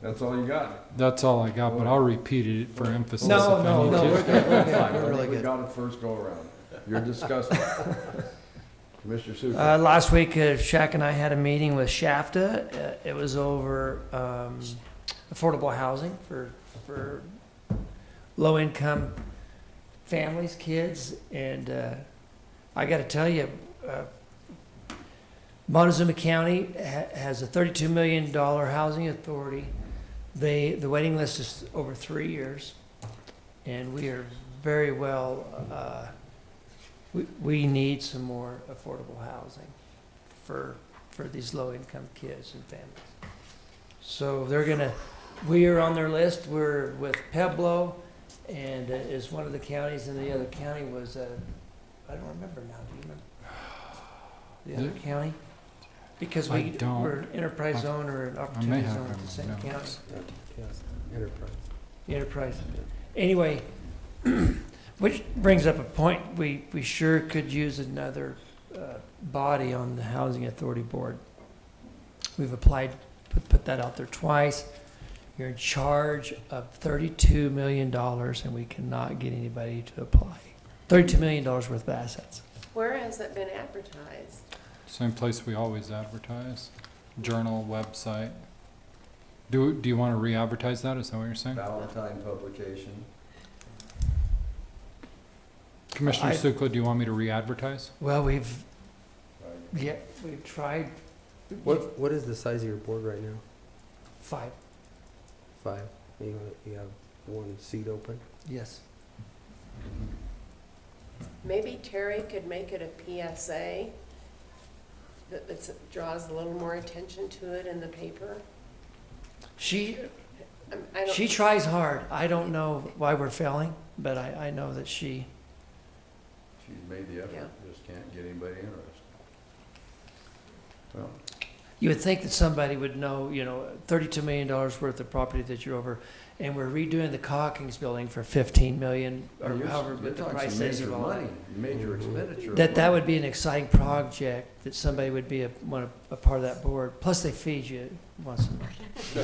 That's all you got? That's all I got, but I'll repeat it for emphasis. No, if I no, need no, to. we're good, we're good, Fine, we're I really think we good. got it first go around. You're disgusting. Commissioner Sucre. Last week, Shaq and I had a meeting with Shafta. It was over affordable housing for low-income families, kids, and I got to tell you, Montezuma County has a $32 million housing authority. The waiting list is over 3 years, and we are very well. We need some more affordable housing for these low-income kids and families. So we are on their list. We're with Pueblo, and is one of the counties, and the other county was, I don't remember now. Do you remember the other county? Because I don't. we're an enterprise zone or an I may opportunity have zone at them, the same yeah. county. Yes, enterprise. Enterprise. Anyway, which brings up a point, we sure could use another body on the Housing Authority Board. We've applied, put that out there twice. You're in charge of $32 million, and we cannot get anybody to apply. $32 million worth of assets. Where has it been advertised? Same place we always advertise. Journal, website. Do you want to re-advertise that? Is that what you're saying? Valentine publication. Commissioner Sukla, do you want me to re-advertise? Well, we've tried. What is the size of your board right now? 5. 5. You have 1 seat open? Yes. Maybe Terry could make it a PSA that draws a little more attention to it in the paper. She I don't- tries hard. I don't know why we're failing, but I know that she's made the effort, Yeah. just can't get anybody interested. Well, you would think that somebody would know, $32 million worth of property that you're over, and we're redoing the Calkins building for $15 million, or however you're the talking price some is major of all that. money, major expenditure. That would be an exciting project that somebody would be a part of that board. Plus, they feed you once a month. So.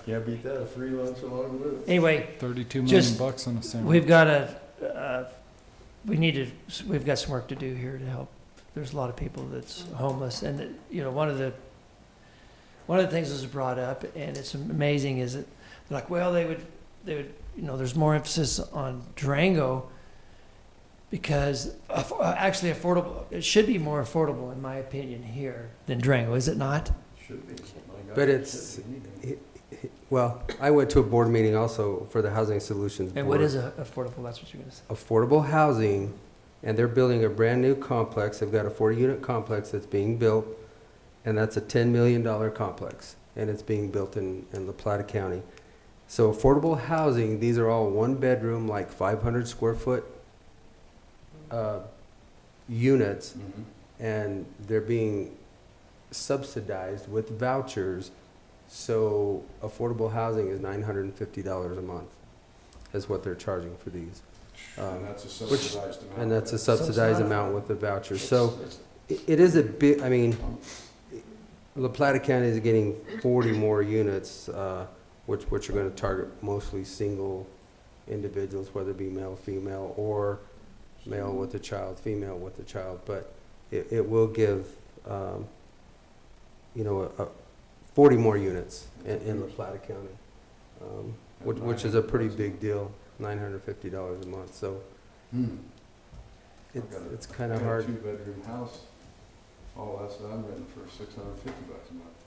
Can't beat that, a free lunch along with it. Anyway, $32 million just bucks on a sandwich. we've got we've got some work to do here to help. There's a lot of people that's homeless, and one of the things that was brought up, and it's amazing, is that they're like, well, they would there's more emphasis on Durango because actually affordable. It should be more affordable, in my opinion, here than Durango, is it not? Should be. My God, But it it's, should be. well, I went to a board meeting also for the Housing Solutions Board. And what is affordable? That's what you're going to say. Affordable housing, and they're building a brand-new complex. They've got a 40-unit complex that's being built, and that's a $10 million complex, and it's being built in La Plata County. So affordable housing, these are all one-bedroom, like 500 square foot units, and they're being subsidized with vouchers. So affordable housing is $950 a month, is what they're charging for these. And that's a subsidized amount. And that's a subsidized amount with the vouchers. So it is a bit, I mean, La Plata County is getting 40 more units, which are going to target mostly single individuals, whether it be male, female, or male with a child, female with a child. But it will give, 40 more units in La Plata County, which is a pretty big deal, $950 a month. So it's kind of hard. I got a 2-bedroom house. All that's I'm renting for $650 a month.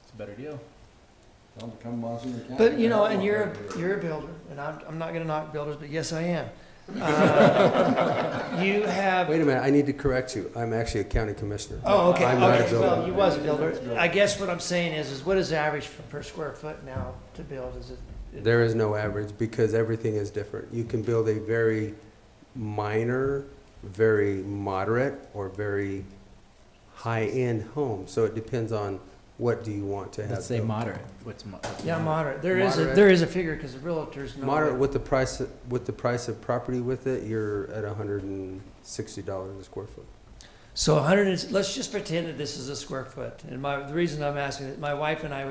It's a better deal. Tell them to come Montezuma County. But and you're a builder, and I'm not going to knock builders, but yes, I am. You have. Wait a minute, I need to correct you. I'm actually a county commissioner. Oh, okay. I'm not a Okay. builder. Well, you was a builder. I guess what I'm saying is what is the average per square foot now to build? Is it? There is no average because everything is different. You can build a very minor, very moderate, or very high-end home. So it depends on what do you want to have? Let's say built? moderate. What's Yeah, moderate. Moderate. There is a figure because the realtors know. Moderate that- with the price of property with it, you're at $160 a square foot. So let's just pretend that this is a square foot. And the reason I'm asking that, my wife and I,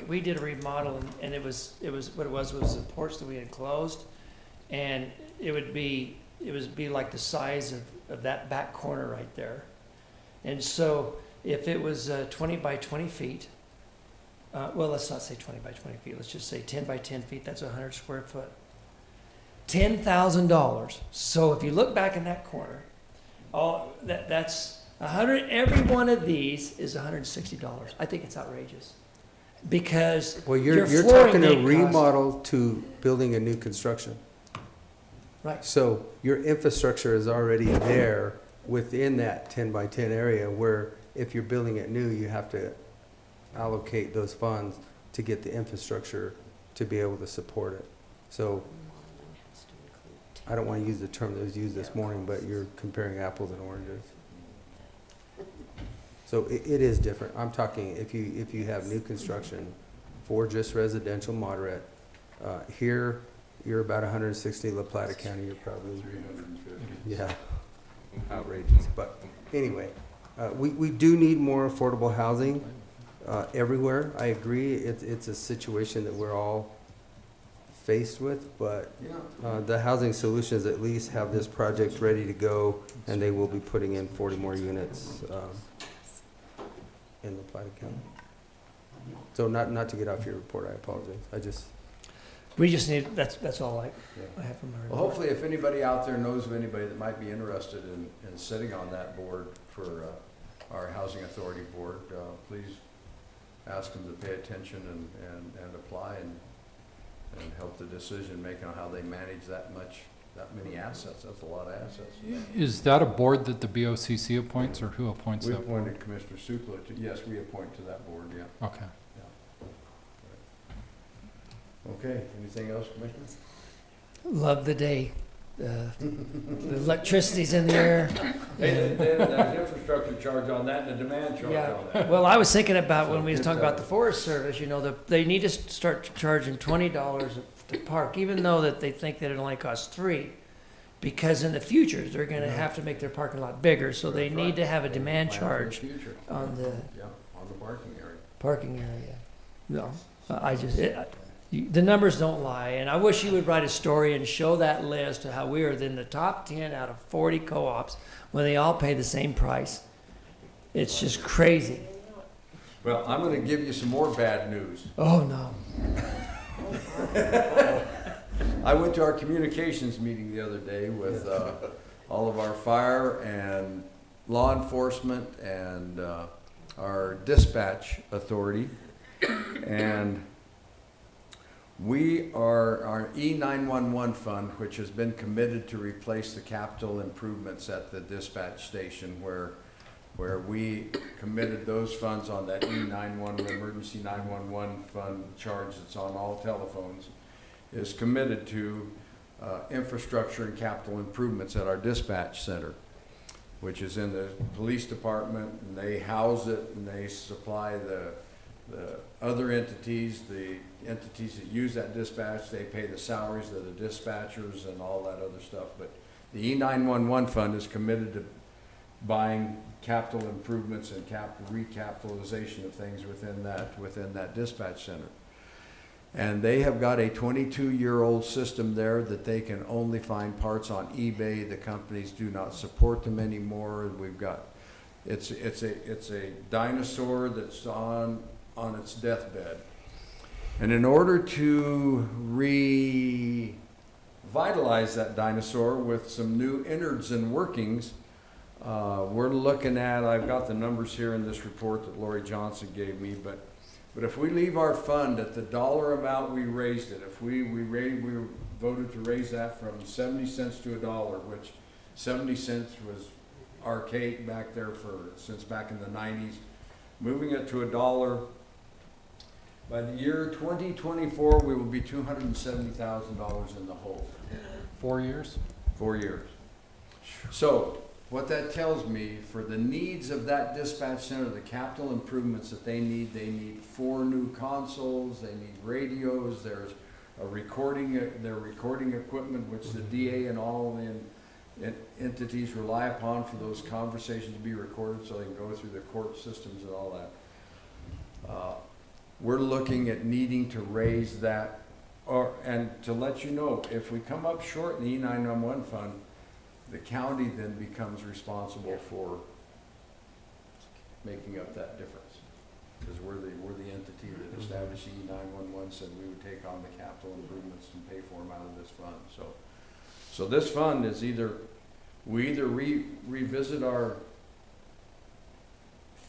we did a remodel and it was what it was a porch that we had closed. And it would be like the size of that back corner right there. And so if it was 20 by 20 feet, well, let's not say 20 by 20 feet. Let's just say 10 by 10 feet. That's 100 square foot. $10,000. So if you look back in that corner, that's 100. Every one of these is $160. I think it's outrageous because Well, you're flooring talking a didn't cost- remodel to building a new construction. Right. So your infrastructure is already there within that 10 by 10 area, where if you're building it new, you have to allocate those funds to get the infrastructure to be able to support it. So I don't want to use the term that was used this morning, but you're comparing apples and oranges. So it is different. I'm talking if you have new construction for just residential moderate, here you're about 160. La Plata County, you're probably 350. yeah, outrageous. But anyway, we do need more affordable housing everywhere. I agree. It's a situation that we're all faced with, but the Housing Solutions at least have this project ready to go, and they will be putting in 40 more units in La Plata County. So not to get off your report, I apologize. We just need, that's all I have from her. Well, hopefully if anybody out there knows of anybody that might be interested in sitting on that board for our Housing Authority Board, please ask them to pay attention and apply and help the decision making on how they manage that many assets. That's a lot of assets. Is that a board that the BOCC appoints, or who appoints We that board? appointed Commissioner Supla yes, we appoint to that board, yeah. Okay. Okay, anything else, Commissioner? Love the day. The electricity's in the air. Hey, there's infrastructure charge on that and a demand charge on that. Well, I was thinking about when we was talking about the Forest Service, they need to start charging $20 to park, even though that they think that it only costs $3. Because in the future, they're gonna have to make their parking lot bigger, so they need to have a demand charge on the on the parking area. Parking area. No, the numbers don't lie, and I wish you would write a story and show that list of how we are in the top 10 out of 40 co-ops when they all pay the same price. It's just crazy. Well, I'm going to give you some more bad news. Oh, no. I went to our communications meeting the other day with all of our fire and law enforcement and our dispatch authority, and our E911 fund, which has been committed to replace the capital improvements at the dispatch station, where we committed those funds on that E911 emergency 911 fund charge that's on all telephones, is committed to infrastructure and capital improvements at our dispatch center, which is in the police department, and they house it and they supply the other entities, the entities that use that dispatch, they pay the salaries of the dispatchers and all that other stuff. But the E911 fund is committed to buying capital improvements and recapitalization of things within that dispatch center. And they have got a 22-year-old system there that they can only find parts on eBay. The companies do not support them anymore. We've got, it's a dinosaur that's on its deathbed. And in order to revitalize that dinosaur with some new innards and workings, we're looking at, I've got the numbers here in this report that Lori Johnson gave me, but if we leave our fund at the dollar amount we raised it, if we voted to raise that from 70 cents to $1, which 70 cents was archaic back there since back in the 90s, moving it to $1, by the year 2024, we will be $270,000 in the hole. 4 years? 4 years. So what that tells me, for the needs of that dispatch center, the capital improvements that they need 4 new consoles, they need radios, there's a recording, their recording equipment, which the DA and all the entities rely upon for those conversations to be recorded so they can go through the court systems and all that. We're looking at needing to raise that, and to let you know, if we come up short in the E911 fund, the county then becomes responsible for making up that difference. Because we're the entity that established E911, said we would take on the capital improvements and pay for them out of this fund. So this fund is we either revisit our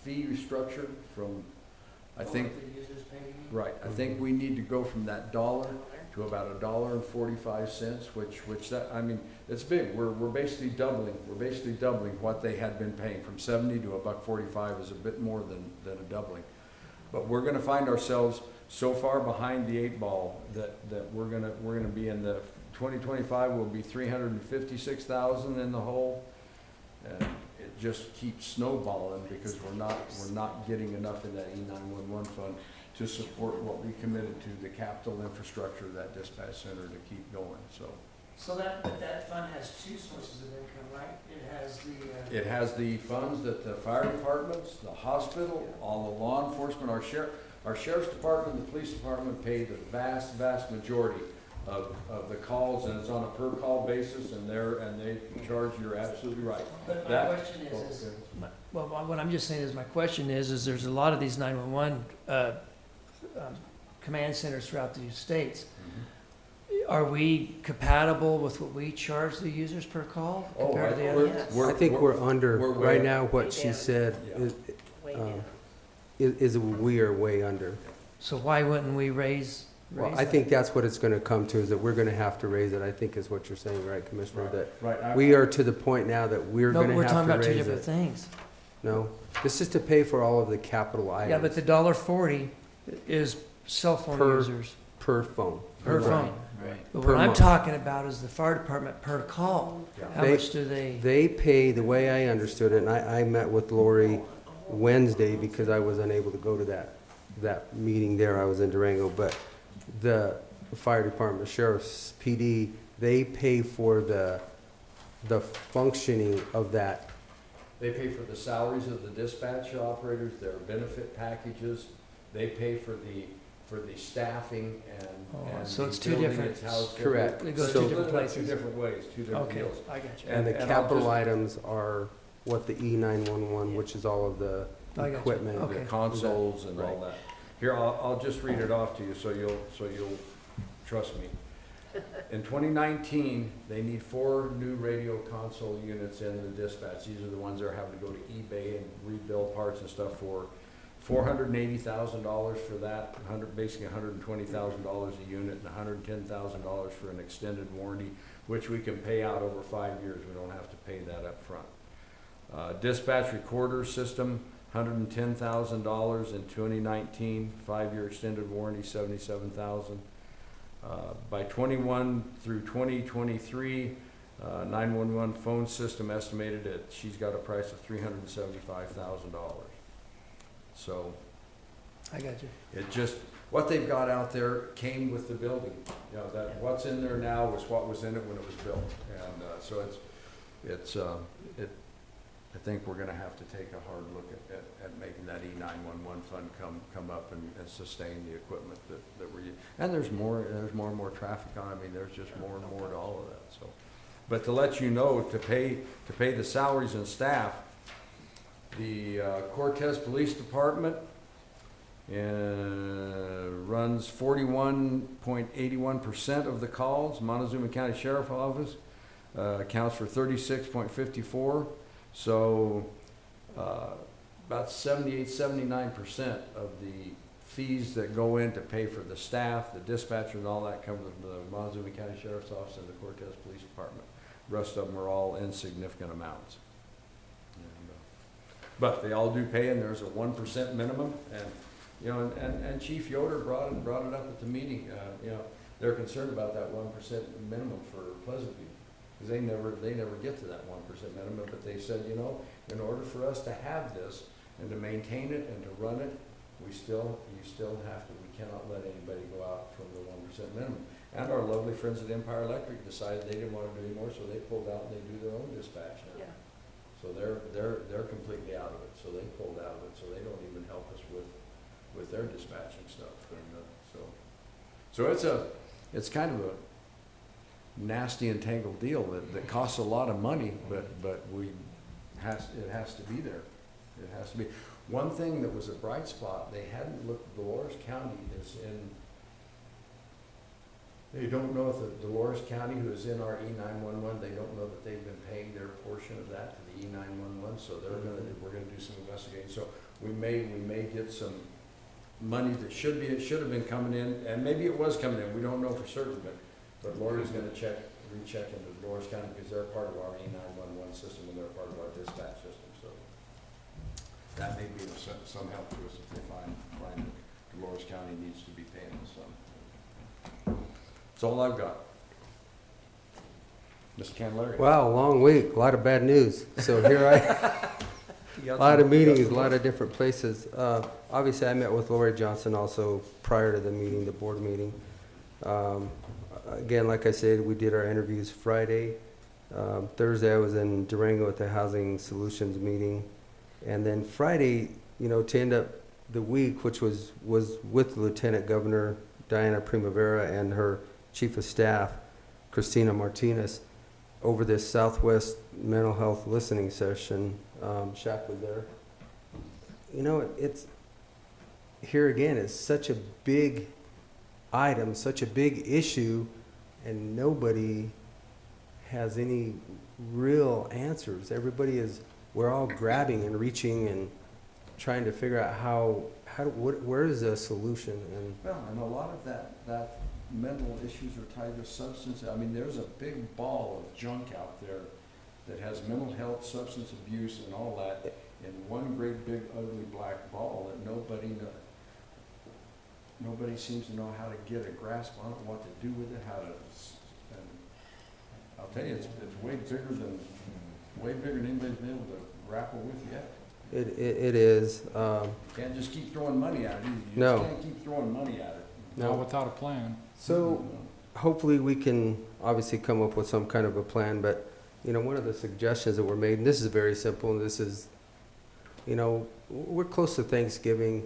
fee structure from, I think, right, I think we need to go from that $1 to about $1.45, which that, I mean, it's big. We're basically doubling what they had been paying. From 70 to $1.45 is a bit more than a doubling. But we're gonna find ourselves so far behind the 8 ball that we're gonna be in the 2025 will be 356,000 in the hole. And it just keeps snowballing because we're not getting enough in that E911 fund to support what we committed to the capital infrastructure of that dispatch center to keep going, so. So that fund has 2 sources of income, right? It has the funds that the fire departments, the hospital, all the law enforcement, our sheriff's department, the police department pay the vast majority of the calls, and it's on a per call basis, and they charge, you're absolutely right. But my question is, well, what I'm just saying is, my question is there's a lot of these 911 command centers throughout the states. Are we compatible with what we charge the users per call compared to the others? I think we're under, right now, what she said is we are way under. So why wouldn't we raise Well, I think that's what it's gonna come to, is that we're gonna have to raise it, I think is what you're saying, right, Commissioner? That we are to the point now that we're gonna have to raise it. No, we're talking about 2 different things. No, this is to pay for all of the capital items. Yeah, but the $1.40 is cell phone users. Per phone. Per phone. Right. But what I'm talking about is the fire department per call. How much do they? They pay, the way I understood it, and I met with Lori Wednesday because I was unable to go to that meeting there, I was in Durango, but the fire department, sheriff's PD, they pay for the functioning of that. They pay for the salaries of the dispatch operators, their benefit packages. They pay for the staffing and so it's 2 building different. its house. Correct. It goes So 2 different places. 2 different ways, 2 different deals. I got you. And the capital items are what the E911, which is all of the equipment. The consoles and all that. Here, I'll just read it off to you so you'll trust me. In 2019, they need 4 new radio console units in the dispatch. These are the ones that are having to go to eBay and rebuild parts and stuff for. $480,000 for that, basically $120,000 a unit, and $110,000 for an extended warranty, which we can pay out over 5 years. We don't have to pay that up front. Dispatch recorder system, $110,000 in 2019, 5-year extended warranty, $77,000. By 21 through 2023, 911 phone system estimated at, she's got a price of $375,000. So, I got you. It just, what they've got out there came with the building. You know, that what's in there now was what was in it when it was built. And so I think we're gonna have to take a hard look at making that E911 fund come up and sustain the equipment that we're using. And there's more and more traffic on it. I mean, there's just more and more to all of that, so. But to let you know, to pay the salaries and staff, the Cortez Police Department runs 41.81% of the calls. Montezuma County Sheriff Office accounts for 36.54%. So about 78-79% of the fees that go in to pay for the staff, the dispatcher and all that come from the Montezuma County Sheriff's Office and the Cortez Police Department. The rest of them are all insignificant amounts. But they all do pay, and there's a 1% minimum, and you know, and Chief Yoder brought it up at the meeting. You know, they're concerned about that 1% minimum for Pleasant View, because they never get to that 1% minimum, but they said, you know, in order for us to have this and to maintain it and to run it, you still have to, we cannot let anybody go out from the 1% minimum. And our lovely friends at Empire Electric decided they didn't want to do anymore, so they pulled out and they do their own dispatch now. Yeah. So they're completely out of it, so they pulled out of it, so they don't even help us with their dispatching stuff. And, so it's kind of a nasty entangled deal that costs a lot of money, but it has to be there. It has to be. One thing that was a bright spot, they hadn't looked, Dolores County is in, they don't know if the Dolores County, who is in our E911, they don't know that they've been paying their portion of that to the E911, so we're gonna do some investigating. So we may get some money that should have been coming in, and maybe it was coming in, we don't know for certain, but Lori's gonna recheck into Dolores County, because they're part of our E911 system and they're part of our dispatch system, so that may be some help to us if they find that Dolores County needs to be paying us some. That's all I've got. Mr. Candelaria. Wow, long week, a lot of bad news. So here a lot of meetings, a lot of different places. Obviously, I met with Lori Johnson also prior to the meeting, the board meeting. Again, like I said, we did our interviews Friday. Thursday, I was in Durango at the Housing Solutions meeting. And then Friday, you know, to end up the week, which was with Lieutenant Governor Diana Primavera and her Chief of Staff, Christina Martinez, over this Southwest Mental Health Listening Session. Shaq was there. You know, it's, here again, it's such a big item, such a big issue, and nobody has any real answers. We're all grabbing and reaching and trying to figure out where is the solution? And a lot of that mental issues are tied to substance. I mean, there's a big ball of junk out there that has mental health, substance abuse, and all that in one great big ugly black ball that nobody seems to know how to get a grasp on it, what to do with it, and I'll tell you, it's way bigger than anybody's been able to grapple with yet. It is. You can't just keep throwing money at it. You No. just can't keep throwing money at it. Not without a plan. So hopefully we can obviously come up with some kind of a plan, but you know, one of the suggestions that were made, and this is very simple, and this is, you know, we're close to Thanksgiving.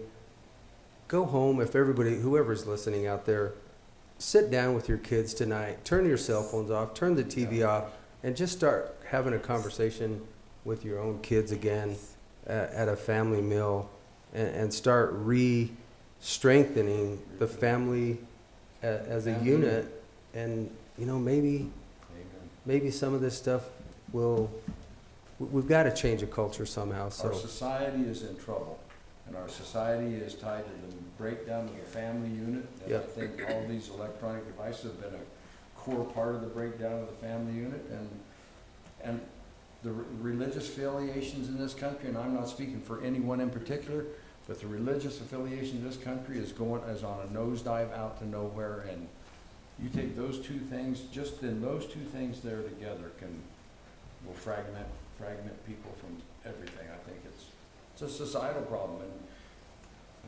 Go home, if whoever's listening out there, sit down with your kids tonight, turn your cell phones off, turn the TV off, and just start having a conversation with your own kids again at a family meal, and start strengthening the family as a unit. And you know, maybe some of this stuff we've got to change a culture somehow. So our society is in trouble, and our society is tied to the breakdown of the family unit. And Yep. I think all these electronic devices have been a core part of the breakdown of the family unit, and the religious affiliations in this country, and I'm not speaking for anyone in particular, but the religious affiliation in this country is on a nosedive out to nowhere. And you take those two things, just in those two things there together will fragment people from everything. I think it's a societal problem, and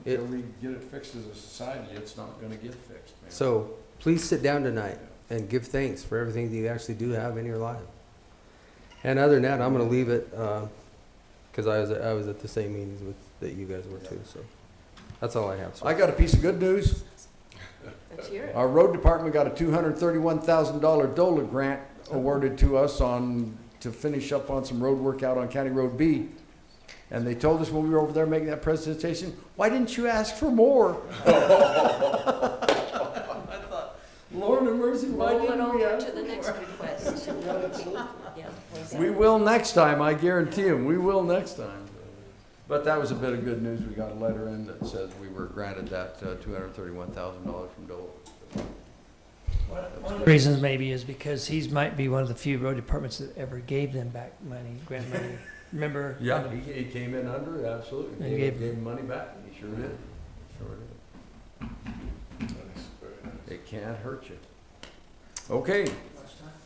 until we get it fixed as a society, it's not going to get fixed, man. So please sit down tonight and give thanks for everything that you actually do have in your life. And other than that, I'm going to leave it because I was at the same meetings that you guys were too. So that's all I have. So. I got a piece of good news. Let's hear it. Our road department got a $231,000 DOLA grant awarded to us to finish up on some road work out on County Road B. And they told us when we were over there making that presentation, why didn't you ask for more? I thought, Lord have mercy, why didn't we ask to the next request. We will next time, I guarantee him. We will next time. But that was a bit of good news. We got a letter in that says we were granted that $231,000 from Dole. One of the reasons maybe is because might be one of the few road departments that ever gave them back money, grant money. Remember? Yeah, he came in under it, absolutely. And gave him money back. He sure did. It can't hurt you. Okay.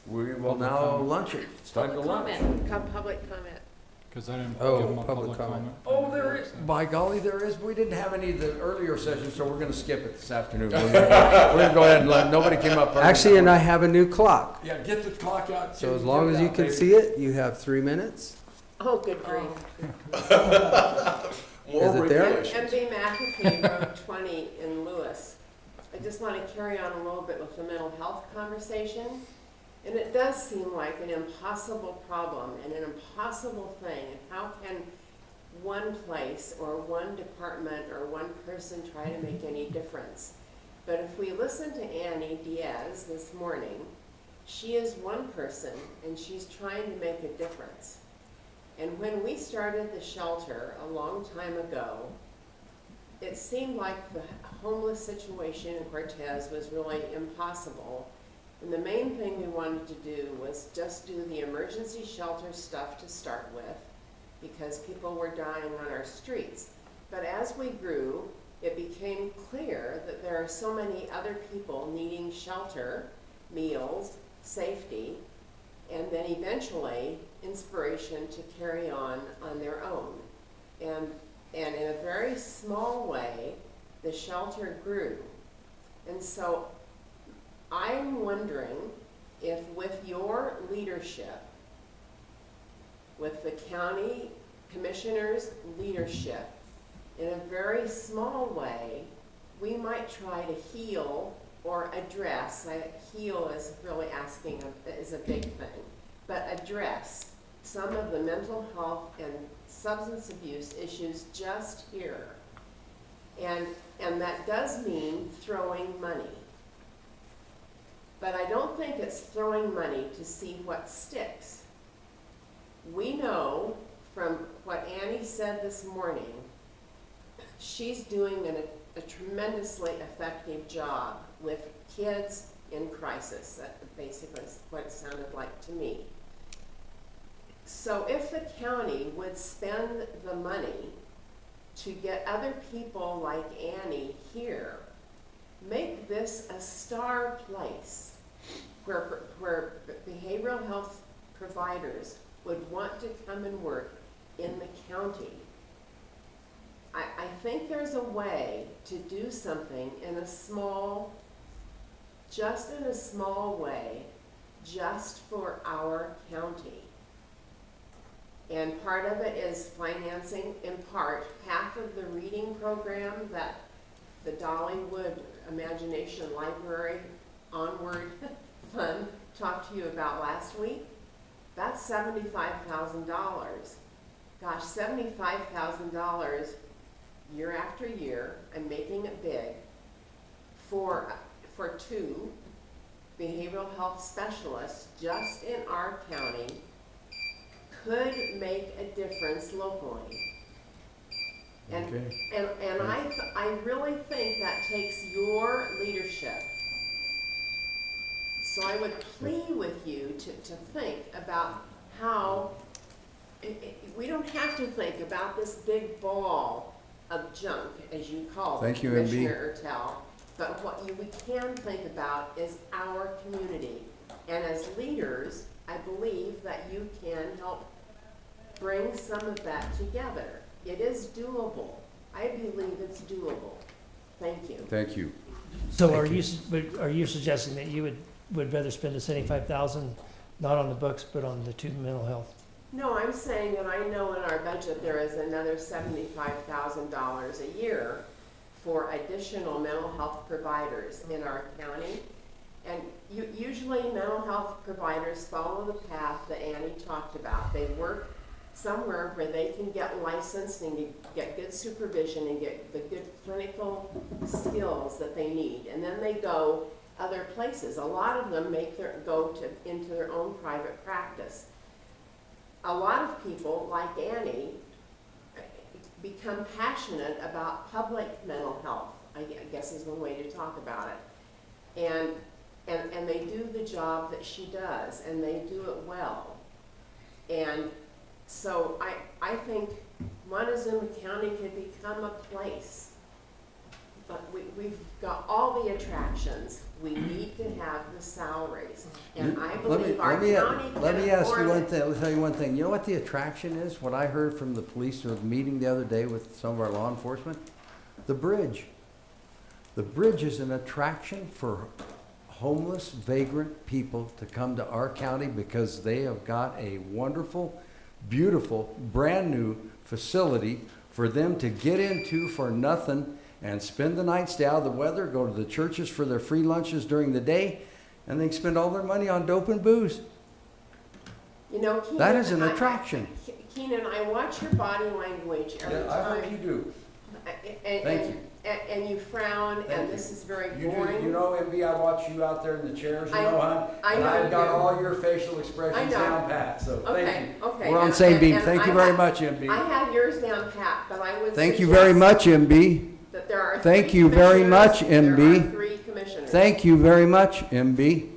We will now lunch it. It's time to lunch. Public comment. Because I didn't Oh, give them a public public comment. comment. Oh, there is, by golly, there is. We didn't have any of the earlier sessions, so we're gonna skip it this afternoon. We're gonna go ahead and let, nobody came up. Actually, and I have a new clock. Yeah, get the clock out. So as long as you can see it, you have 3 minutes. Oh, good grief. Is it there? M.B. McAfee Road 20 in Lewis. I just want to carry on a little bit with the mental health conversation. And it does seem like an impossible problem and an impossible thing. And how can one place or one department or one person try to make any difference? But if we listen to Annie Diaz this morning, she is one person and she's trying to make a difference. And when we started the shelter a long time ago, it seemed like the homeless situation in Cortez was really impossible. And the main thing we wanted to do was just do the emergency shelter stuff to start with, because people were dying on our streets. But as we grew, it became clear that there are so many other people needing shelter, meals, safety, and then eventually inspiration to carry on their own. And in a very small way, the shelter grew. And so I'm wondering if with your leadership, with the county commissioner's leadership, in a very small way, we might try to heal or address. Heal is really asking, is a big thing, but address some of the mental health and substance abuse issues just here. And that does mean throwing money. But I don't think it's throwing money to see what sticks. We know from what Annie said this morning, she's doing a tremendously effective job with kids in crisis. That basically is what it sounded like to me. So if the county would spend the money to get other people like Annie here, make this a star place where behavioral health providers would want to come and work in the county. I think there's a way to do something in a small, just in a small way, just for our county. And part of it is financing, in part, half of the reading program that the Dollywood Imagination Library Onward Fund talked to you about last week. That's $75,000. Gosh, $75,000 year after year, I'm making it big, for 2 behavioral health specialists just in our county could make a difference locally. And, Okay. and I really think that takes your leadership. So I would plead with you to think about how, we don't have to think about this big ball of junk, as you call it, Thank you, M.B. Commissioner Ertel. But what we can think about is our community. And as leaders, I believe that you can help bring some of that together. It is doable. I believe it's doable. Thank you. Thank you. So are you suggesting that you would rather spend the $75,000 not on the books, but on the 2 mental health? No, I'm saying that I know in our budget there is another $75,000 a year for additional mental health providers in our county. And usually mental health providers follow the path that Annie talked about. They work somewhere where they can get licensed and get good supervision and get the good clinical skills that they need. And then they go other places. A lot of them go into their own private practice. A lot of people, like Annie, become passionate about public mental health, I guess is one way to talk about it. And they do the job that she does, and they do it well. And so I think Montezuma County could become a place we've got all the attractions. We need to have the salaries. And I believe our county can Let me ask you afford one it. thing, let me tell you one thing. You know what the attraction is? What I heard from the police at a meeting the other day with some of our law enforcement? The bridge. The bridge is an attraction for homeless, vagrant people to come to our county because they have got a wonderful, beautiful, brand-new facility for them to get into for nothing and spend the night, stay out of the weather, go to the churches for their free lunches during the day, and they spend all their money on dope and booze. You know, Keenan, That is an attraction. Keenan, I watch your body language every Yeah, time. I hope you do. And, Thank you. And you frown, Thank and you. this is very You boring. do, you know, MB, I watch you out there in the chairs, you I- know, hon, I and know I've you got do. all your facial I expressions know. down pat, so Okay, thank you. okay. We're on the And- same beam. and Thank you I very have- much, MB. I have yours down pat, but I would Thank you very much, MB. that there are Thank three you very much, commissioners. There are MB. 3 commissioners. Thank you very much, MB.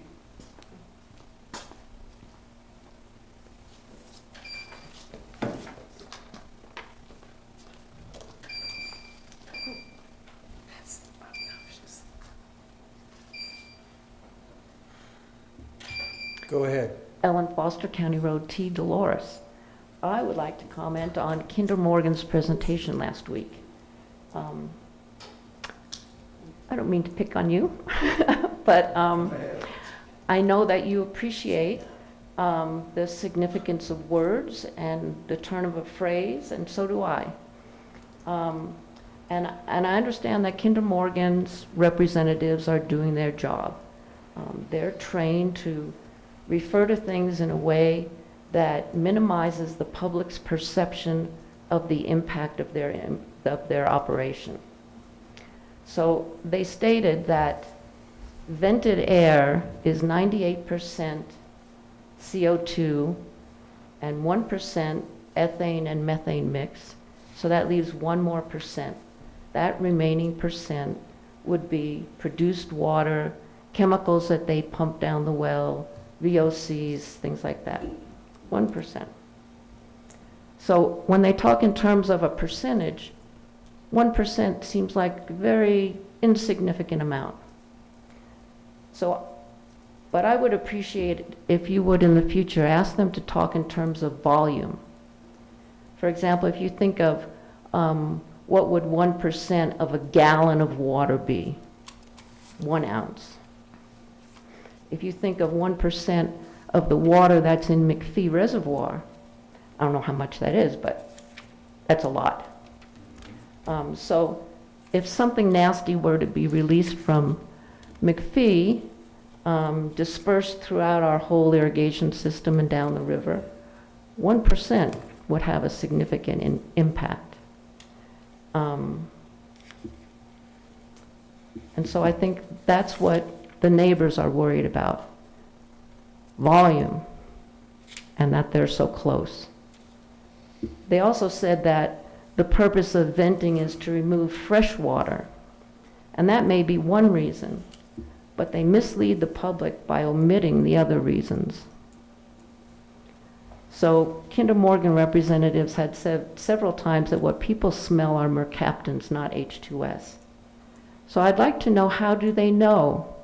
Go ahead. Ellen Foster, County Road T, Dolores. I would like to comment on Kinder Morgan's presentation last week. I don't mean to pick on you, but I know that you appreciate the significance of words and the turn of a phrase, and so do I. And I understand that Kinder Morgan's representatives are doing their job. They're trained to refer to things in a way that minimizes the public's perception of the impact of their operation. So they stated that vented air is 98% CO2 and 1% ethane and methane mix. So that leaves 1 more percent. That remaining percent would be produced water, chemicals that they pump down the well, VOCs, things like that. 1%. So when they talk in terms of a percentage, 1% seems like a very insignificant amount. So, but I would appreciate it if you would in the future ask them to talk in terms of volume. For example, if you think of what would 1% of a gallon of water be? 1 ounce. If you think of 1% of the water that's in McPhee Reservoir, I don't know how much that is, but that's a lot. So if something nasty were to be released from McPhee, dispersed throughout our whole irrigation system and down the river, 1% would have a significant impact. And so I think that's what the neighbors are worried about. Volume, and that they're so close. They also said that the purpose of venting is to remove fresh water, and that may be one reason, but they mislead the public by omitting the other reasons. So Kinder Morgan representatives had said several times that what people smell are mercaptans, not H2S. So I'd like to know, how do they know?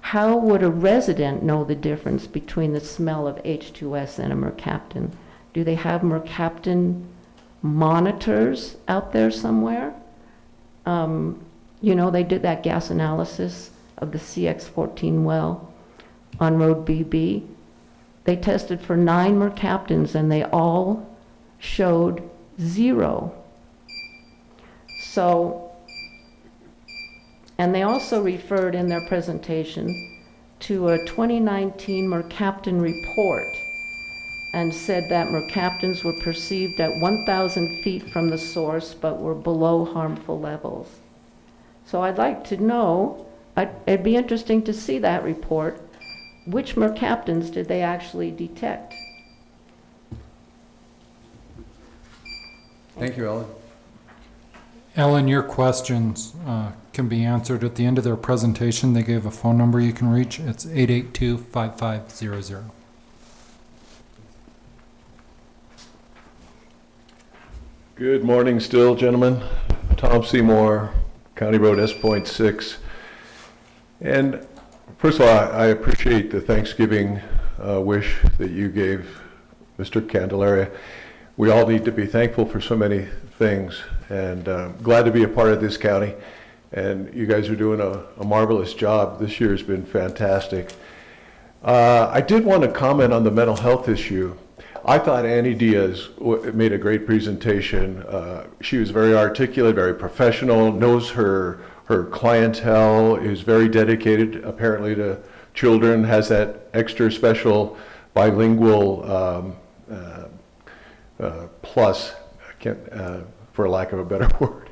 How would a resident know the difference between the smell of H2S and a mercaptan? Do they have mercaptan monitors out there somewhere? You know, they did that gas analysis of the CX-14 well on Road BB. They tested for 9 mercaptans and they all showed 0. So, and they also referred in their presentation to a 2019 mercaptan report and said that mercaptans were perceived at 1,000 feet from the source but were below harmful levels. So I'd like to know, it'd be interesting to see that report. Which mercaptans did they actually detect? Thank you, Ellen. Ellen, your questions can be answered at the end of their presentation. They gave a phone number you can reach. It's 882-5500. Good morning still, gentlemen. Tom Seymour, County Road S.6. And first of all, I appreciate the Thanksgiving wish that you gave Mr. Candelaria. We all need to be thankful for so many things, and glad to be a part of this county. And you guys are doing a marvelous job. This year has been fantastic. I did want to comment on the mental health issue. I thought Annie Diaz made a great presentation. She was very articulate, very professional, knows her clientele, is very dedicated apparently to children, has that extra special bilingual plus, for lack of a better word.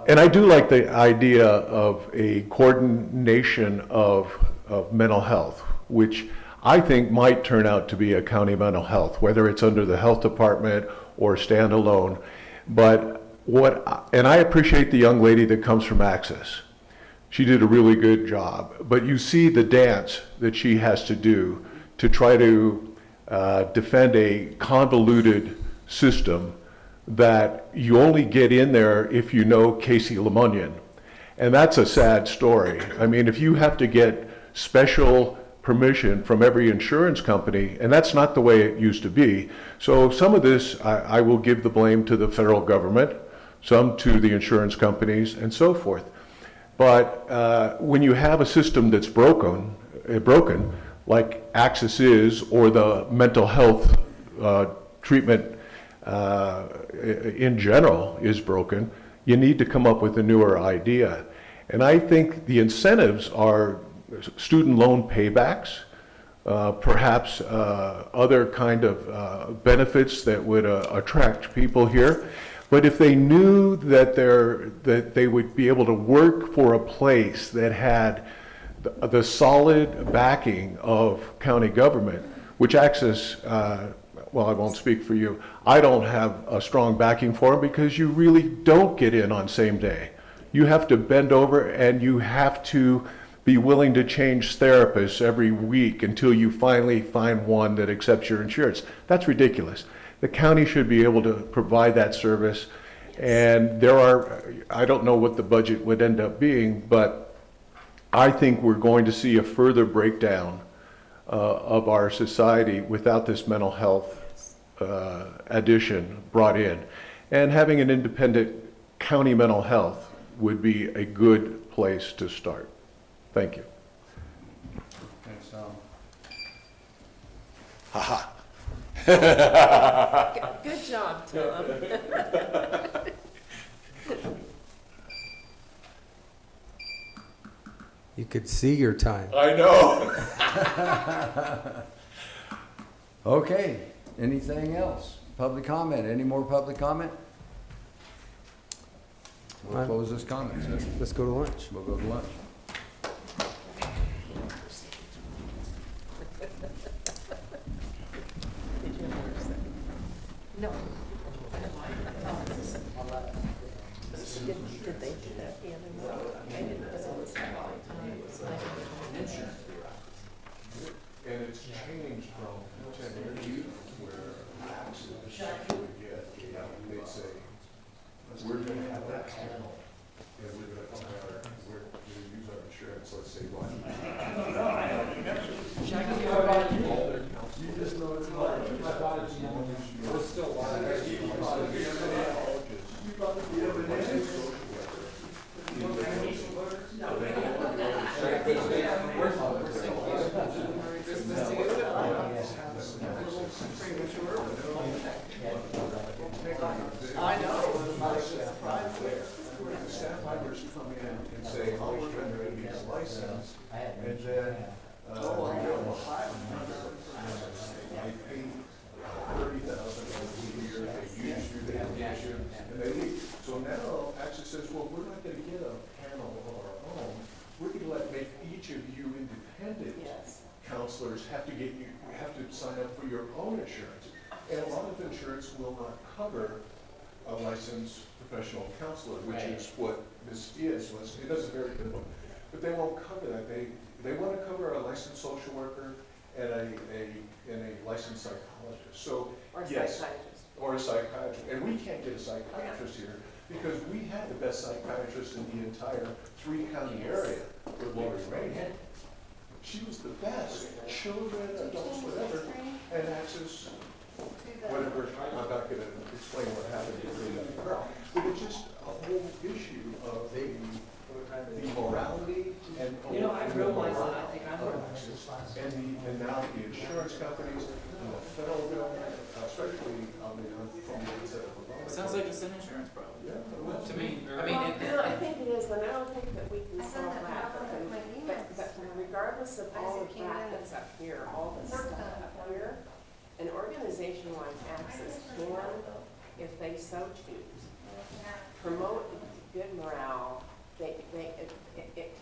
And I do like the idea of a coordination of mental health, which I think might turn out to be a county mental health, whether it's under the health department or standalone. But and I appreciate the young lady that comes from Access. She did a really good job. But you see the dance that she has to do to try to defend a convoluted system that you only get in there if you know Casey Lemunion. And that's a sad story. I mean, if you have to get special permission from every insurance company, and that's not the way it used to be. So some of this, I will give the blame to the federal government, some to the insurance companies, and so forth. But when you have a system that's broken, like Access is, or the mental health treatment in general is broken, you need to come up with a newer idea. And I think the incentives are student loan paybacks, perhaps other kind of benefits that would attract people here. But if they knew that they would be able to work for a place that had the solid backing of county government, which Access, well, I won't speak for you. I don't have a strong backing for them because you really don't get in on same day. You have to bend over and you have to be willing to change therapists every week until you finally find one that accepts your insurance. That's ridiculous. The county should be able to provide that service. And there are, I don't know what the budget would end up being, but I think we're going to see a further breakdown of our society without this mental health addition brought in. And having an independent county mental health would be a good place to start. Thank you. Thanks, Tom. Ha Good job, Tom. You could see your time. I know. Okay, anything else? Public comment, any more public comment? We'll close this comment session. Let's go to lunch. We'll go to lunch. No. Did they do that the other morning? I didn't know it was And it's changed from 10 years where Access would get, they'd say, we're going to have that panel, and we're going to compare, we're going to use our insurance, let's say, what? You just know it's large. We're still large. I know. The staff members come in and say, oh, we're going to renew his license, and then we go high. They pay $30,000 a year, they use you, they issue, and they leave. So now Access says, well, we're not going to get a panel of our own. We're going to make each of you independent counselors have to sign up for your own insurance. And a lot of insurance will not cover a licensed professional counselor, which is what Ms. Diaz was. It does a very good one. But they won't cover that. They want to cover a licensed social worker and a licensed psychologist. So, Or a yes, psychiatrist. or a psychiatrist. And we can't get a psychiatrist here because we had the best psychiatrist in the entire three-county area with Lori Rain. She was the best, children, adults, whatever, and Access, whatever, I'm not gonna explain what happened between them and her, but it's just a whole issue of the morality and. I realize that, I think I'm And now the insurance companies and the federal government, especially on the, from the onset of the. Sounds like it's an insurance problem. Yeah. To me, I Well, mean, I think it is, and I don't think that we can solve that, but regardless of all of that that's up here, all the stuff up here, an organization like Access can, if they so choose, promote good morale. It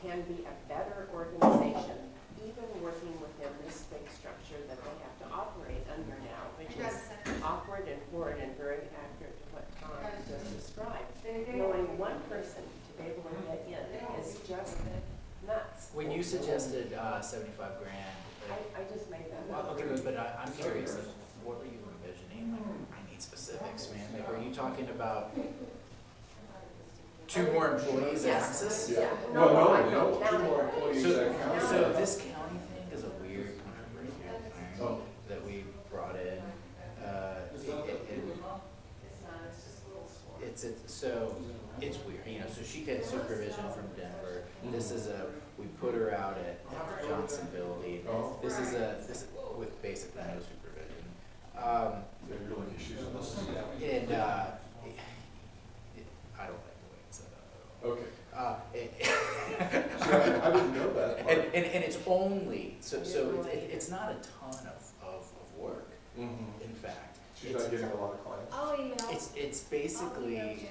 can be a better organization, even working within this big structure that they have to operate under now, which is awkward and horrid and very accurate to what Tom just described. Knowing one person to be able to get in is just nuts. when you suggested 75 grand, I just made that well, up. okay, but I'm curious, like, what were you envisioning? Like, I need specifics, man. Like, were you talking about 2 more employees at Access? Yeah. No, 2 more employees at county. So this county thing is a weird controversial thing that we brought in. So it's weird, so she gets supervision from Denver. This is we put her out at Johnson Building. This is with basically no supervision. And I don't like the way it's set up. Okay. See, I didn't know that part. And it's only, so it's not a ton of work, in fact. She's not getting a lot of clients. Oh, It's basically,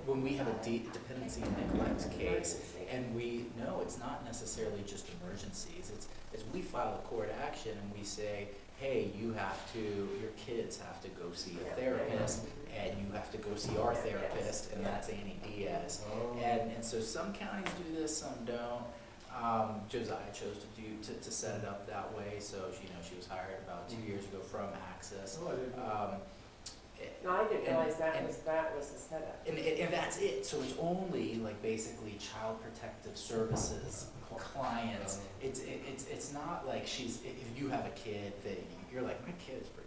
when we have a dependency and neglect case, and we know it's not necessarily just emergencies, it's we file a court action and we say, hey, your kids have to go see a therapist, and you have to go see our therapist, and that's Annie Diaz. And so some counties do this, some don't. Josiah chose to set it up that way, so she was hired about 2 years ago from Access. No, I didn't realize that was the setup. And that's it. So it's only like basically child protective services clients. It's not like if you have a kid that you're like, my kid is freaking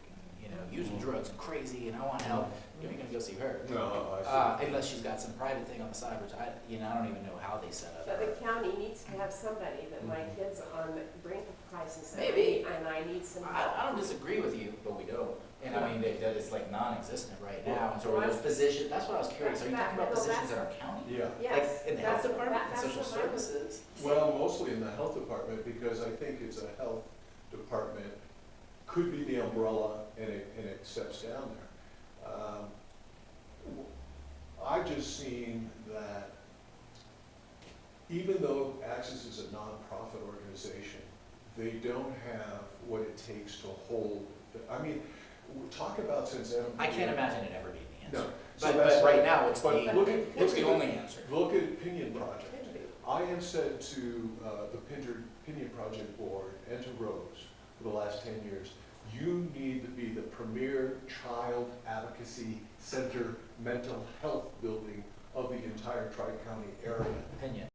using drugs and crazy, and I want help. You're gonna go see her. No, unless she's got some private thing on the side, which I don't even know how they set up. But the county needs to have somebody that my kid's on the brink of crisis. Maybe. And I need some help. I don't disagree with you, but we don't. And I mean, that it's like non-existent right now. And so are those positions, that's what I was curious. Are you talking about positions in our county? Yeah. Like in the health department, and social services? Well, mostly in the health department, because I think it's a health department, could be the umbrella, and it steps down there. I've just seen that even though Access is a nonprofit organization, they don't have what it takes to hold, talk about since M.P.M. I can't imagine it ever being the answer. No. But right now, it's the only answer. Look at Opinion Project. I have said to the Opinion Project Board and to Rose for the last 10 years, you need to be the premier child advocacy center mental health building of the entire Tri-County area. Opinion.